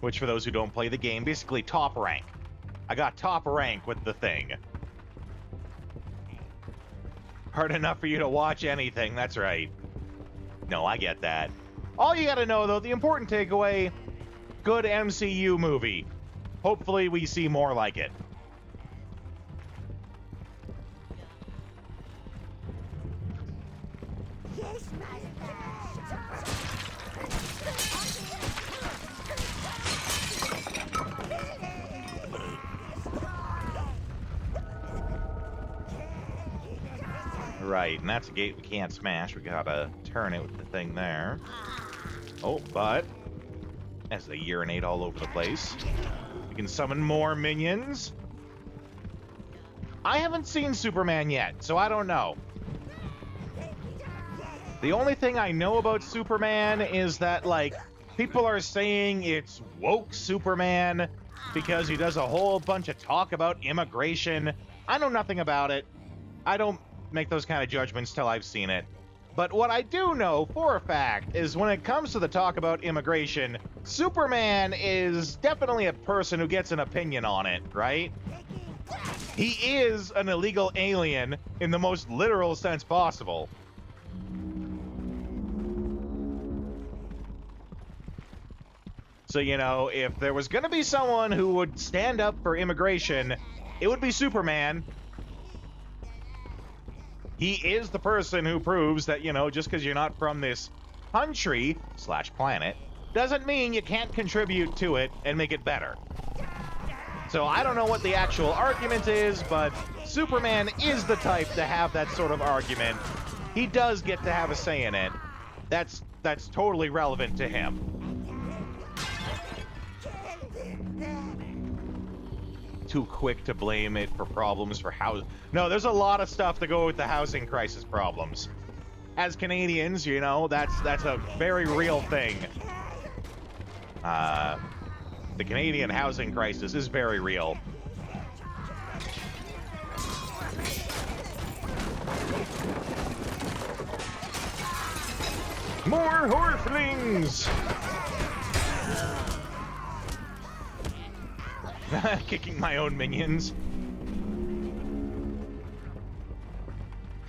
which for those who don't play the game, basically top rank. I got top rank with The Thing. Hard enough for you to watch anything, that's right. No, I get that. All you gotta know, though, the important takeaway, good MCU movie. Hopefully we see more like it. Right, and that's a gate we can't smash. We gotta turn it with the thing there. Oh, but as they urinate all over the place, we can summon more minions. I haven't seen Superman yet, so I don't know. The only thing I know about Superman is that, like, people are saying it's woke Superman because he does a whole bunch of talk about immigration. I know nothing about it. I don't make those kind of judgments till I've seen it. But what I do know for a fact is when it comes to the talk about immigration, Superman is definitely a person who gets an opinion on it, right? He is an illegal alien in the most literal sense possible. So, you know, if there was going to be someone who would stand up for immigration, it would be Superman. He is the person who proves that, you know, just because you're not from this country/planet doesn't mean you can't contribute to it and make it better. So I don't know what the actual argument is, but Superman is the type to have that sort of argument. He does get to have a say in it. That's totally relevant to him. Too quick to blame it for problems for housing. No, there's a lot of stuff to go with the housing crisis problems. As Canadians, you know, that's a very real thing. The Canadian housing crisis is very real. More Horflings! Kicking my own minions.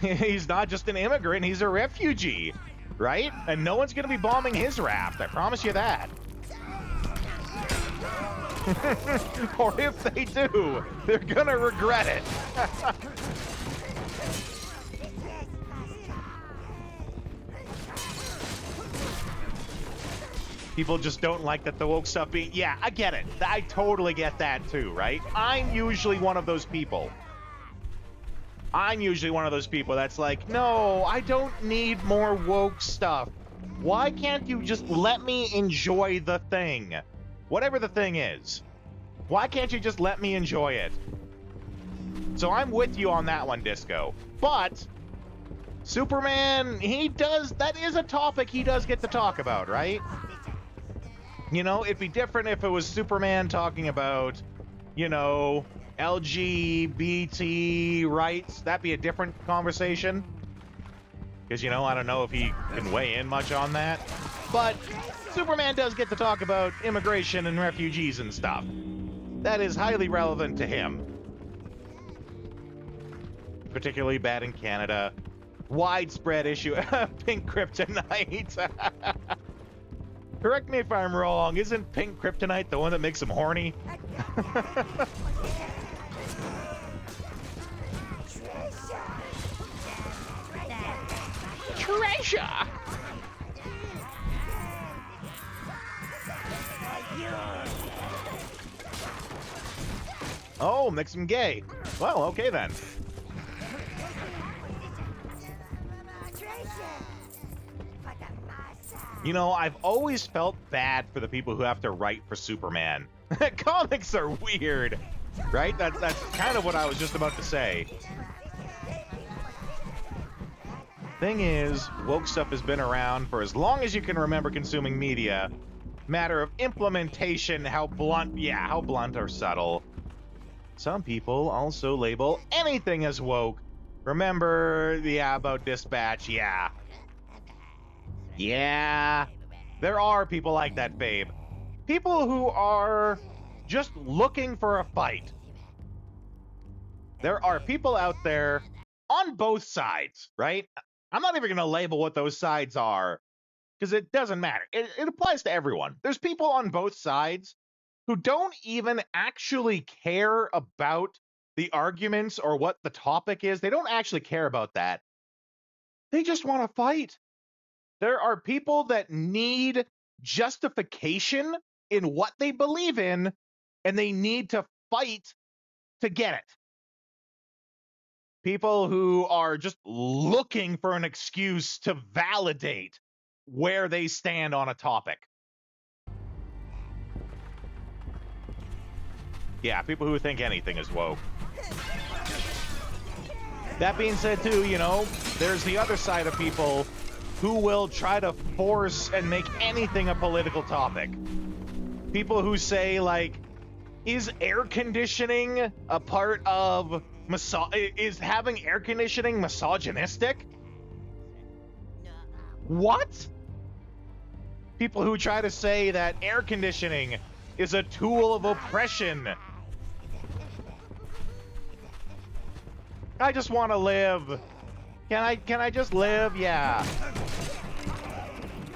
He's not just an immigrant, he's a refugee, right? And no one's gonna be bombing his raft, I promise you that. Or if they do, they're gonna regret it. People just don't like that the woke stuff be... Yeah, I get it. I totally get that too, right? I'm usually one of those people. That's like, no, I don't need more woke stuff. Why can't you just let me enjoy the thing? Whatever the thing is. Why can't you just let me enjoy it? So I'm with you on that one, Disco. But Superman, that is a topic he does get to talk about, right? You know, it'd be different if it was Superman talking about, you know, LGBT rights. That'd be a different conversation. Because, you know, I don't know if he can weigh in much on that. But Superman does get to talk about immigration and refugees and stuff. That is highly relevant to him. Particularly bad in Canada. Widespread issue. Pink kryptonite. Correct me if I'm wrong, isn't pink kryptonite the one that makes him horny? Treasure! Oh, makes him gay. Well, okay then. You know, I've always felt bad for the people who have to write for Superman. Comics are weird. Right? That's kind of what I was just about to say. Thing is, woke stuff has been around for as long as you can remember consuming media. Matter of implementation, how blunt or subtle. Some people also label anything as woke. Remember, about Dispatch, yeah. Yeah. There are people like that, babe. People who are just looking for a fight. There are people out there on both sides, right? I'm not even going to label what those sides are because it doesn't matter. It applies to everyone. There's people on both sides who don't even actually care about the arguments or what the topic is. They don't actually care about that. They just want to fight. There are people that need justification in what they believe in, and they need to fight to get it. People who are just looking for an excuse to validate where they stand on a topic. Yeah, people who think anything is woke. That being said, too, there's the other side of people who will try to force and make anything a political topic. People who say, like, is air conditioning a part of is having air conditioning misogynistic? What? People who try to say that air conditioning is a tool of oppression. I just want to live. Can I just live? Yeah.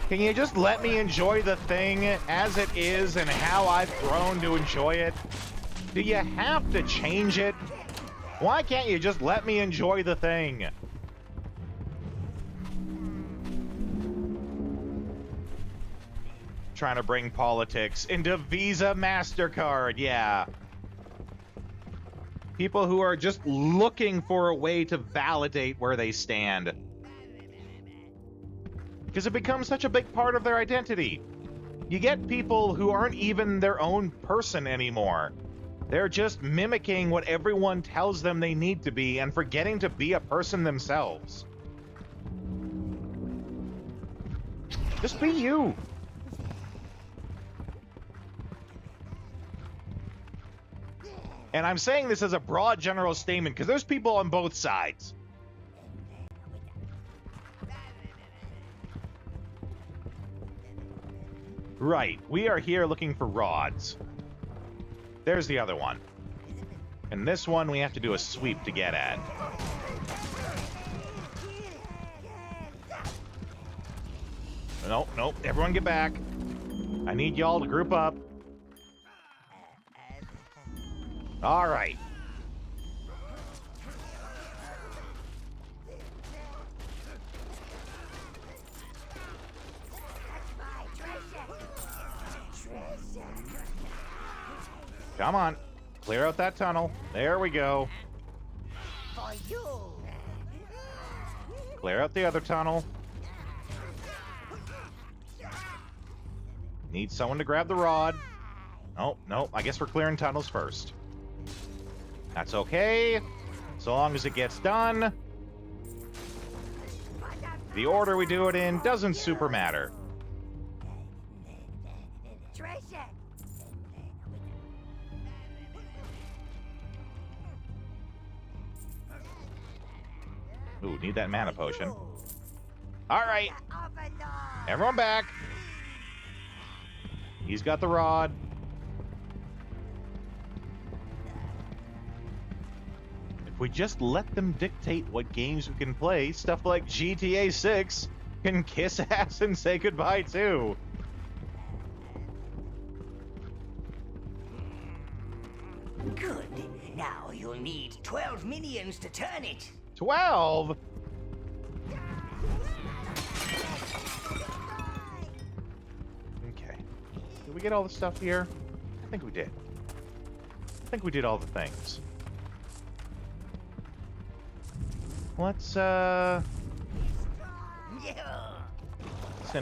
Can you just let me enjoy the thing as it is and how I've grown to enjoy it? Do you have to change it? Why can't you just let me enjoy the thing? Trying to bring politics into Visa, MasterCard, yeah. People who are just looking for a way to validate where they stand. Because it becomes such a big part of their identity. You get people who aren't even their own person anymore. They're just mimicking what everyone tells them they need to be and forgetting to be a person themselves. Just be you. And I'm saying this as a broad general statement because there's people on both sides. Right, we are here looking for rods. There's the other one. And this one we have to do a sweep to get at. Nope, everyone get back. I need y'all to group up. All right. Come on. Clear out that tunnel. There we go. Clear out the other tunnel. Need someone to grab the rod. Oh, no. I guess we're clearing tunnels first. That's okay. So long as it gets done. The order we do it in doesn't super matter. Ooh, need that mana potion. All right. Everyone back. He's got the rod. If we just let them dictate what games we can play, stuff like GTA 6 can kiss ass and say goodbye too. Good. Now you'll need 12 minions to turn it. 12? Okay. Did we get all the stuff here? I think we did. I think we did all the things. Let's, send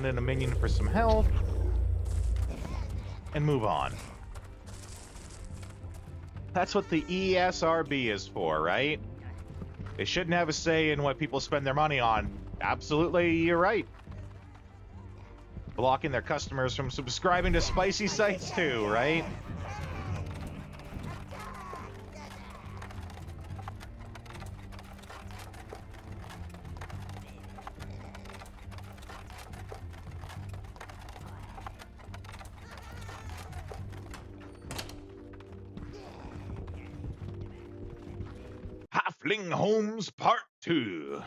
in a minion for some health. And move on. That's what the ESRB is for, right? They shouldn't have a say in what people spend their money on. Absolutely, you're right. Blocking their customers from subscribing to spicy sites too, right? Halfling Homes Part 2.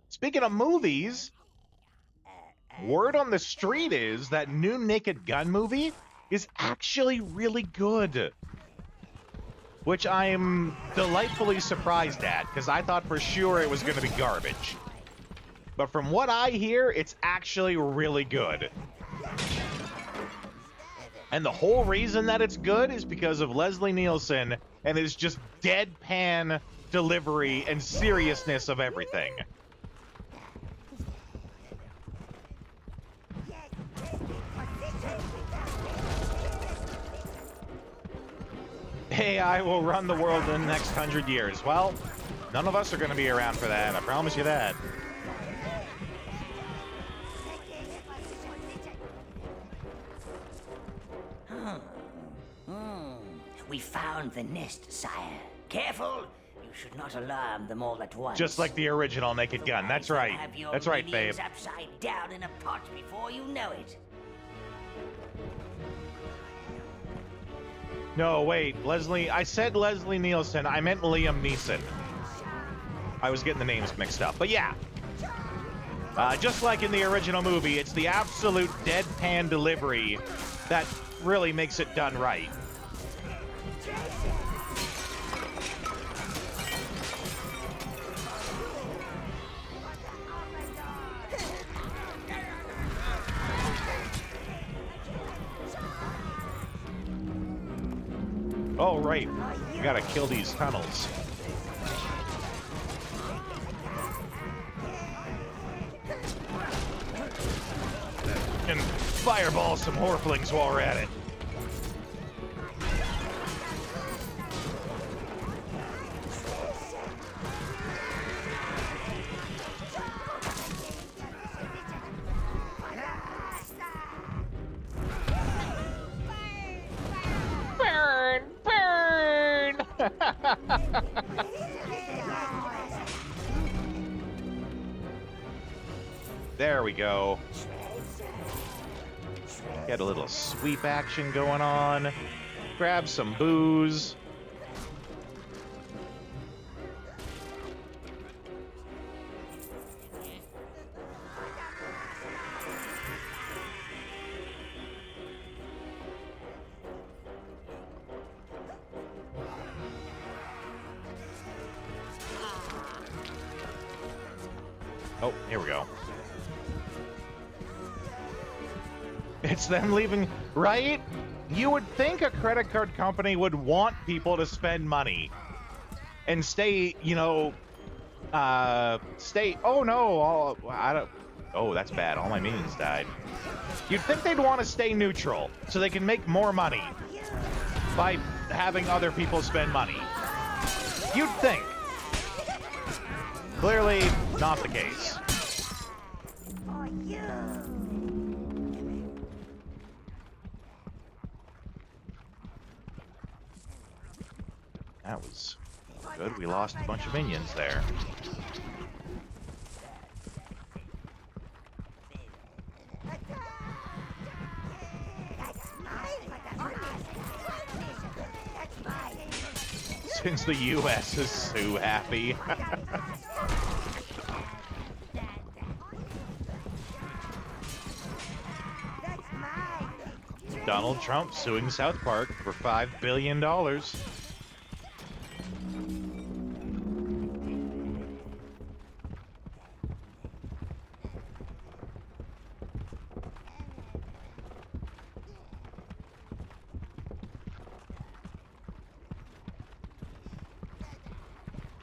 Speaking of movies, word on the street is that new Naked Gun movie is actually really good. Which I'm delightfully surprised at, because I thought for sure it was going to be garbage. But from what I hear, it's actually really good. And the whole reason that it's good is because of Leslie Nielsen and his just deadpan delivery and seriousness of everything. AI will run the world in the next 100 years. Well, none of us are going to be around for that, I promise you that. We found the nest, sire. Careful! You should not alarm them all at once. Just like the original Naked Gun. That's right. That's right, babe. Upside down in a pot before you know it. No, wait, Leslie. I said Leslie Nielsen. I meant Liam Neeson. I was getting the names mixed up. But yeah. Just like in the original movie, it's the absolute deadpan delivery that really makes it done right. Oh, right. We gotta kill these tunnels. And fireball some horflings while we're at it. Burn! Burn! There we go. Get a little sweep action going on. Grab some booze. Oh, here we go. It's them leaving, right? You would think a credit card company would want people to spend money and stay, you know, oh no, oh, that's bad. All my minions died. You'd think they'd want to stay neutral so they can make more money by having other people spend money. You'd think. Clearly not the case. That was good. We lost a bunch of minions there. Since the US is so happy. Donald Trump suing South Park for $5 billion.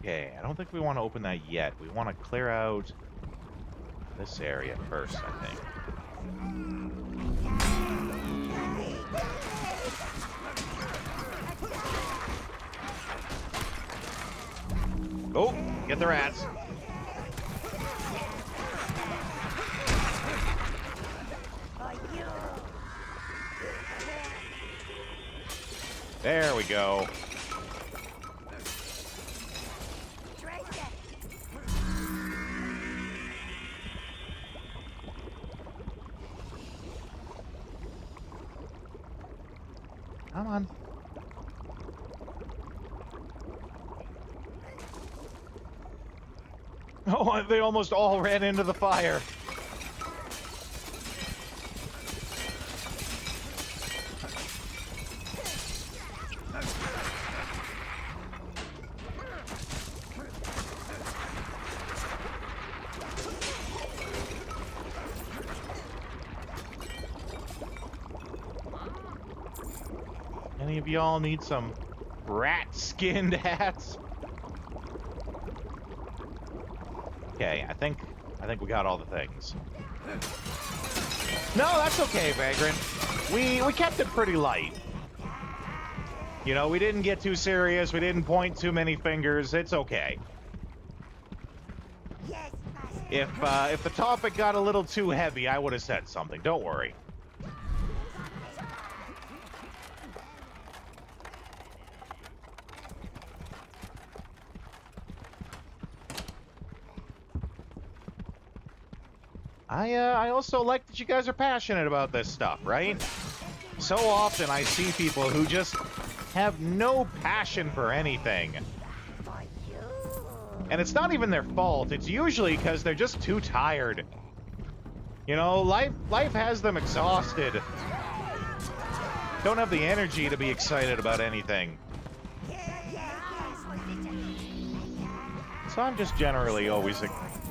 Okay, I don't think we want to open that yet. We want to clear out this area first, I think. Oh, get the rats. There we go. Come on. Oh, they almost all ran into the fire. Any of y'all need some rat-skinned hats? Okay, I think we got all the things. No, that's okay, Vagrant. We kept it pretty light. You know, we didn't get too serious. We didn't point too many fingers. It's okay. If the topic got a little too heavy, I would have said something. Don't worry. I also like that you guys are passionate about this stuff, right? So often I see people who just have no passion for anything. And it's not even their fault. It's usually because they're just too tired. You know, life has them exhausted. Don't have the energy to be excited about anything. So I'm just generally always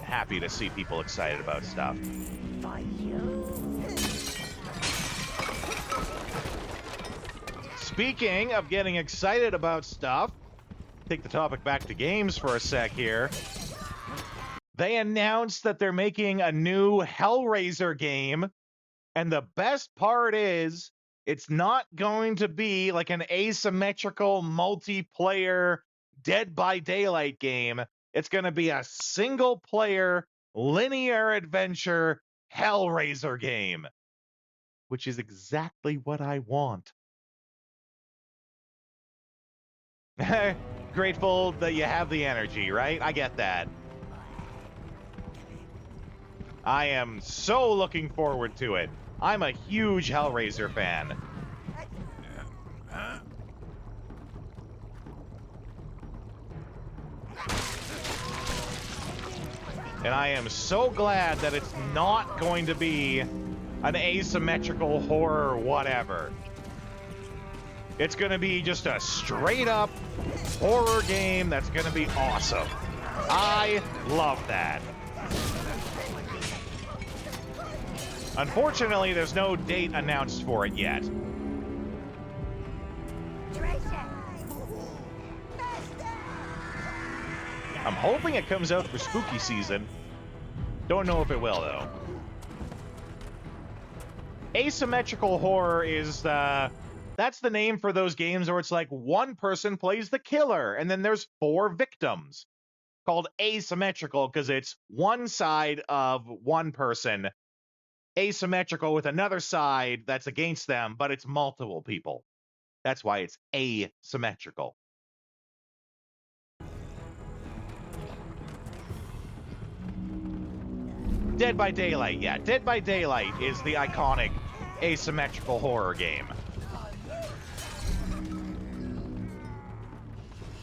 happy to see people excited about stuff. Speaking of getting excited about stuff, take the topic back to games for a sec here. They announced that they're making a new Hellraiser game, and the best part is it's not going to be like an asymmetrical multiplayer Dead by Daylight game. It's going to be a single-player, linear adventure Hellraiser game, which is exactly what I want. Grateful that you have the energy, right? I get that. I am so looking forward to it. I'm a huge Hellraiser fan. And I am so glad that it's not going to be an asymmetrical horror whatever. It's going to be just a straight-up horror game that's going to be awesome. I love that. Unfortunately, there's no date announced for it yet. I'm hoping it comes out for spooky season. Don't know if it will, though. Asymmetrical horror is, that's the name for those games where it's like one person plays the killer, and then there's 4 victims. Called asymmetrical because it's one side of one person, asymmetrical with another side that's against them, but it's multiple people. That's why it's asymmetrical. Dead by Daylight, yeah. Dead by Daylight is the iconic asymmetrical horror game.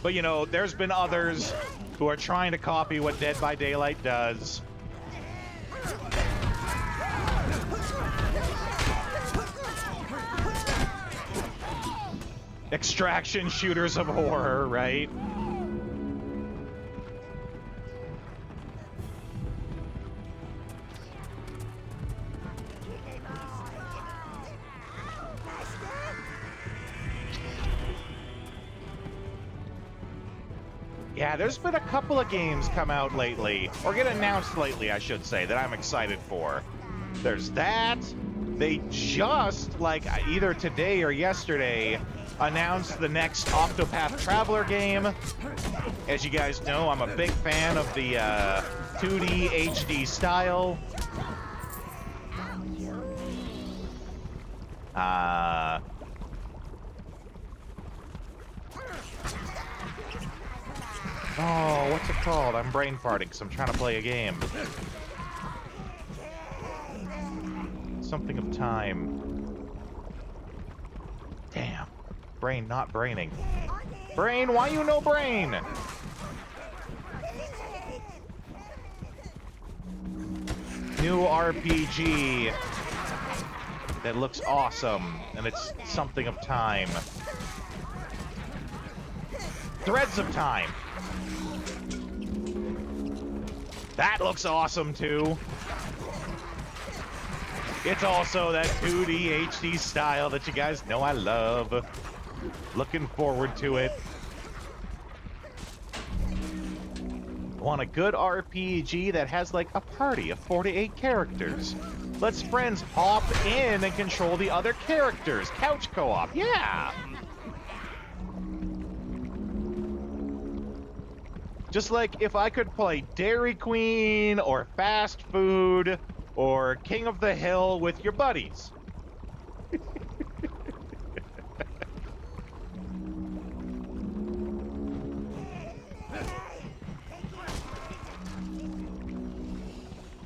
But, you know, there's been others who are trying to copy what Dead by Daylight does. Extraction shooters of horror, right? Yeah, there's been a couple of games come out lately, or get announced lately, I should say, that I'm excited for. There's that. They just, like, either today or yesterday, announced the next Octopath Traveler game. As you guys know, I'm a big fan of the 2D HD style. Oh, what's it called? I'm brain farting because I'm trying to play a game. Something of time. Damn. Brain not braining. Brain, why you no brain? New RPG that looks awesome, and it's something of time. Threads of Time. That looks awesome, too. It's also that 2D HD style that you guys know I love. Looking forward to it. Want a good RPG that has like a party of 48 characters. Let's friends hop in and control the other characters. Couch co-op, yeah! Just like if I could play Dairy Queen or fast food or King of the Hill with your buddies.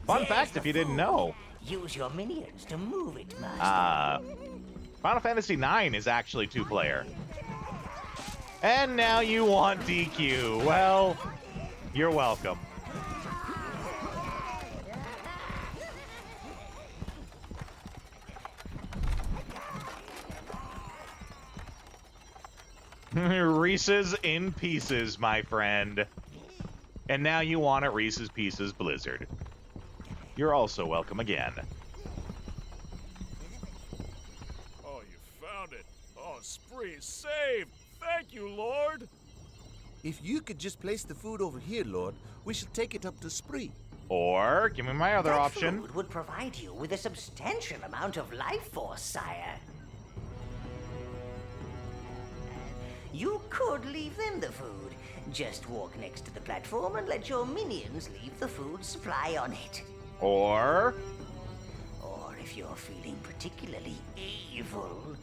Fun fact if you didn't know. Use your minions to move it, Master. Final Fantasy IX is actually 2-player. And now you want DQ. Well, you're welcome. Reese's in Pieces, my friend. And now you want a Reese's Pieces Blizzard. You're also welcome again. Oh, you found it. Oh, Spree is saved. Thank you, Lord. If you could just place the food over here, Lord, we shall take it up to Spree. Or, give me my other option. Food would provide you with a substantial amount of life force, sire. You could leave them the food. Just walk next to the platform and let your minions leave the food supply on it. Or if you're feeling particularly evil,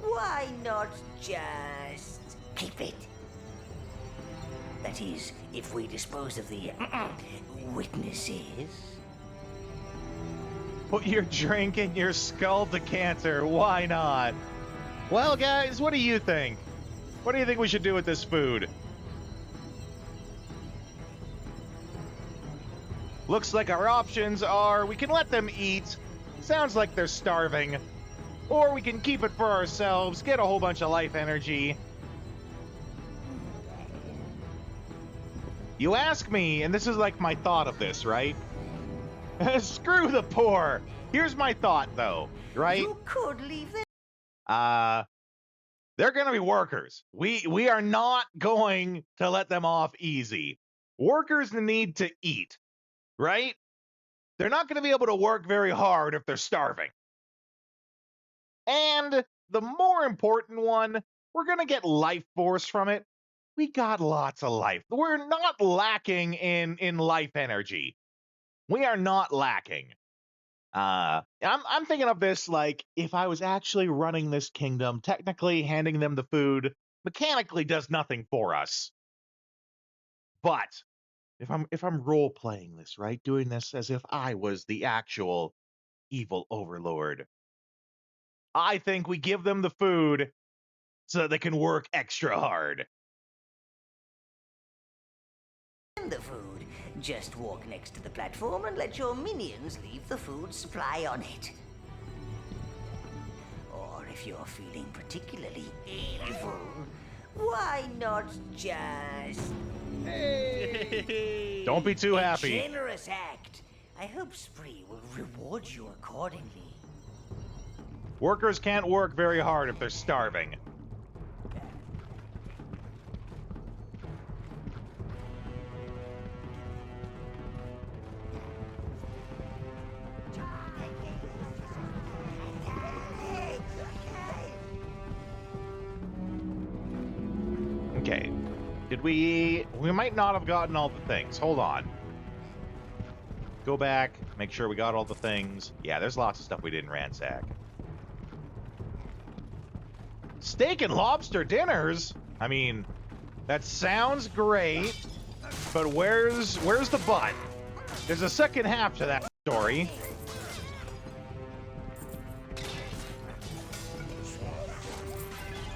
why not just keep it? That is, if we dispose of the witnesses. Put your drink in your skull decanter. Why not? Well, guys, what do you think? What do you think we should do with this food? Looks like our options are we can let them eat. Sounds like they're starving. Or we can keep it for ourselves, get a whole bunch of life energy. You ask me, and this is like my thought of this, right? Screw the poor. Here's my thought, though, right? You could leave them. They're going to be workers. We are not going to let them off easy. Workers need to eat, right? They're not going to be able to work very hard if they're starving. And the more important one, we're going to get life force from it. We got lots of life. We're not lacking in life energy. We are not lacking. I'm thinking of this like if I was actually running this kingdom, technically handing them the food mechanically does nothing for us. But if I'm role playing this, right, doing this as if I was the actual evil overlord, I think we give them the food so that they can work extra hard. The food. Just walk next to the platform and let your minions leave the food supply on it. Or if you're feeling particularly evil, why not just... Don't be too happy. A generous act. I hope Spree will reward you accordingly. Workers can't work very hard if they're starving. Did we might not have gotten all the things. Hold on. Go back, make sure we got all the things. Yeah, there's lots of stuff we didn't ransack. Steak and lobster dinners? I mean, that sounds great, but where's the but? There's a second half to that story.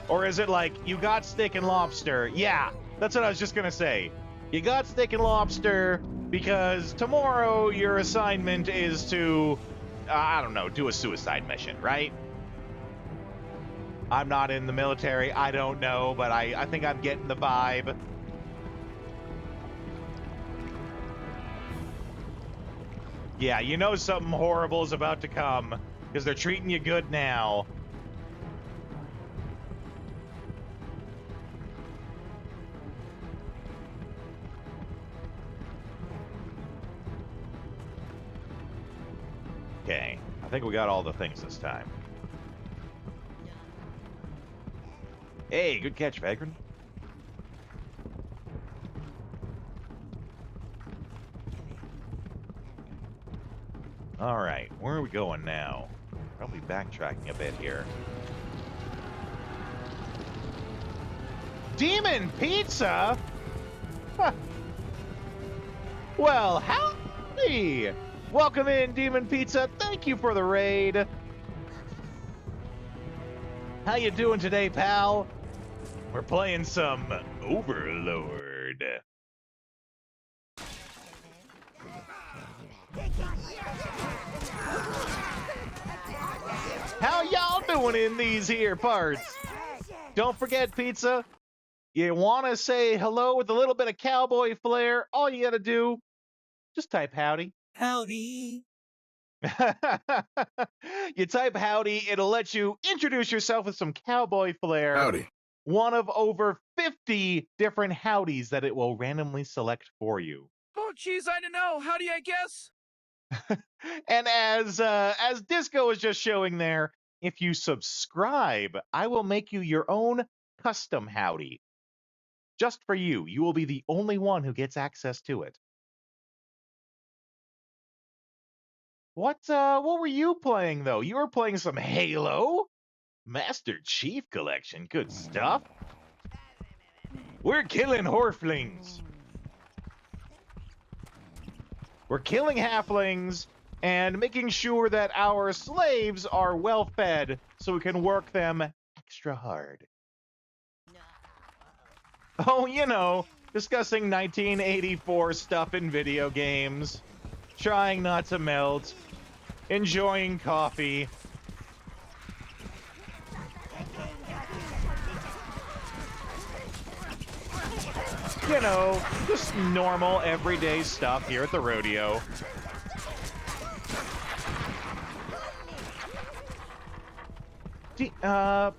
Or is it like, you got steak and lobster? Yeah, that's what I was just gonna say. You got steak and lobster because tomorrow your assignment is to, I don't know, do a suicide mission, right? I'm not in the military, I don't know, but I think I'm getting the vibe. Yeah, you know something horrible is about to come, because they're treating you good now. Okay, I think we got all the things this time. Hey, good catch, Vagrant. All right, where are we going now? Probably backtracking a bit here. Demon Pizza? Huh. Well, howdy! Welcome in, Demon Pizza. Thank you for the raid. How you doing today, pal? We're playing some Overlord. How y'all doing in these here parts? Don't forget, Pizza, you want to say hello with a little bit of cowboy flair, all you gotta do, just type howdy. Howdy. You type howdy, it'll let you introduce yourself with some cowboy flair. Howdy. One of over 50 different howdies that it will randomly select for you. Oh, geez, I don't know. Howdy, I guess. And as Disco is just showing there, if you subscribe, I will make you your own custom howdy. Just for you. You will be the only one who gets access to it. What were you playing, though? You were playing some Halo? Master Chief Collection. Good stuff. We're killing Horflings. We're killing halflings and making sure that our slaves are well fed so we can work them extra hard. Oh, you know, discussing 1984 stuff in video games, trying not to melt, enjoying coffee. You know, just normal, everyday stuff here at the rodeo.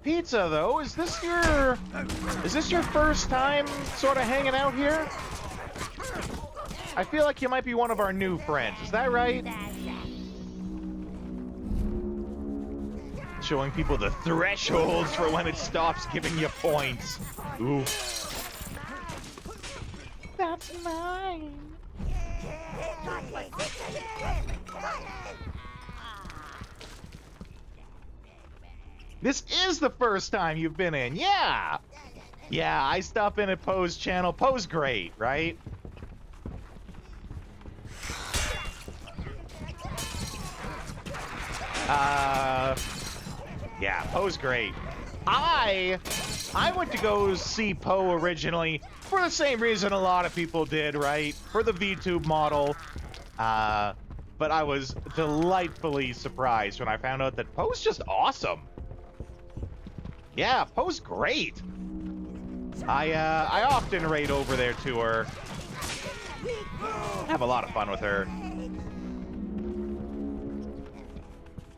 Pizza, though, is this your first time sort of hanging out here? I feel like you might be one of our new friends. Is that right? Showing people the thresholds for when it stops giving you points. Ooh. That's mine. This is the first time you've been in. Yeah. Yeah, I stop in at Poe's channel. Poe's great, right? Yeah, Poe's great. I went to go see Poe originally for the same reason a lot of people did, right? For the VTube model. But I was delightfully surprised when I found out that Poe's just awesome. Yeah, Poe's great. I often raid over there to her. Have a lot of fun with her.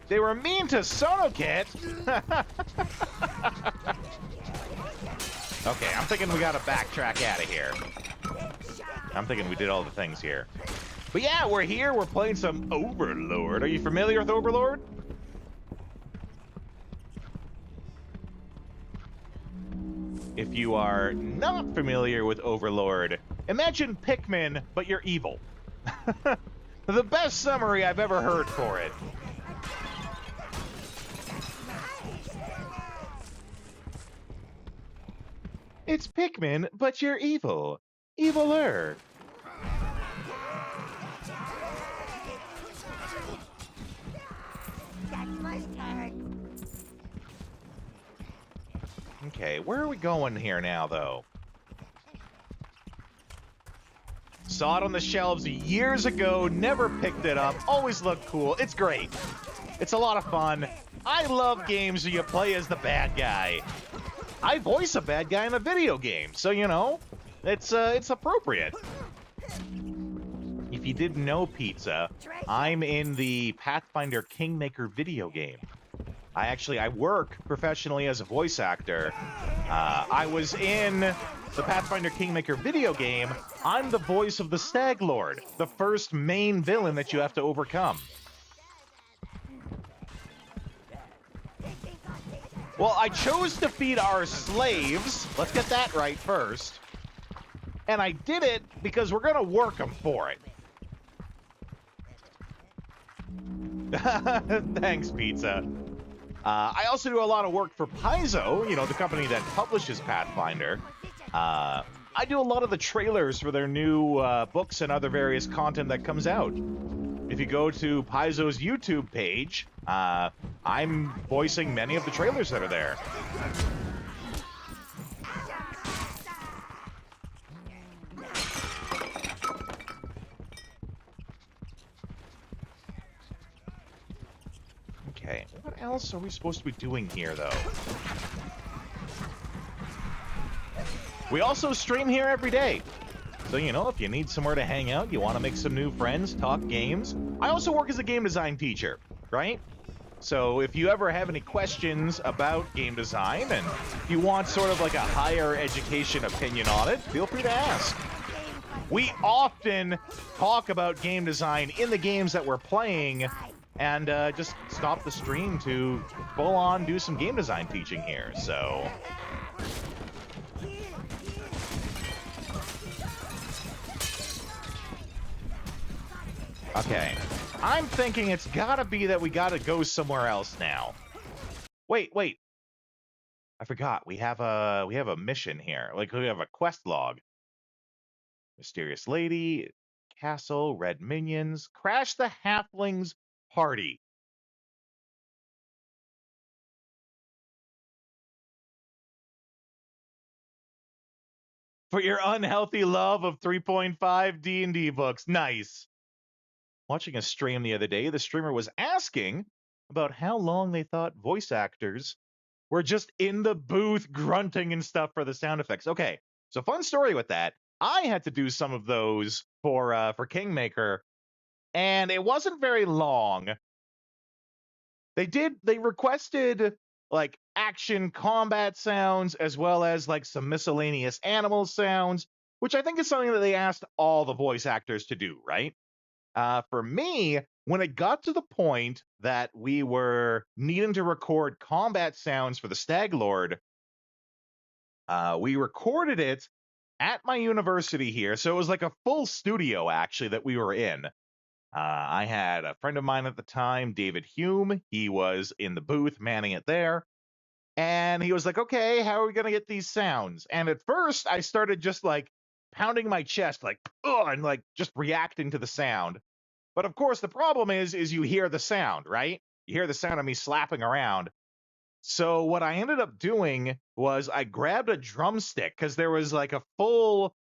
They were mean to Sonokit. Okay, I'm thinking we gotta backtrack out of here. I'm thinking we did all the things here. But yeah, we're here. We're playing some Overlord. Are you familiar with Overlord? if you are not familiar with Overlord, imagine Pikmin, but you're evil. The best summary I've ever heard for it. It's Pikmin, but you're evil. Eviler. Okay, where are we going here now, though? Saw it on the shelves years ago, never picked it up, always looked cool. It's great. It's a lot of fun. I love games where you play as the bad guy. I voice a bad guy in a video game, so, you know, it's appropriate. If you didn't know, Pizza, I'm in the Pathfinder Kingmaker video game. I work professionally as a voice actor. I was in the Pathfinder Kingmaker video game. I'm the voice of the Stag Lord, the first main villain that you have to overcome. Well, I chose to feed our slaves. Let's get that right first. And I did it because we're going to work them for it. Thanks, Pizza. I also do a lot of work for Paizo, you know, the company that publishes Pathfinder. I do a lot of the trailers for their new books and other various content that comes out. If you go to Paizo's YouTube page, I'm voicing many of the trailers that are there. Okay, what else are we supposed to be doing here, though? We also stream here every day. So, you know, if you need somewhere to hang out, you want to make some new friends, talk games. I also work as a game design teacher, right? So if you ever have any questions about game design and if you want sort of like a higher education opinion on it, feel free to ask. We often talk about game design in the games that we're playing and just stop the stream to full on do some game design teaching here, so... Okay, I'm thinking it's gotta be that we gotta go somewhere else now. Wait. I forgot, we have a mission here. Like, we have a quest log. Mysterious Lady, Castle, Red Minions, Crash the Halflings Party. For your unhealthy love of 3.5 D&D books. Nice. Watching a stream the other day, the streamer was asking about how long they thought voice actors were just in the booth grunting and stuff for the sound effects. Okay, so fun story with that. I had to do some of those for Kingmaker, and it wasn't very long. They requested like action combat sounds as well as like some miscellaneous animal sounds, which I think is something that they asked all the voice actors to do, right? For me, when it got to the point that we were needing to record combat sounds for the Stag Lord, we recorded it at my university here. So it was like a full studio, actually, that we were in. I had a friend of mine at the time, David Hume. He was in the booth manning it there. And he was like, okay, how are we going to get these sounds? And at first, I started just like pounding my chest, like, ugh, and like just reacting to the sound. But of course, the problem is you hear the sound, right? You hear the sound of me slapping around. So what I ended up doing was I grabbed a drumstick because there was a full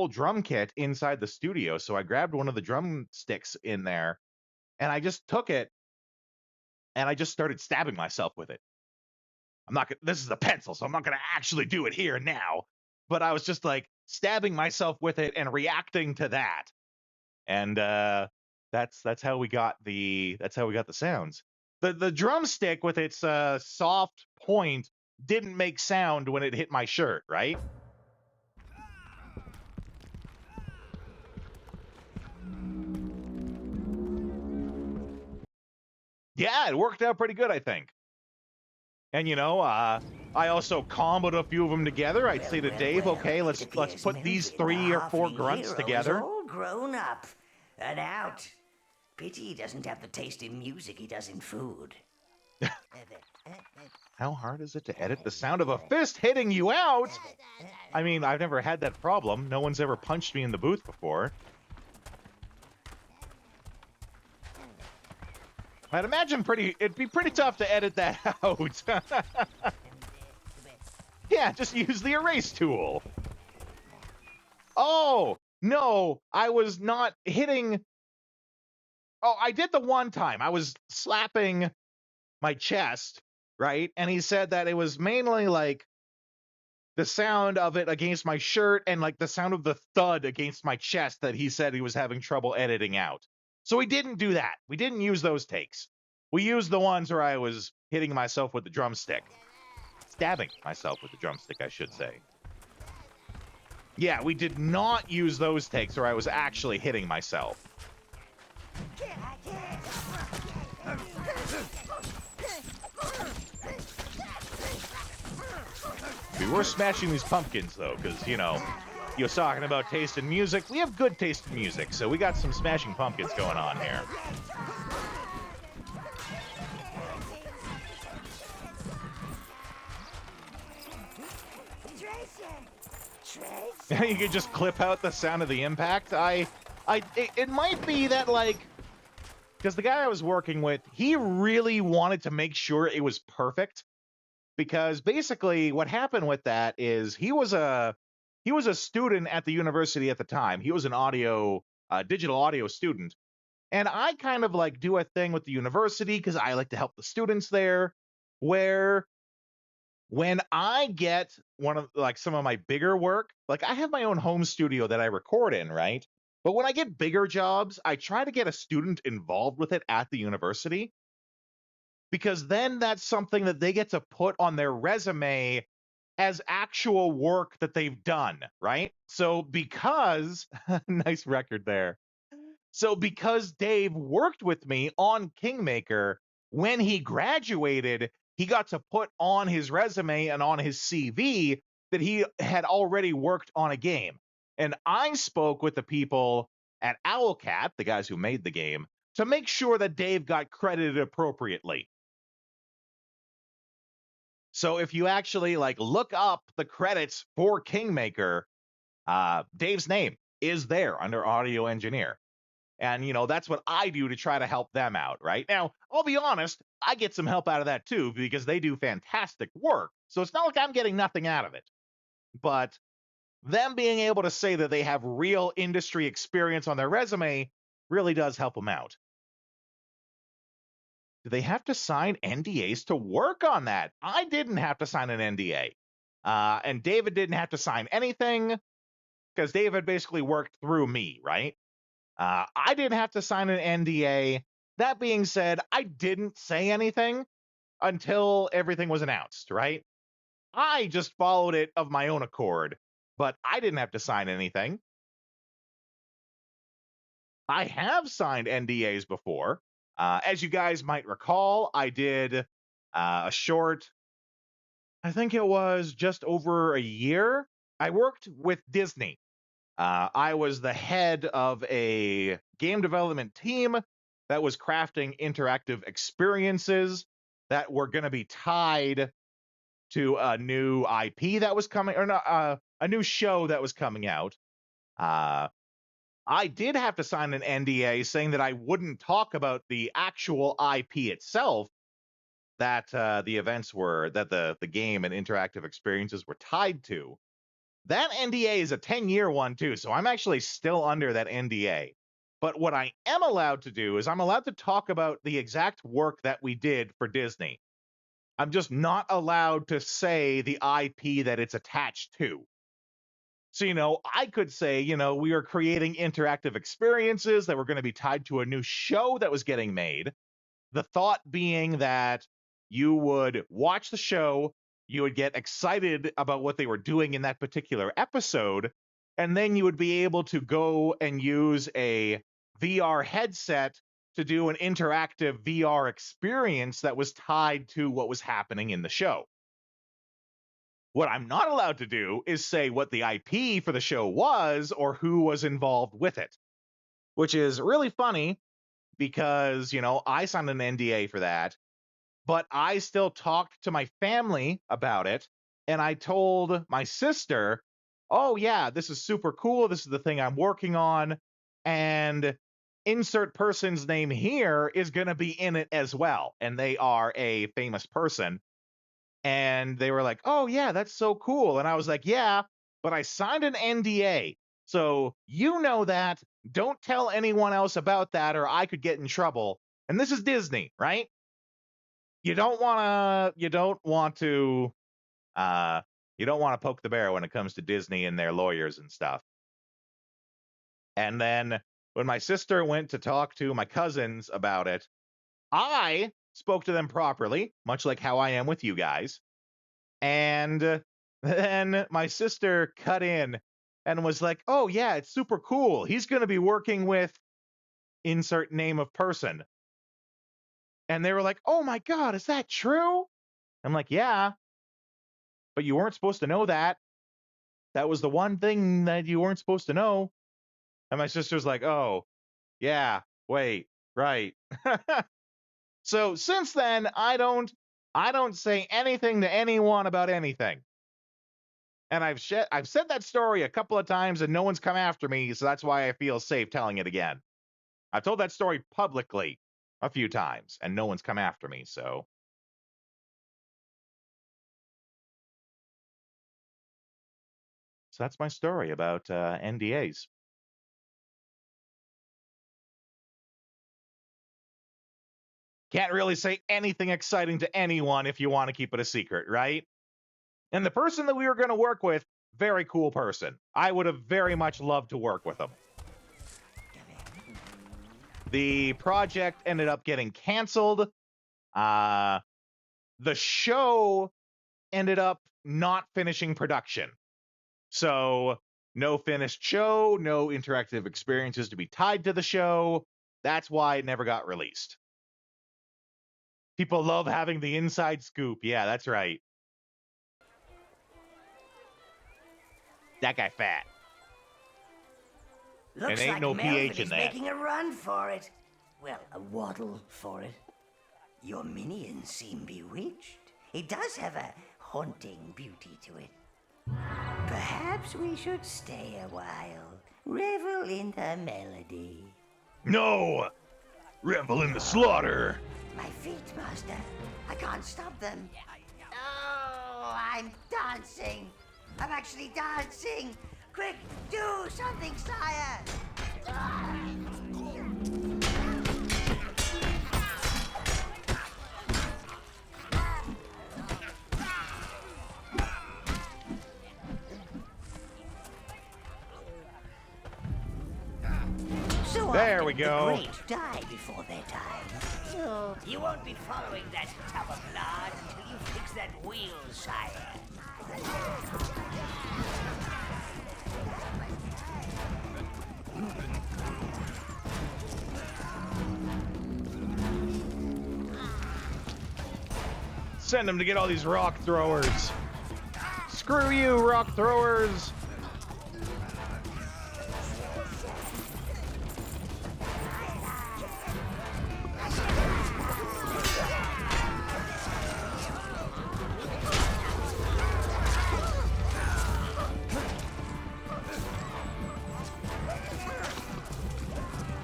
drum kit inside the studio. So I grabbed one of the drumsticks in there and I just took it and I just started stabbing myself with it. This is a pencil, so I'm not going to actually do it here now. But I was just like stabbing myself with it and reacting to that. And that's how we got the sounds. The drumstick with its soft point didn't make sound when it hit my shirt, right? Yeah, it worked out pretty good, I think. And you know, I also comboed a few of them together. I'd say to Dave, okay, let's put these 3 or 4 grunts together. All grown up and out. Pity he doesn't have the taste in music he does in food. How hard is it to edit the sound of a fist hitting you out? I mean, I've never had that problem. No one's ever punched me in the booth before. I'd imagine it'd be pretty tough to edit that out. Yeah, just use the erase tool. Oh, no, I was not hitting. Oh, I did the one time. I was slapping my chest, right? And he said that it was mainly like the sound of it against my shirt and like the sound of the thud against my chest that he said he was having trouble editing out. So we didn't do that. We didn't use those takes. We used the ones where I was hitting myself with the drumstick. Stabbing myself with the drumstick, I should say. Yeah, we did not use those takes where I was actually hitting myself. We were smashing these pumpkins, though, because, you know, you was talking about taste in music. We have good taste in music, so we got some smashing pumpkins going on here. You could just clip out the sound of the impact. It might be that, like, because the guy I was working with, he really wanted to make sure it was perfect. Because basically what happened with that is he was a student at the university at the time. He was an digital audio student. And I kind of like do a thing with the university because I like to help the students there, where when I get one of like some of my bigger work, like I have my own home studio that I record in, right? But when I get bigger jobs, I try to get a student involved with it at the university, because then that's something that they get to put on their resume as actual work that they've done, right? So because nice record there. So because Dave worked with me on Kingmaker, when he graduated, he got to put on his resume and on his CV that he had already worked on a game. And I spoke with the people at Owlcat, the guys who made the game, to make sure that Dave got credited appropriately. So if you actually like look up the credits for Kingmaker, Dave's name is there under audio engineer. And, you know, that's what I do to try to help them out, right? Now, I'll be honest, I get some help out of that too, because they do fantastic work. So it's not like I'm getting nothing out of it. But them being able to say that they have real industry experience on their resume really does help them out. Do they have to sign NDAs to work on that? I didn't have to sign an NDA. And David didn't have to sign anything because David basically worked through me, right? I didn't have to sign an NDA. That being said, I didn't say anything until everything was announced, right? I just followed it of my own accord, but I didn't have to sign anything. I have signed NDAs before. As you guys might recall, I did a short, I think it was just over a year. I worked with Disney. I was the head of a game development team that was crafting interactive experiences that were going to be tied to a new IP that was coming, or not, a new show that was coming out. I did have to sign an NDA saying that I wouldn't talk about the actual IP itself that the events were, that the game and interactive experiences were tied to. That NDA is a 10-year one, too, so I'm actually still under that NDA. But what I am allowed to do is I'm allowed to talk about the exact work that we did for Disney. I'm just not allowed to say the IP that it's attached to. So, you know, I could say, you know, we are creating interactive experiences that were going to be tied to a new show that was getting made. The thought being that you would watch the show, you would get excited about what they were doing in that particular episode, and then you would be able to go and use a VR headset to do an interactive VR experience that was tied to what was happening in the show. What I'm not allowed to do is say what the IP for the show was or who was involved with it, which is really funny because, I signed an NDA for that, but I still talked to my family about it, and I told my sister, oh, yeah, this is super cool. This is the thing I'm working on, and insert person's name here is going to be in it as well, and they are a famous person. And they were like, oh, yeah, that's so cool. And I was like, yeah, but I signed an NDA. So you know that. Don't tell anyone else about that or I could get in trouble. And this is Disney, right? You don't want to poke the bear when it comes to Disney and their lawyers and stuff. And then when my sister went to talk to my cousins about it, I spoke to them properly, much like how I am with you guys. And then my sister cut in and was like, oh, yeah, it's super cool. He's going to be working with insert name of person. And they were like, oh, my God, is that true? I'm like, yeah, but you weren't supposed to know that. That was the one thing that you weren't supposed to know. And my sister's like, oh, yeah, wait, right. So since then, I don't say anything to anyone about anything. And I've said that story a couple of times and no one's come after me, so that's why I feel safe telling it again. I've told that story publicly a few times and no one's come after me, so that's my story about NDAs. Can't really say anything exciting to anyone if you want to keep it a secret, right? And the person that we were going to work with, very cool person. I would have very much loved to work with him. The project ended up getting canceled. The show ended up not finishing production. So no finished show, no interactive experiences to be tied to the show. That's why it never got released. People love having the inside scoop. Yeah, that's right. That guy fat. Looks ain't like no Melvin pH in is that. making a run for it. Well, a waddle for it. Your minions seem bewitched. It does have a haunting beauty to it. Perhaps we should stay a while, revel in the melody. No! Revel in the slaughter. My feet, Master. I can't stop them. Oh, I'm dancing. I'm actually dancing. Quick, do something, sire. So There we often go. The great die before their time. So you won't be following that tub of blood until you fix that wheel, sire. Send them to get all these rock throwers. Screw you, rock throwers.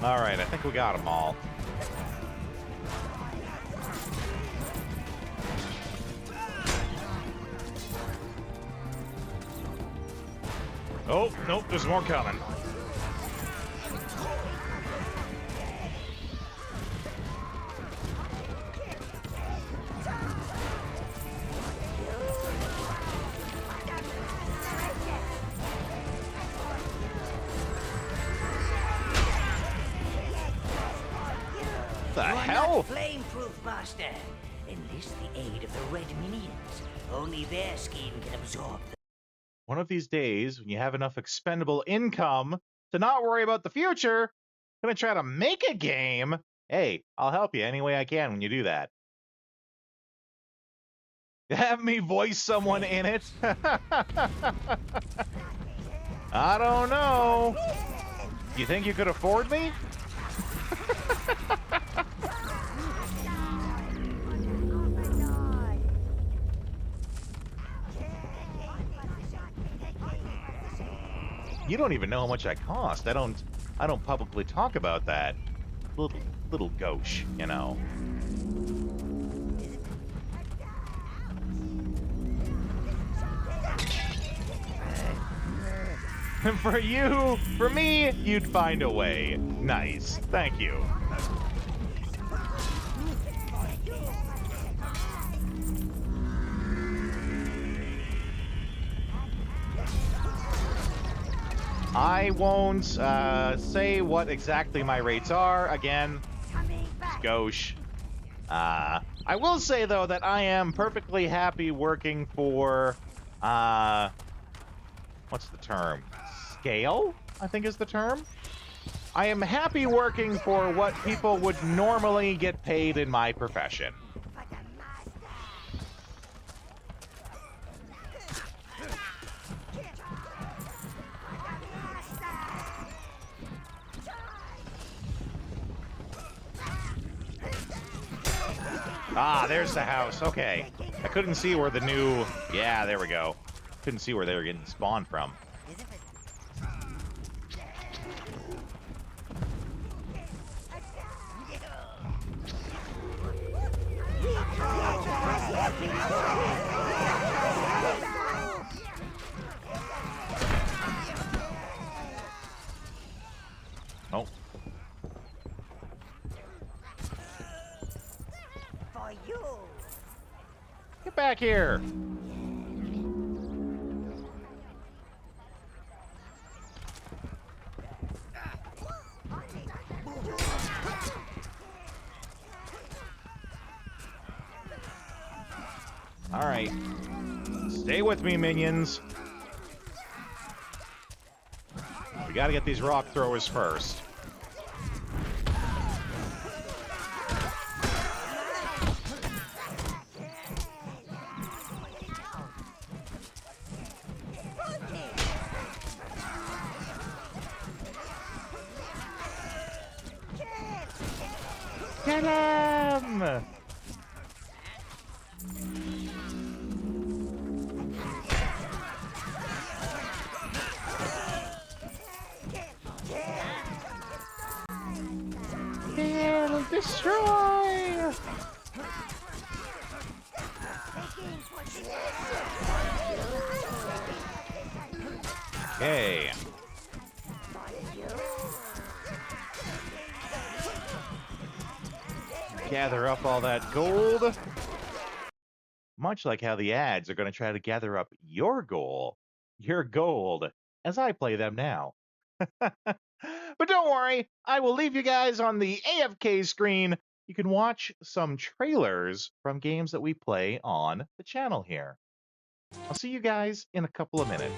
All right, I think we got them all. Oh, nope, there's more coming. The hell? Flame-proof, Master. Enlist the aid of the red minions. Only their skin can absorb the... One of these days, when you have enough expendable income to not worry about the future, gonna try to make a game. Hey, I'll help you any way I can when you do that. Have me voice someone in it? I don't know. You think you could afford me? You don't even know how much I cost. I don't publicly talk about that. Little gauche, you know. For me, you'd find a way. Nice. Thank you. I won't say what exactly my rates are. Again, it's gauche. I will say, though, that I am perfectly happy working for, what's the term? Scale, I think is the term. I am happy working for what people would normally get paid in my profession. Ah, there's the house. Okay. I couldn't see where the new... Yeah, there we go. Couldn't see where they were getting spawned from. Oh. Get back here! Alright. Stay with me, minions. We gotta get these rock throwers first. Get him! Kill, destroy! Okay. Gather up all that gold. Much like how the ads are going to try to gather up your gold, as I play them now. But don't worry, I will leave you guys on the AFK screen. You can watch some trailers from games that we play on the channel here. I'll see you guys in a couple of minutes.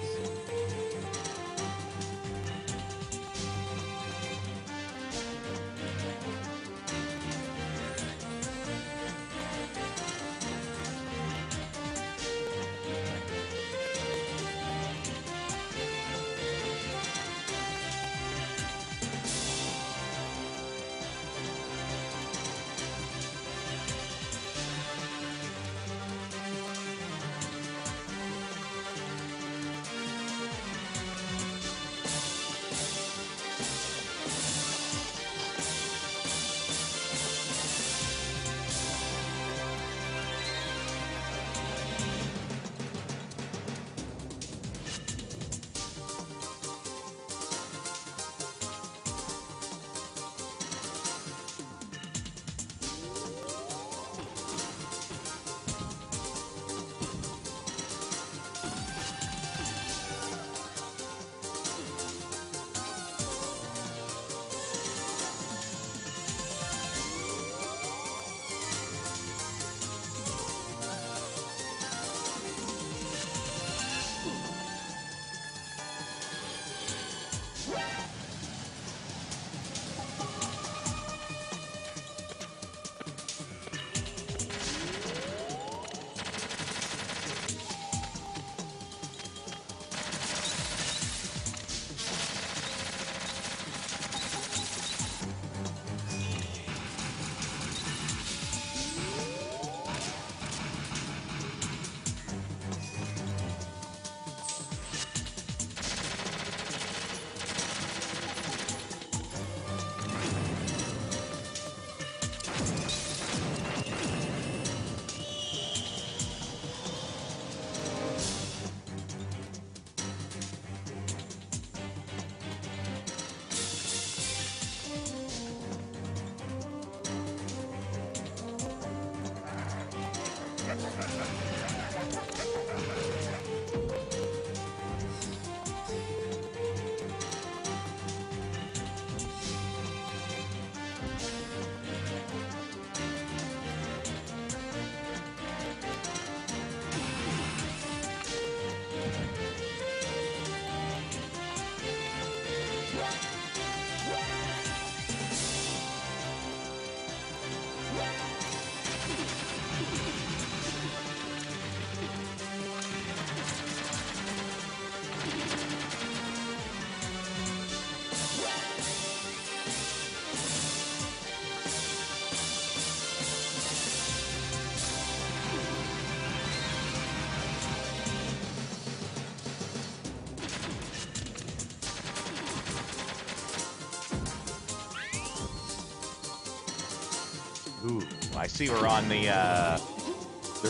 Ooh, I see we're on the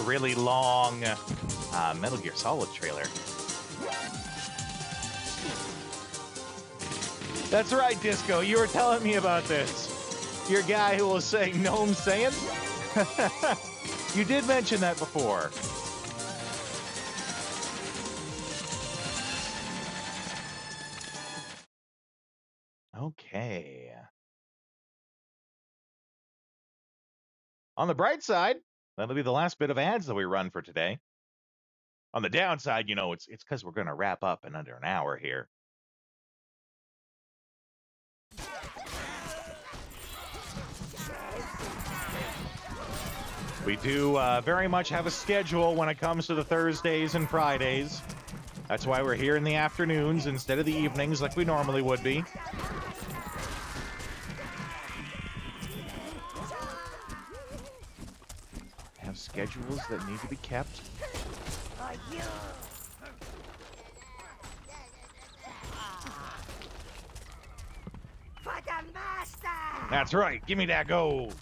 really long Metal Gear Solid trailer. That's right, Disco. You were telling me about this. Your guy who was saying Gnome saying? You did mention that before. Okay. On the bright side, that'll be the last bit of ads that we run for today. On the downside, you know, it's because we're going to wrap up in under an hour here. We do very much have a schedule when it comes to the Thursdays and Fridays. That's why we're here in the afternoons instead of the evenings like we normally would be. Have schedules that need to be kept. For the master! That's right. Give me that gold.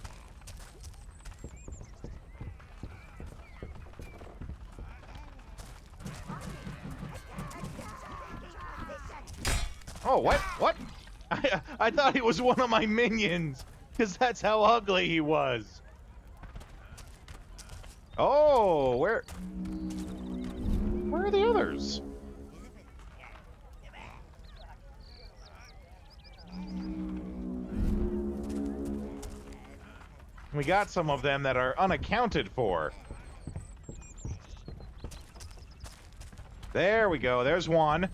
Oh, what? What? I thought he was one of my minions, because that's how ugly he was. Oh, where are the others? We got some of them that are unaccounted for. There we go. There's one.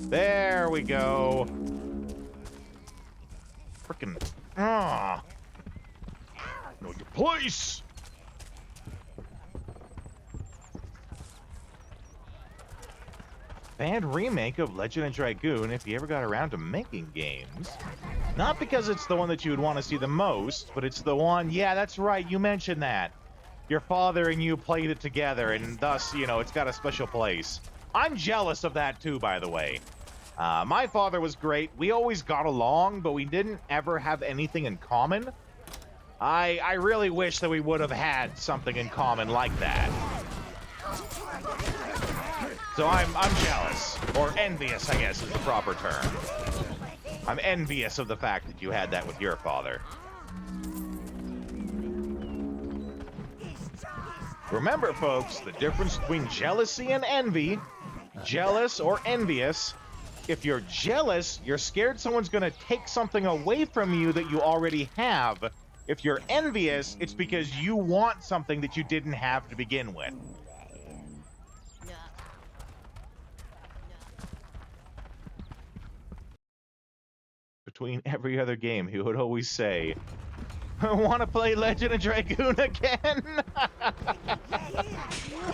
There we go. Frickin'. Ah. Know your place. Bad remake of Legend of Dragoon if you ever got around to making games. Not because it's the one that you would want to see the most, but it's the one, yeah, that's right, you mentioned that. Your father and you played it together, and thus, you know, it's got a special place. I'm jealous of that too, by the way. My father was great. We always got along, but we didn't ever have anything in common. I really wish that we would have had something in common like that. So I'm jealous, or envious, I guess is the proper term. I'm envious of the fact that you had that with your father. Remember, folks, the difference between jealousy and envy. Jealous or envious. If you're jealous, you're scared someone's going to take something away from you that you already have. If you're envious, it's because you want something that you didn't have to begin with. Between every other game, he would always say, I want to play Legend of Dragoon again.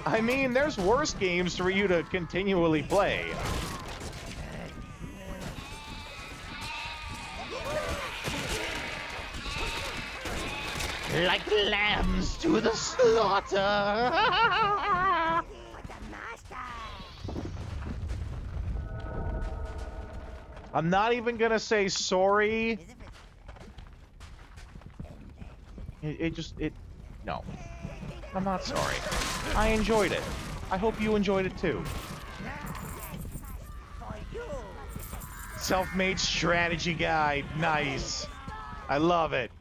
I mean, there's worse games for you to continually play. Like lambs to the slaughter. I'm not even gonna say sorry. No. I'm not sorry. I enjoyed it. I hope you enjoyed it too. Self-made strategy guide. Nice. I love it.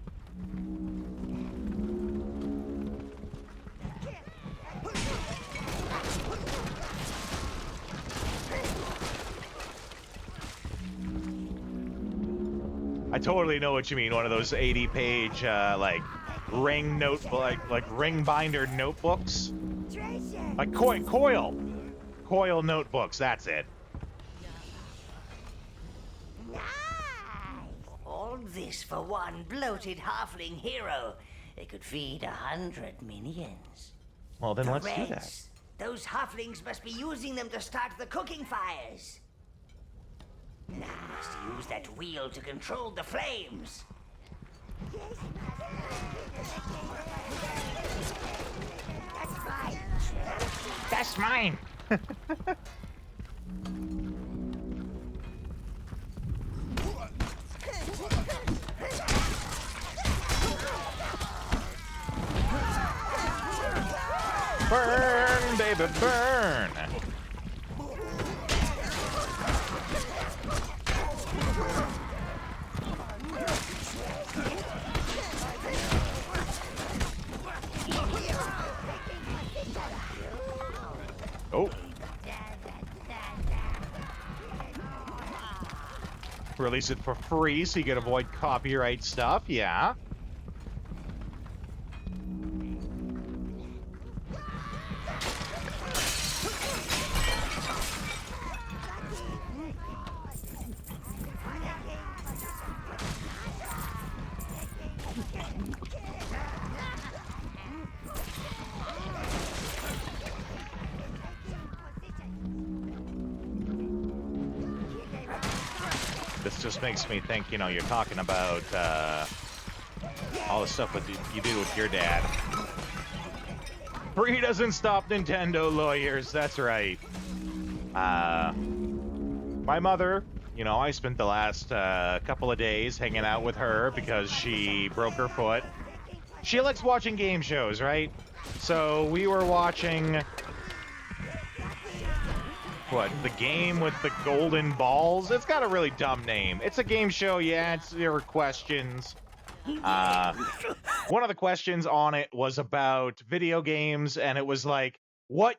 I totally know what you mean. One of those 80-page, like ring binder notebooks, like coil notebooks. That's it. All this for one bloated halfling hero. It could feed 100 minions. Well, then The let's do that. Reds, those halflings must be using them to start the cooking fires. Now we must use that wheel to control the flames. That's mine. Burn, baby, burn. Oh. Release it for free so you can avoid copyright stuff, yeah. This just makes me think, you know, you're talking about all the stuff that you did with your dad. Free doesn't stop Nintendo lawyers, that's right. My mother, you know, I spent the last couple of days hanging out with her because she broke her foot. She likes watching game shows, right? So we were watching... What, the game with the golden balls? It's got a really dumb name. It's a game show, yeah, there were questions. One of the questions on it was about video games, and it was like, which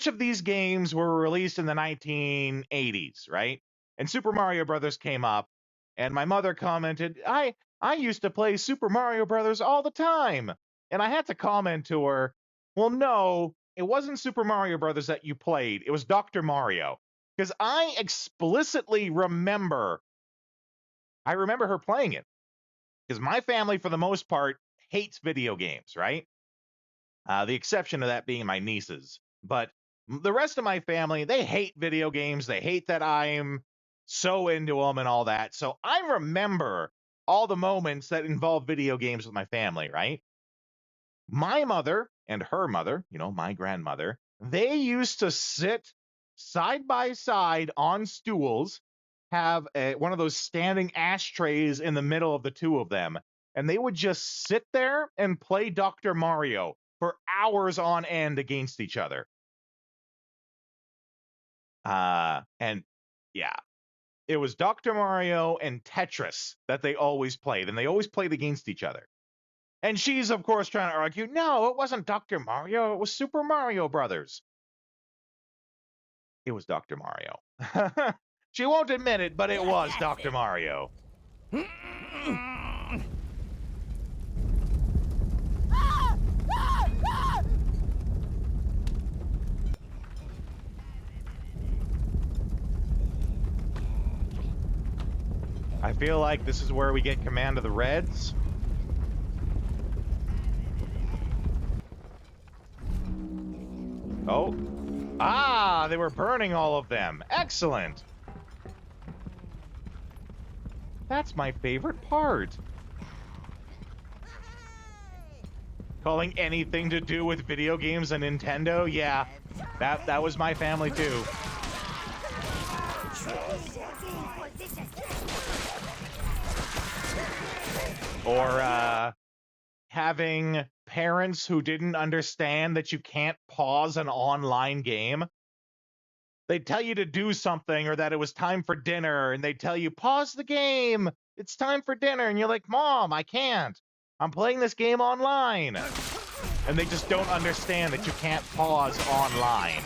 of these games were released in the 1980s, right? And Super Mario Brothers came up, and my mother commented, I used to play Super Mario Brothers all the time. And I had to comment to her, well, no, it wasn't Super Mario Brothers that you played. It was Dr. Mario. Because I explicitly remember her playing it. Because my family, for the most part, hates video games, right? The exception to that being my nieces. But the rest of my family, they hate video games. They hate that I'm so into them and all that. So I remember all the moments that involve video games with my family, right? My mother and her mother, you know, my grandmother, they used to sit side by side on stools, have one of those standing ashtrays in the middle of the two of them, and they would just sit there and play Dr. Mario for hours on end against each other. And yeah, it was Dr. Mario and Tetris that they always played, and they always played against each other. And she's, of course, trying to argue, no, it wasn't Dr. Mario, it was Super Mario Brothers. It was Dr. Mario. She won't admit it, but it was Dr. Mario. I feel like this is where we get command of the Reds. Oh. Ah, they were burning all of them. Excellent. That's my favorite part. Calling anything to do with video games a Nintendo? Yeah, that was my family too. Or, having parents who didn't understand that you can't pause an online game. They'd tell you to do something or that it was time for dinner, and they'd tell you, pause the game, it's time for dinner, and you're like, Mom, I can't. I'm playing this game online. And they just don't understand that you can't pause online.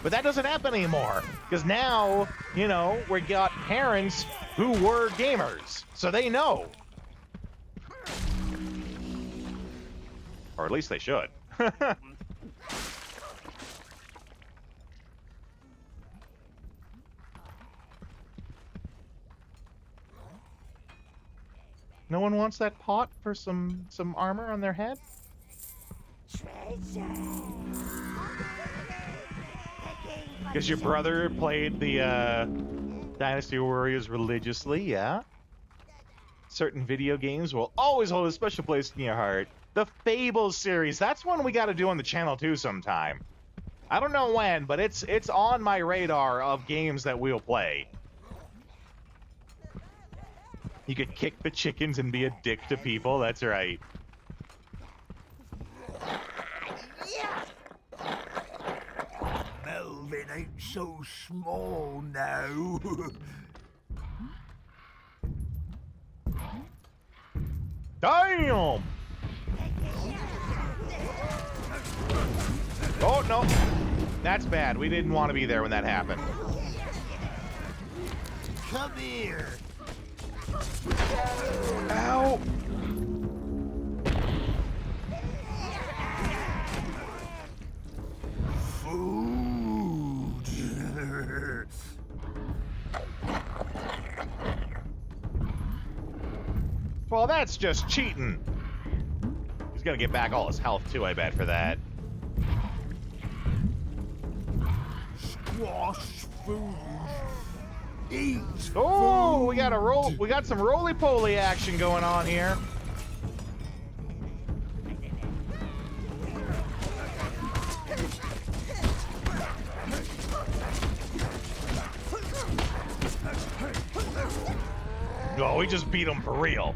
But that doesn't happen anymore, because now, you know, we got parents who were gamers, so they know. Or at least they should. No one wants that pot for some armor on their head? Because your brother played the Dynasty Warriors religiously, yeah? Certain video games will always hold a special place in your heart. The Fable series, that's one we got to do on the channel too sometime. I don't know when, but it's on my radar of games that we'll play. You could kick the chickens and be a dick to people, that's right. ain't so small now. Damn! Oh, no. That's bad. We didn't want to be there when that happened. Come here. Ow! Food. Well, that's just cheating. He's gonna get back all his health too, I bet, for that. Squash food. Eat. Oh, food. we got a roll. We got some roly-poly action going on here. Oh, we just beat him for real.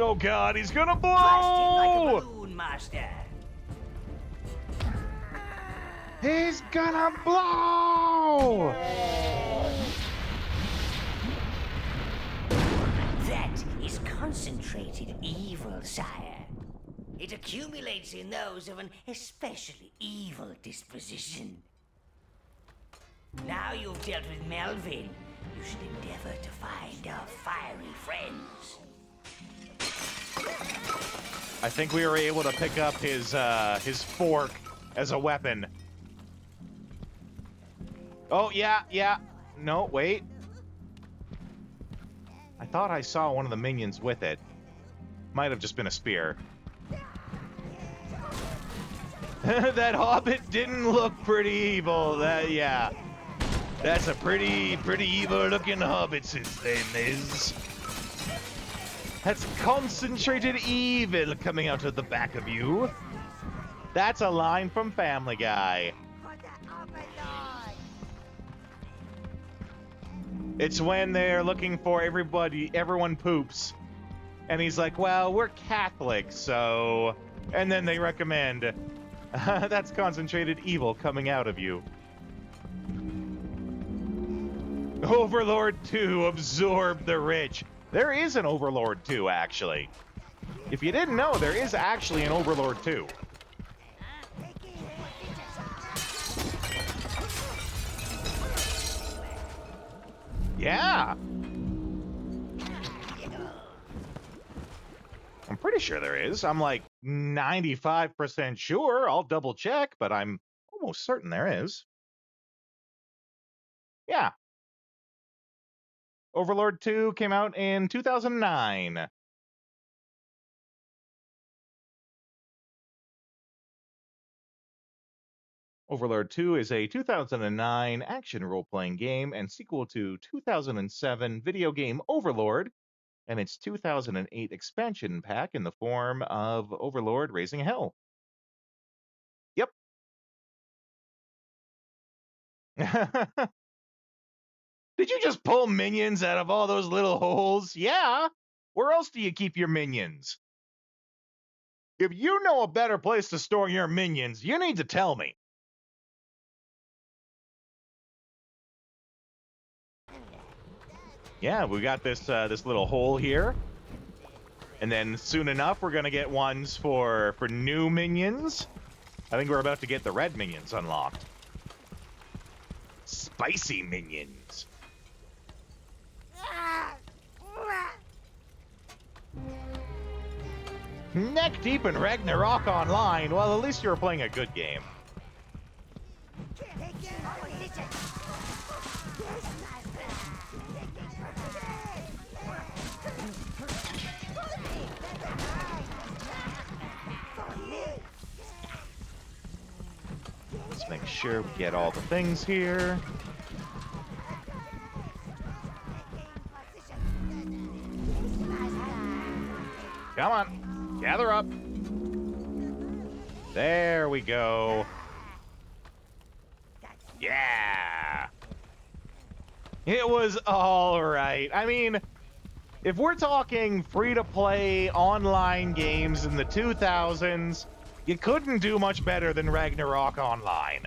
Oh God, he's gonna blow! Like a balloon, master. He's gonna blow! That is concentrated evil, sire. It accumulates in those of an especially evil disposition. Now you've dealt with Melvin, you should endeavor to find our fiery friends. I think we were able to pick up his fork as a weapon. Oh, yeah. No, wait. I thought I saw one of the minions with it. Might have just been a spear. That hobbit didn't look pretty evil. Yeah. That's a pretty evil looking hobbit his name is. That's concentrated evil coming out of the back of you. That's a line from Family Guy. It's when they're looking for everyone poops. And he's like, well, we're Catholic, so... And then they recommend, that's concentrated evil coming out of you. Overlord 2, absorb the rich. There is an Overlord 2, actually. If you didn't know, there is actually an Overlord 2. Yeah. I'm pretty sure there is. I'm like 95% sure. I'll double check, but I'm almost certain there is. Yeah. Overlord 2 came out in 2009. Overlord 2 is a 2009 action role-playing game and sequel to 2007 video game Overlord and its 2008 expansion pack in the form of Overlord Raising Hell. Yep. Did you just pull minions out of all those little holes? Yeah. Where else do you keep your minions? If you know a better place to store your minions, you need to tell me. Yeah, we got this little hole here. And then soon enough, we're going to get ones for new minions. I think we're about to get the red minions unlocked. Spicy minions. Neck deep in Ragnarok Online. Well, at least you were playing a good game. Let's make sure we get all the things here. Come on, gather up. There we go. Yeah. It was all right. I mean, If we're talking free-to-play online games in the 2000s, you couldn't do much better than Ragnarok Online.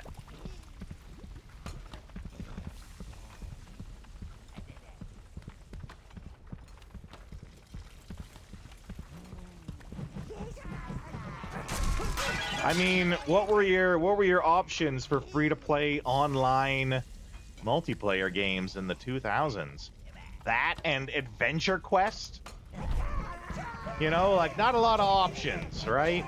I mean, what were your options for free-to-play online multiplayer games in the 2000s? That and Adventure Quest? You know, like, not a lot of options, right?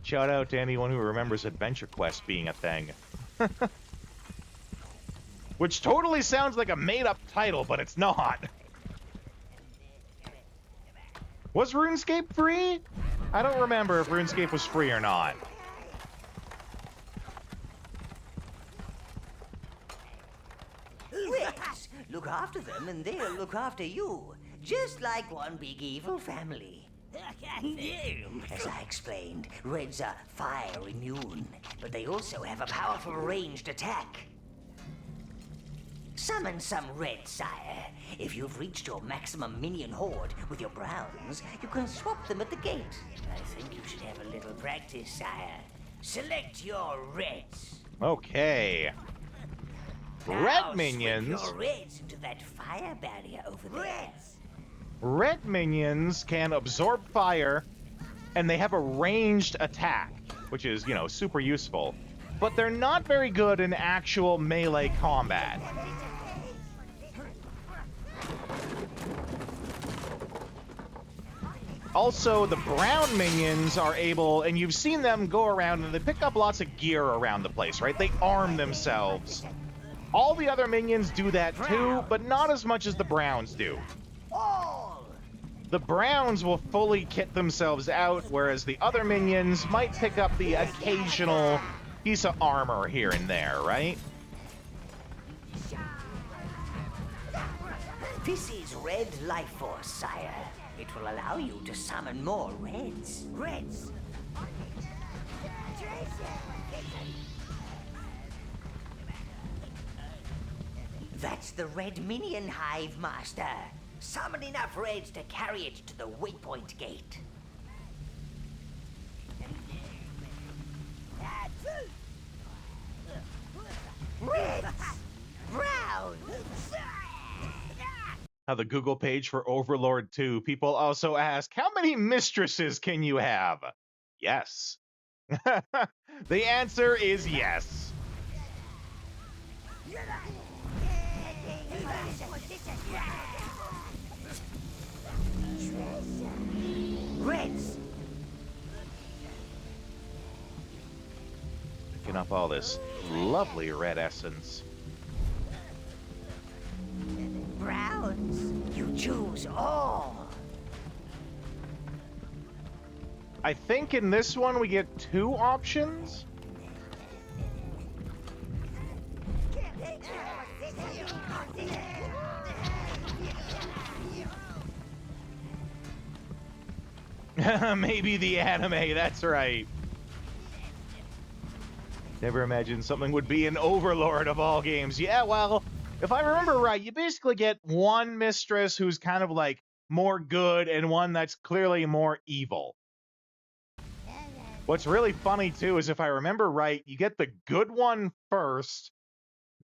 Shout out to anyone who remembers Adventure Quest being a thing. Which totally sounds like a made-up title, but it's not. Was RuneScape free? I don't remember if RuneScape was free or not. Reds, look after them and they'll look after you. Just like one big evil family. As I explained, Reds are fire immune, but they also have a powerful ranged attack. Summon some Red, sire. If you've reached your maximum minion horde with your Browns, you can swap them at the gate. I think you should have a little practice, sire. Select your Reds. Okay. Now Red minions. swing your Reds into that fire barrier over there. Red minions can absorb fire, and they have a ranged attack, which is, you know, super useful. But they're not very good in actual melee combat. Also, the brown minions are able, and you've seen them go around and they pick up lots of gear around the place, right? They arm themselves. All the other minions do that too, but not as much as the browns do. The browns will fully kit themselves out, whereas the other minions might pick up the occasional piece of armor here and there, right? This is Red Life Force, sire. It will allow you to summon more Reds. Reds! That's the Red Minion Hive, Master. Summon enough Reds to carry it to the waypoint gate. Reds! Browns! Now the Google page for Overlord 2, people also ask, how many mistresses can you have? Yes. The answer is yes. Reds! Picking up all this lovely red essence. Browns, you choose all. I think in this one we get 2 options. Maybe the anime, that's right. Never imagined something would be an Overlord of all games. Yeah, well, if I remember right, you basically get one mistress who's kind of like more good and one that's clearly more evil. What's really funny too is if I remember right, you get the good one first,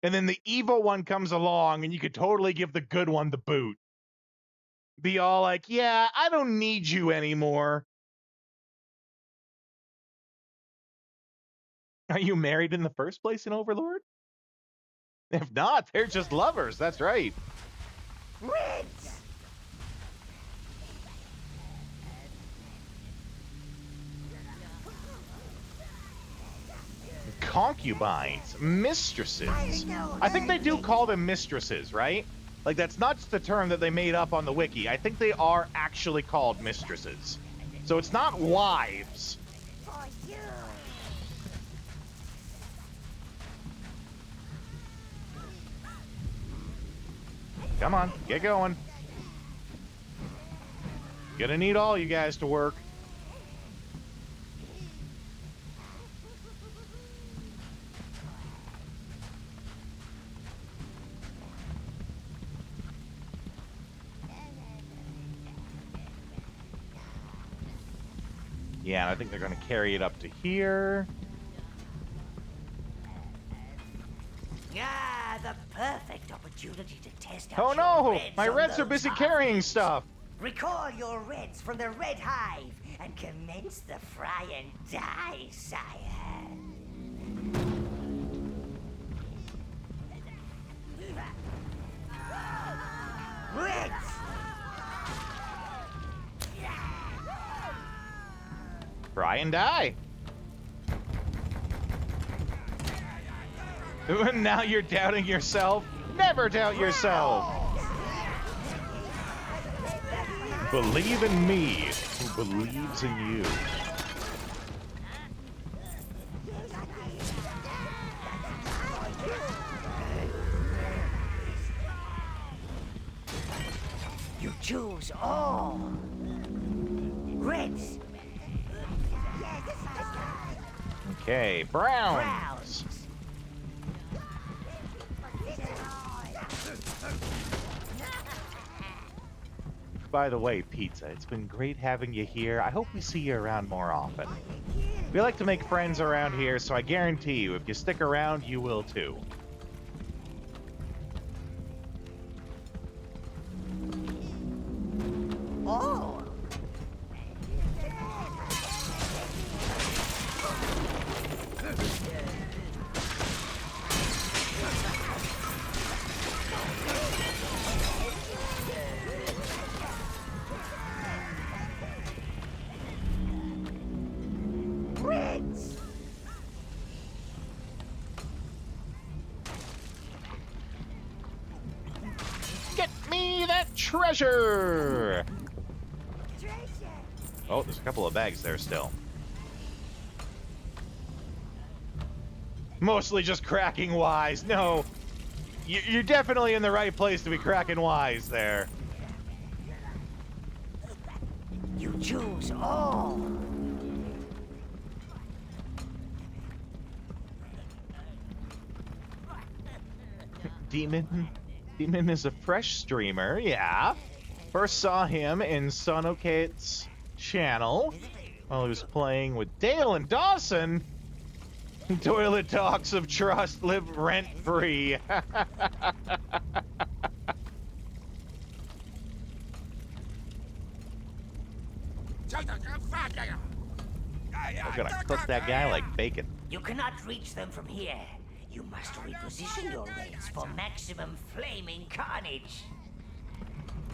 and then the evil one comes along and you could totally give the good one the boot. Be all like, yeah, I don't need you anymore. Are you married in the first place in Overlord? If not, they're just lovers, that's right. Reds! Concubines, mistresses. I think they do call them mistresses, right? Like, that's not just a term that they made up on the wiki. I think they are actually called mistresses. So it's not wives. Come on, get going. Gonna need all you guys to work. Yeah, and I think they're going to carry it up to here. Ah, the perfect opportunity to test out Oh your no! reds My on reds are those busy halflings. carrying stuff! Recall your reds from the Red Hive and commence the fry and die, sire. Reds! Fry and die! Now you're doubting yourself? Never doubt yourself! Believe in me, who believes in you. You choose all. Reds. Okay, browns. By the way, Pizza, it's been great having you here. I hope we see you around more often. We like to make friends around here, so I guarantee you, if you stick around, you will too. Oh. Reds. Get me that treasure! Oh, there's a couple of bags there still. Mostly just cracking wise. No, you're definitely in the right place to be cracking wise there. You choose all. Demon is a fresh streamer, yeah. First saw him in Sonokit's channel while he was playing with Dale and Dawson. Toilet talks of trust live rent-free. I'm gonna cook that guy like bacon. You cannot reach them from here. You must reposition your reds for maximum flaming carnage.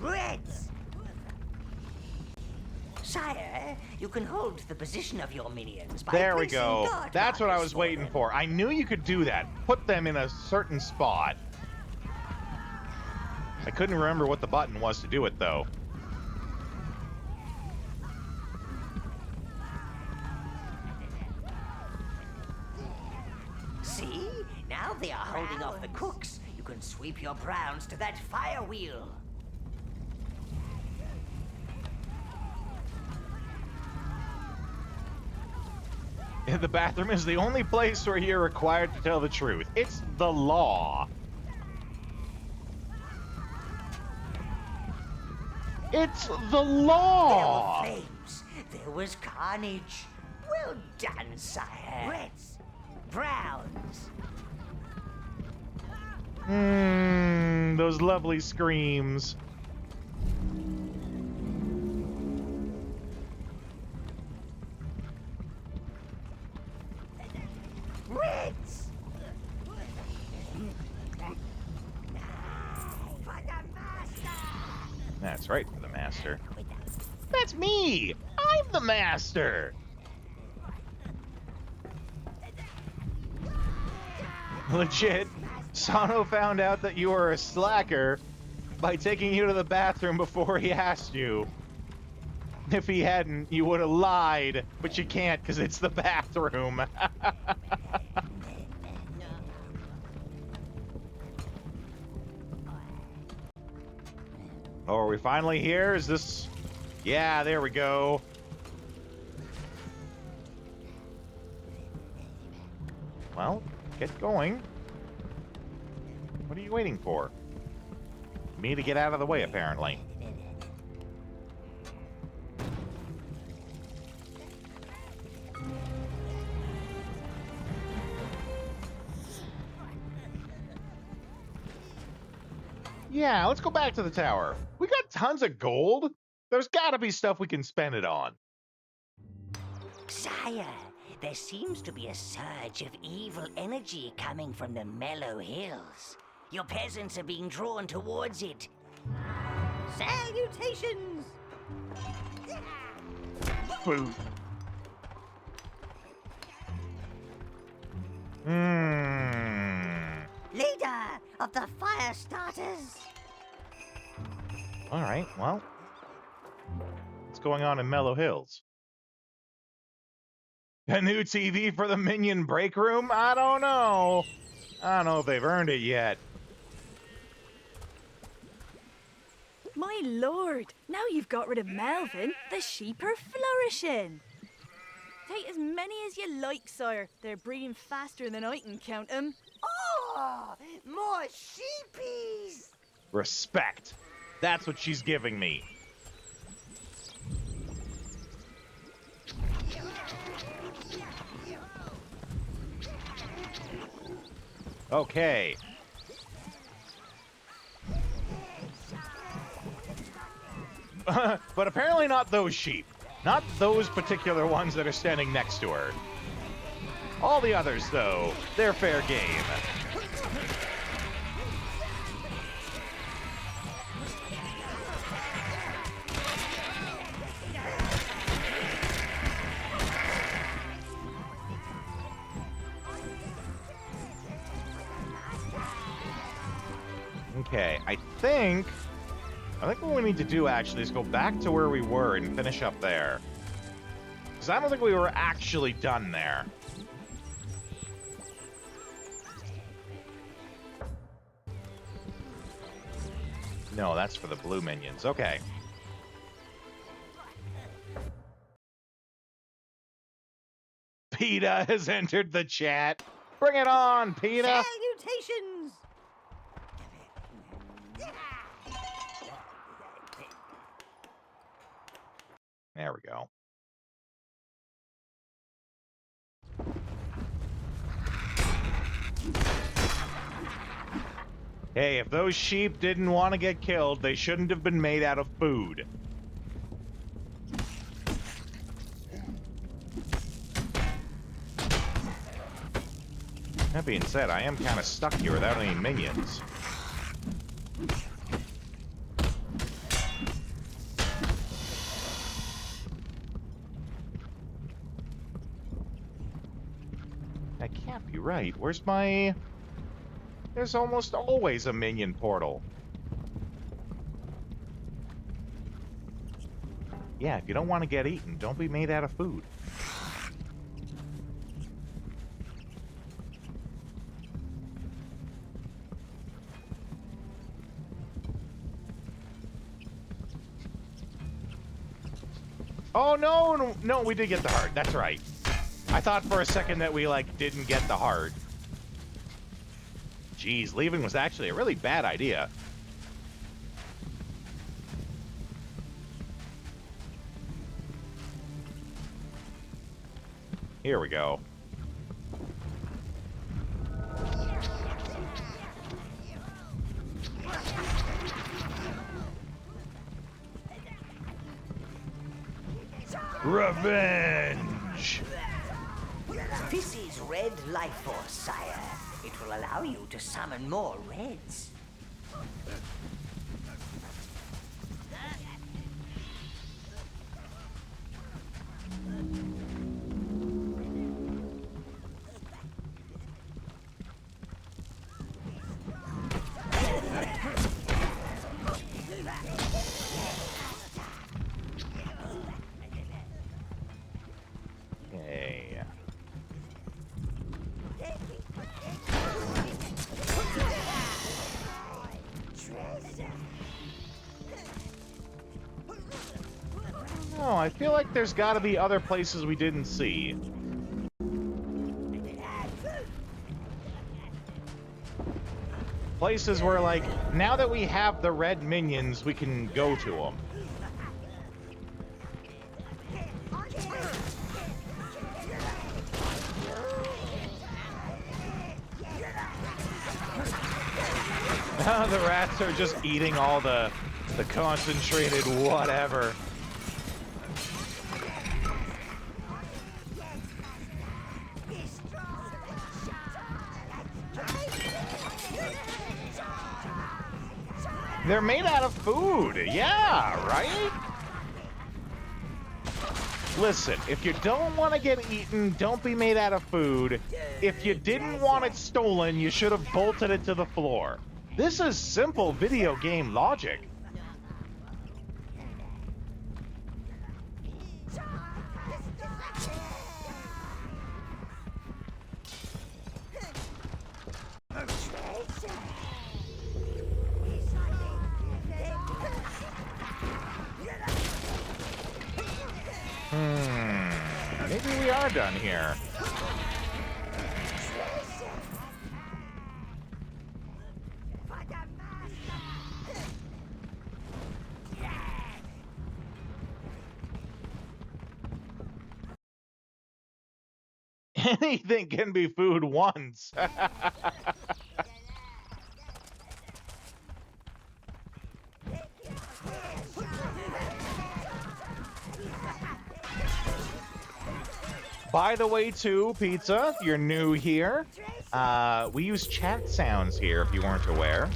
Reds! Sire, you can hold the position of your minions by There we placing go. guard That's what I markers was for waiting them. for. I knew you could do that. Put them in a certain spot. I couldn't remember what the button was to do it, though. See? Now they are holding off the cooks. You can sweep your browns to that fire wheel. The bathroom is the only place where you're required to tell the truth. It's the law. It's the law! There were flames. There was carnage. Well done, sire. Reds. Browns. Those lovely screams. Reds. That's right, for the master. That's me! I'm the master! Legit, Sano found out that you were a slacker by taking you to the bathroom before he asked you. If he hadn't, you would have lied, but you can't because it's the bathroom. Oh, are we finally here? Is this... Yeah, there we go. Well, get going. What are you waiting for? Me to get out of the way, apparently. Yeah, let's go back to the tower. We got tons of gold. There's gotta be stuff we can spend it on. Sire, there seems to be a surge of evil energy coming from the Mellow Hills. Your peasants are being drawn towards it. Salutations! Food. Leader of the fire starters. All right, well. What's going on in Mellow Hills? A new TV for the Minion break room? I don't know. I don't know if they've earned it yet. My lord, now you've got rid of Melvin, the sheep are flourishing. Take as many as you like, sire. They're breeding faster than I can count them. Oh, more sheepies! Respect. That's what she's giving me. Okay. But apparently not those sheep. Not those particular ones that are standing next to her. All the others, though, they're fair game. Okay, I think what we need to do, actually, is go back to where we were and finish up there. Because I don't think we were actually done there. No, that's for the blue minions. Okay. PETA has entered the chat. Bring it on, PETA! Salutations! There we go. Hey, if those sheep didn't want to get killed, they shouldn't have been made out of food. That being said, I am kind of stuck here without any minions. That can't be right. Where's my... There's almost always a minion portal. Yeah, if you don't want to get eaten, don't be made out of food. Oh, no, we did get the heart. That's right. I thought for a second that we, like, didn't get the heart. Jeez, leaving was actually a really bad idea. Here we go. Revenge! This is Red Life Force, sire. It will allow you to summon more reds. Okay. Oh, I feel like there's got to be other places we didn't see. Places where, like, now that we have the red minions, we can go to them. The rats are just eating all the concentrated whatever. They're made out of food. Yeah, right? Listen, if you don't want to get eaten, don't be made out of food. If you didn't want it stolen, you should have bolted it to the floor. This is simple video game logic. Maybe we are done here. Anything can be food once. By the way, too, Pizza, if you're new here, we use chat sounds here, if you weren't aware.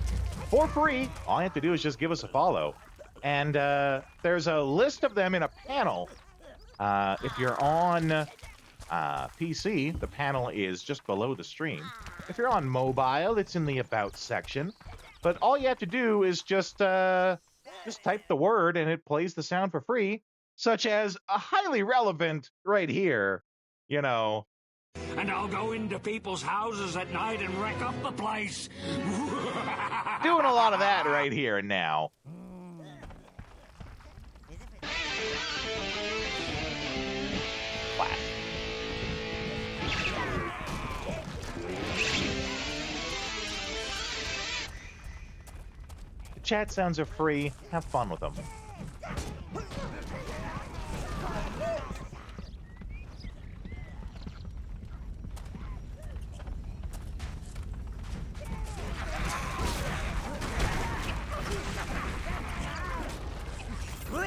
For free. All you have to do is just give us a follow. And there's a list of them in a panel. If you're on PC, the panel is just below the stream. If you're on mobile, it's in the About section. But all you have to do is just type the word, and it plays the sound for free, such as a highly relevant right here. You know. And I'll go into people's houses at night and wreck up the place. Doing a lot of that right here and now. Flash. The chat sounds are free. Have fun with them.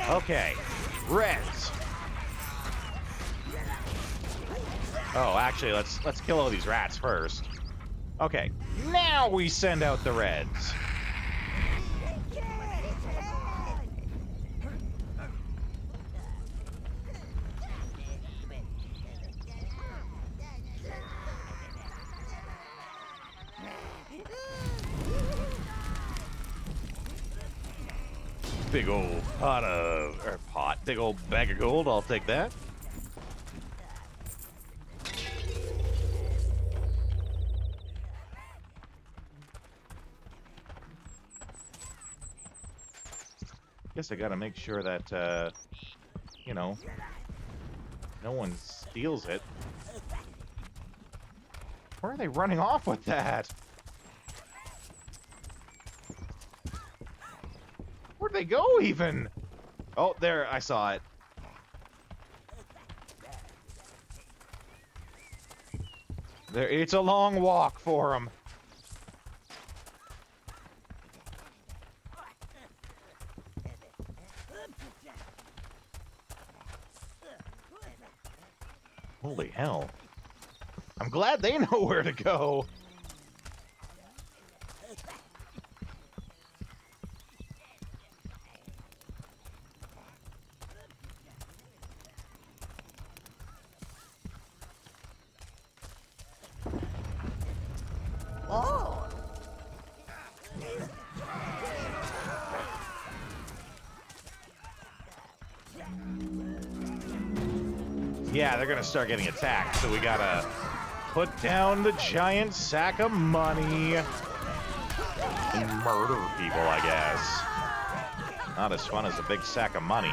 Okay, reds. Oh, actually, let's kill all these rats first. Okay, now we send out the reds. Big old big old bag of gold, I'll take that. Guess I gotta make sure that, you know, no one steals it. Where are they running off with that? Where'd they go, even? Oh, there, I saw it. There, it's a long walk for them. Holy hell. I'm glad they know where to go. Oh! Yeah, they're gonna start getting attacked, so we gotta put down the giant sack of money and murder people, I guess. Not as fun as a big sack of money.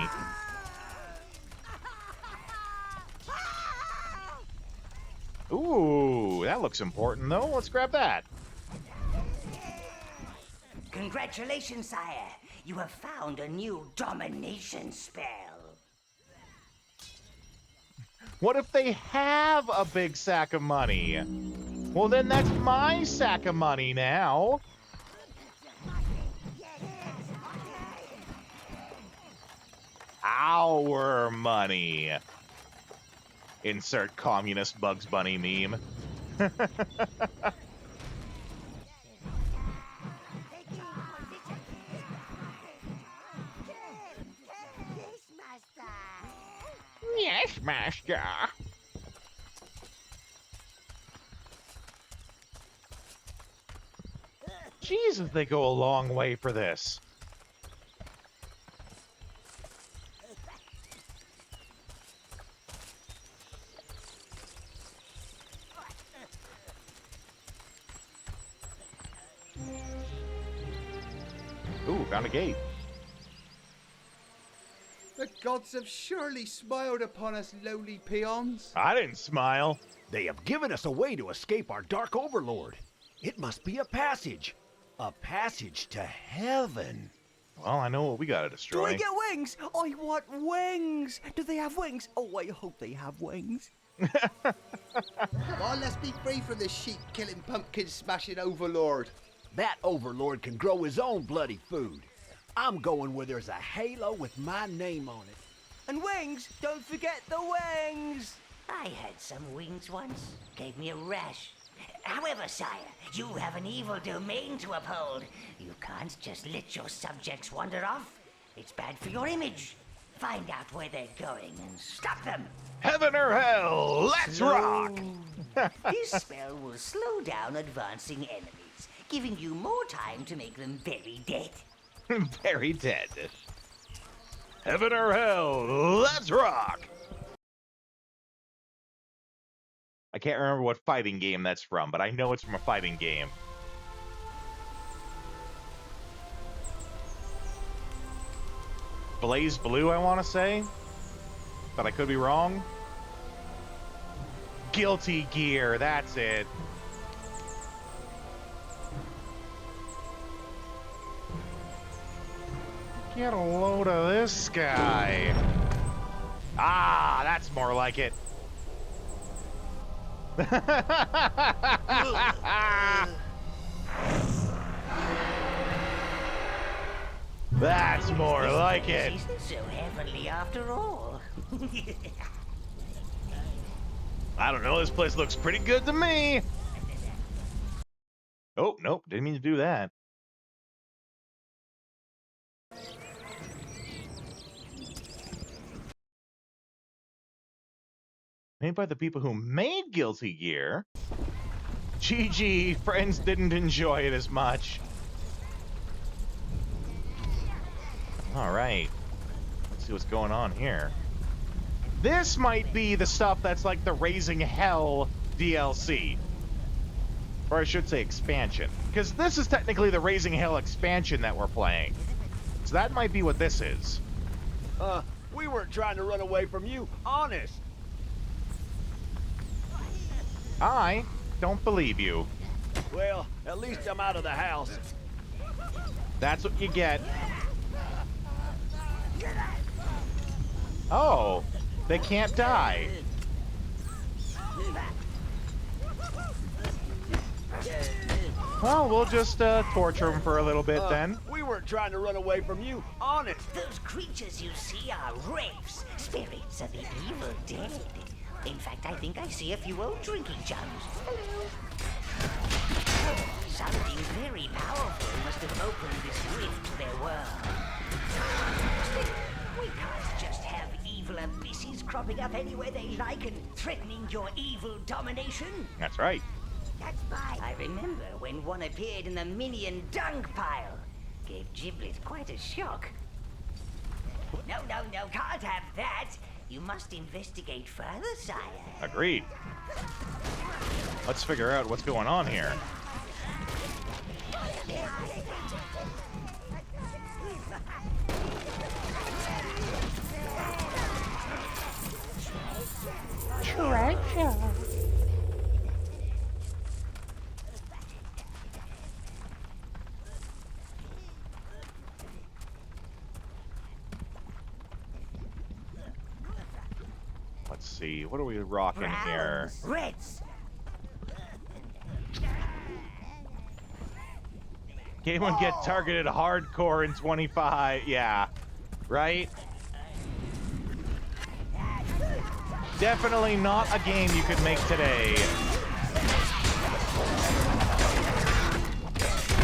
Ooh, that looks important, though. Let's grab that. Congratulations, sire. You have found a new domination spell. What if they have a big sack of money? Well, then that's my sack of money now. our money. Insert communist Bugs Bunny meme. Yes, master. Jesus, they go a long way for this. Ooh, found a gate. The gods have surely smiled upon us lowly peons. I didn't smile. They have given us a way to escape our dark overlord. It must be a passage. A passage to heaven. Well, I know what we gotta Do destroy. I get wings? I want wings. Do they have wings? Oh, I hope they have wings. Come on, let's be free from this sheep-killing, pumpkin-smashing overlord. That overlord can grow his own bloody food. I'm going where there's a halo with my name on it. And wings? Don't forget the wings. I had some wings once. Gave me a rash. However, sire, you have an evil domain to uphold. You can't just let your subjects wander off. It's bad for your image. Find out where they're going and stop them. Heaven or hell, let's rock! This spell will slow down advancing enemies, giving you more time to make them very dead. Very dead. Heaven or hell, let's rock! I can't remember what fighting game that's from, but I know it's from a fighting game. Blaze Blue, I want to say, but I could be wrong. Guilty Gear, that's it. Get a load of this guy. Ah, that's more like it. That's more like it. Isn't so heavenly after all. I don't know, this place looks pretty good to me. Oh, nope, didn't mean to do that. Made by the people who made Guilty Gear. GG, friends didn't enjoy it as much. Alright. Let's see what's going on here. This might be the stuff that's like the Raising Hell DLC. Or I should say expansion. Because this is technically the Raising Hell expansion that we're playing. So that might be what this is. We weren't trying to run away from you, honest. I don't believe you. Well, at least I'm out of the house. That's what you get. Oh, they can't die. Well, we'll just torture them for a little bit then. We weren't trying to run away from you, honest. Those creatures you see are wraiths, spirits of the evil dead. In fact, I think I see a few old drinking chums. Something very powerful must have opened this rift to their world. We can't just have evil abysses cropping up anywhere they like and threatening your evil domination. That's right. That's why I remember when one appeared in the minion dung pile. Gave Giblet quite a shock. No, can't have that. You must investigate further, sire. Agreed. Let's figure out what's going on here. Treasure. Let's see, what are we rocking here? Reds. Game would get targeted hardcore in 25. Yeah, right? Definitely not a game you could make today.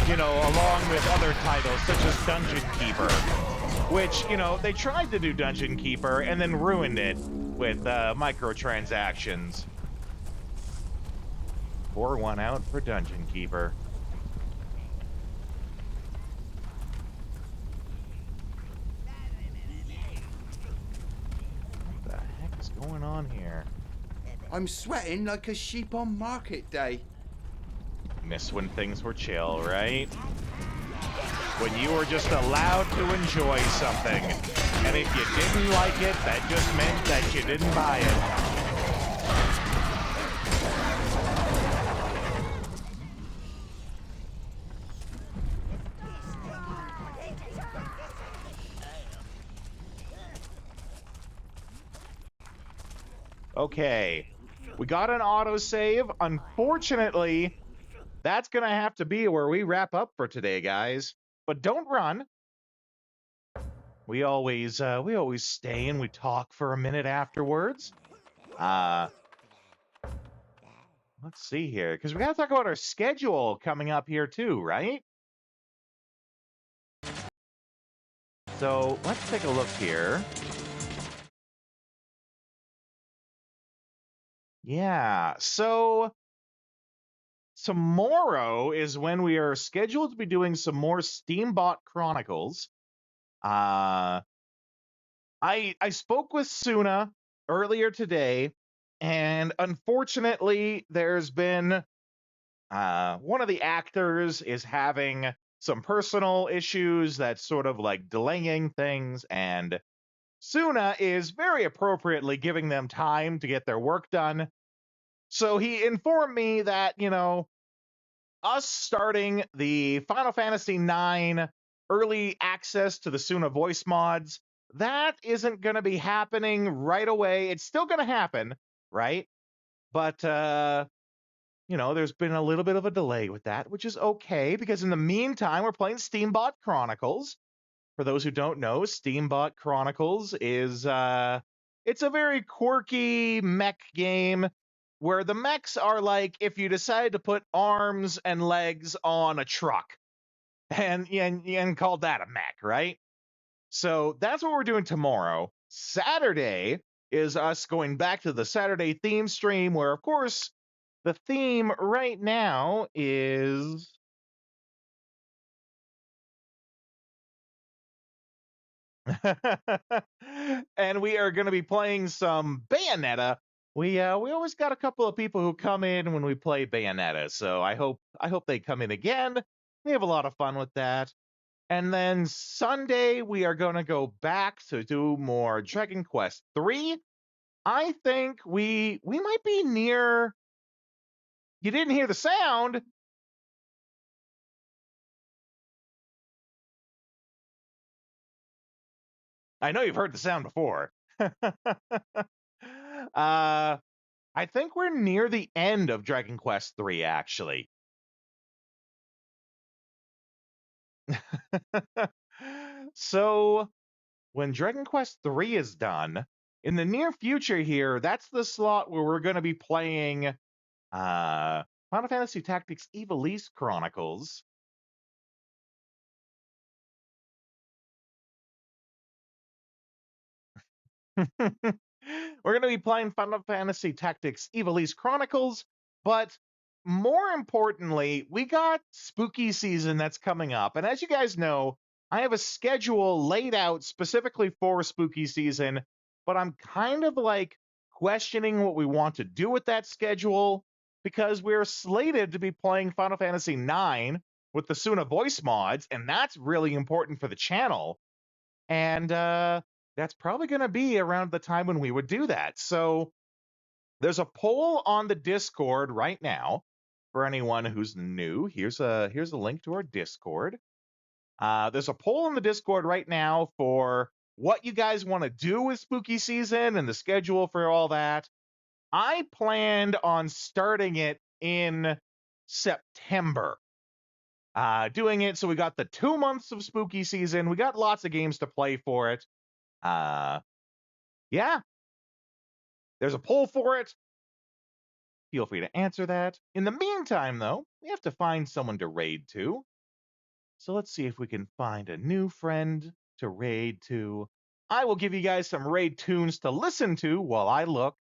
You know, along with other titles such as Dungeon Keeper, which, you know, they tried to do Dungeon Keeper and then ruined it with microtransactions. Pour one out for Dungeon Keeper. What the heck is going on here? I'm sweating like a sheep on market day. Miss when things were chill, right? When you were just allowed to enjoy something. And if you didn't like it, that just meant that you didn't buy it. Okay, we got an autosave. Unfortunately, that's going to have to be where we wrap up for today, guys. But don't run. We always stay and we talk for a minute afterwards. Let's see here, because we got to talk about our schedule coming up here too, right? So let's take a look here. Yeah, so tomorrow is when we are scheduled to be doing some more Steambot Chronicles. I spoke with Suna earlier today, and unfortunately, there's been one of the actors is having some personal issues that's sort of like delaying things, and Suna is very appropriately giving them time to get their work done. So he informed me that, you know, us starting the Final Fantasy IX early access to the Suna voice mods, that isn't going to be happening right away. It's still going to happen, right? But, you know, there's been a little bit of a delay with that, which is okay, because in the meantime, we're playing Steambot Chronicles. For those who don't know, Steambot Chronicles is, it's a very quirky mech game where the mechs are like if you decided to put arms and legs on a truck and called that a mech, right? So that's what we're doing tomorrow. Saturday is us going back to the Saturday theme stream, where, of course, the theme right now is... and we are going to be playing some Bayonetta. We always got a couple of people who come in when we play Bayonetta, so I hope they come in again. We have a lot of fun with that. And then Sunday we are going to go back to do more Dragon Quest 3. I think we might be near... You didn't hear the sound. I know you've heard the sound before. I think we're near the end of Dragon Quest 3, actually. So, when Dragon Quest 3 is done, in the near future here, that's the slot where we're going to be playing Final Fantasy Tactics Ivalice Chronicles. We're going to be playing Final Fantasy Tactics Ivalice Chronicles, but more importantly, we got spooky season that's coming up. And as you guys know, I have a schedule laid out specifically for spooky season, but I'm kind of like questioning what we want to do with that schedule, because we're slated to be playing Final Fantasy IX with the Suna voice mods, and that's really important for the channel. And that's probably going to be around the time when we would do that. So there's a poll on the Discord right now for anyone who's new. Here's a link to our Discord. There's a poll on the Discord right now for what you guys want to do with spooky season and the schedule for all that. I planned on starting it in September. Doing it so we got the 2 months of spooky season. We got lots of games to play for it. Yeah. There's a poll for it. Feel free to answer that. In the meantime, though, we have to find someone to raid to. So let's see if we can find a new friend to raid to. I will give you guys some raid tunes to listen to while I look,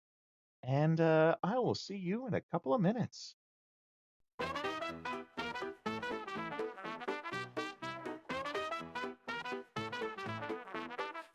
and I will see you in a couple of minutes.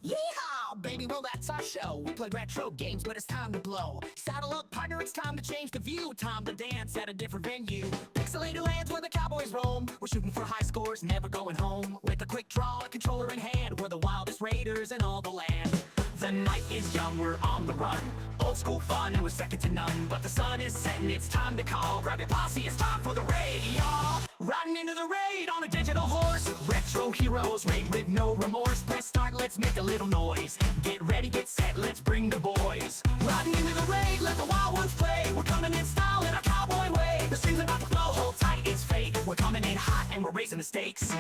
Yeehaw, baby, well that's our show. We play retro games, but it's time to blow. Saddle up, partner, it's time to change the view. Time to dance at a different venue. Pixelated lands where the cowboys roam. We're shooting for high scores, never going home. With a quick draw, a controller in hand, we're the wildest raiders in all the land. The night is young, we're on the run. Old school fun, and we're second to none. But the sun is setting, it's time to call. Grab your posse, it's time for the raid, y'all. Riding into the raid on a digital horse. Retro heroes, raid with no remorse. Press start, let's make a little noise. Get ready, get set, let's bring the boys. Riding into the raid, let the wild ones play. We're coming in style in our cowboy way. The stream's about to blow, hold tight, it's fate. We're coming in hot and we're raising the stakes.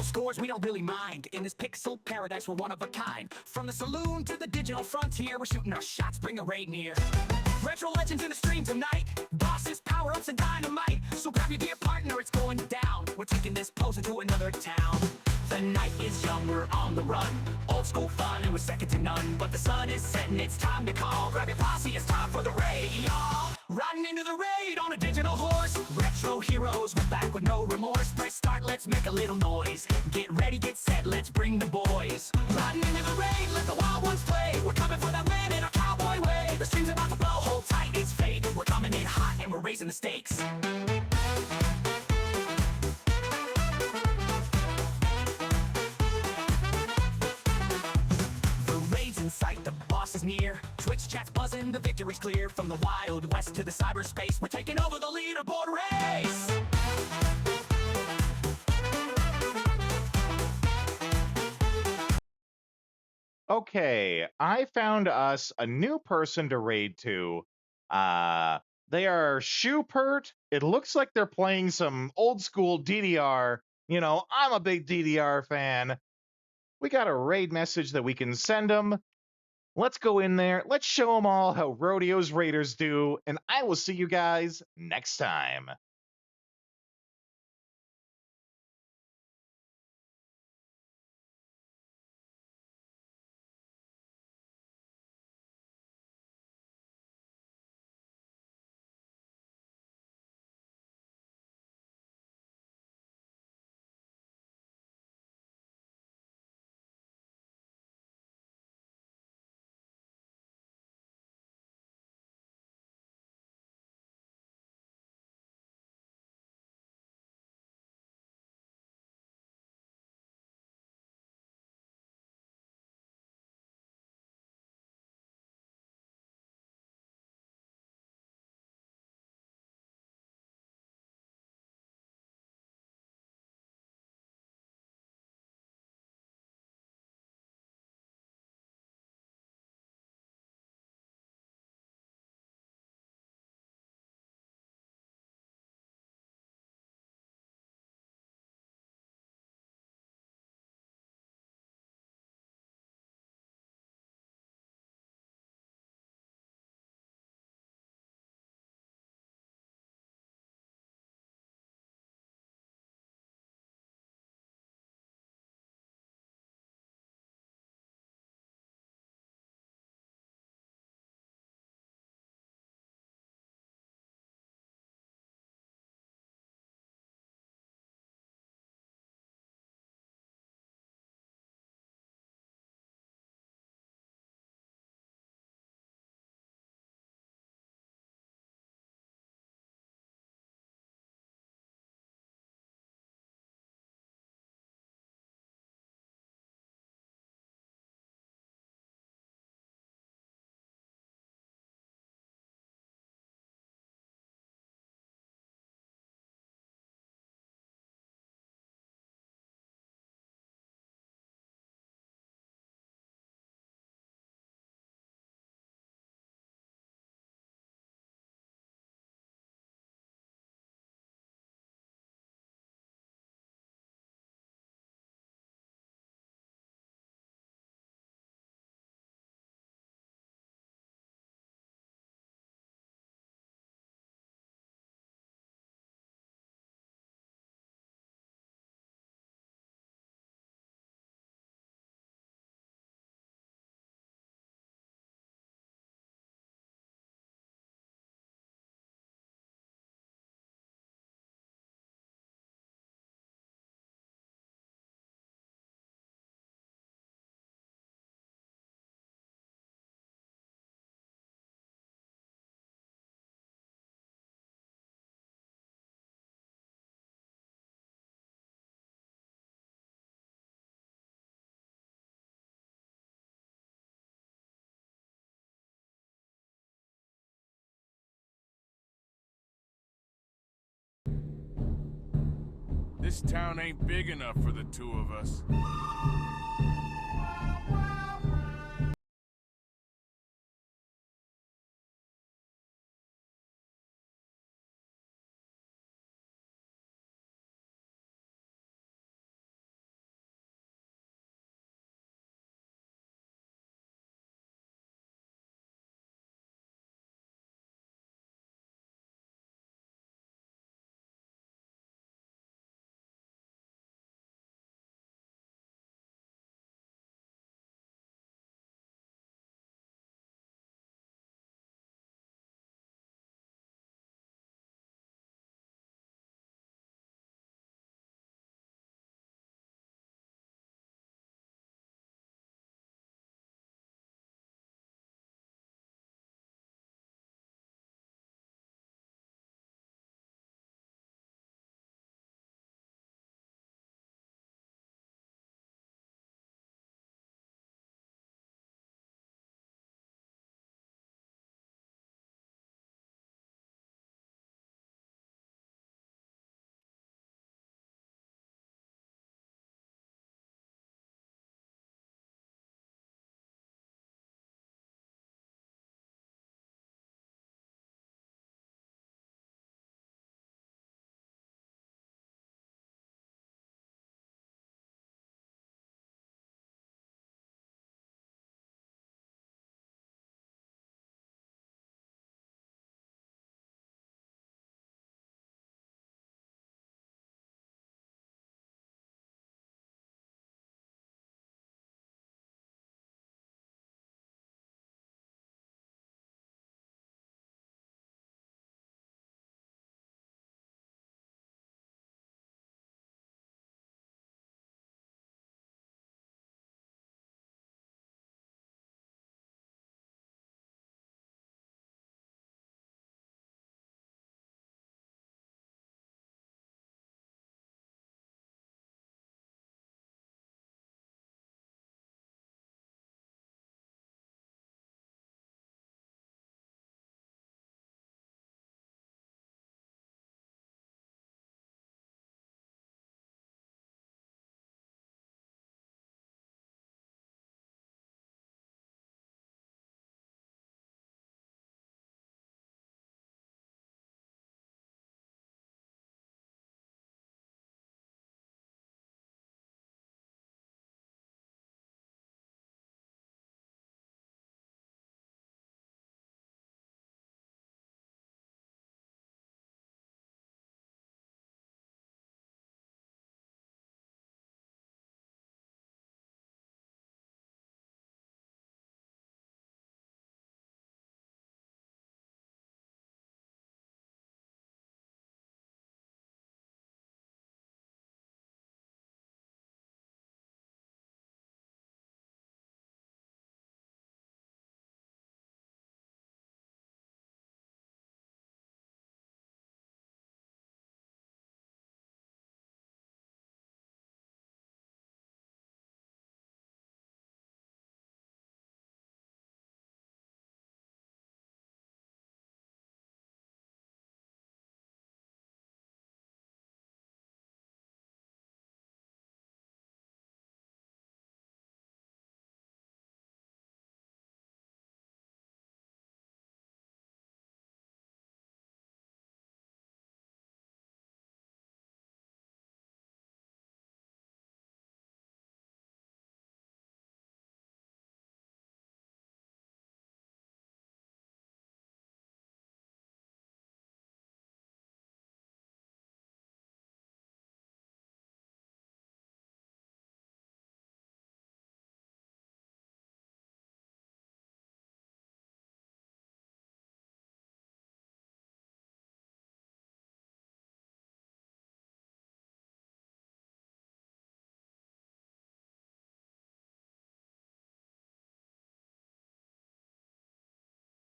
Scores, we don't really mind. In this pixel paradise, we're one of a kind. From the saloon to the digital frontier, we're shooting our shots, bring a raid near. Retro legends in the stream tonight. Bosses, power-ups, and dynamite. So grab your dear partner, it's going down. We're taking this pose into another town. The night is young, we're on the run. Old school fun, and we're second to none. But the sun is setting, it's time to call. Grab your posse, it's time for the raid, y'all. Riding into the raid on a digital horse. Retro heroes, we're back with no remorse. Press start, let's make a little noise. Get ready, get set, let's bring the boys. Riding into the raid, let the wild ones play. We're coming for that win in our cowboy way. The stream's about to blow, hold tight, it's fate. We're coming in hot and we're raising the stakes. The raid's in sight, the boss is near. Twitch chat's buzzing, the victory's clear. From the Wild West to the cyberspace, we're taking over the leaderboard race. Okay, I found us a new person to raid to. They are Shoepert. It looks like they're playing some old school DDR. You know, I'm a big DDR fan. We got a raid message that we can send them. Let's go in there. Let's show them all how Rodeo's Raiders do, and I will see you guys next time. This town ain't big enough for the two of us.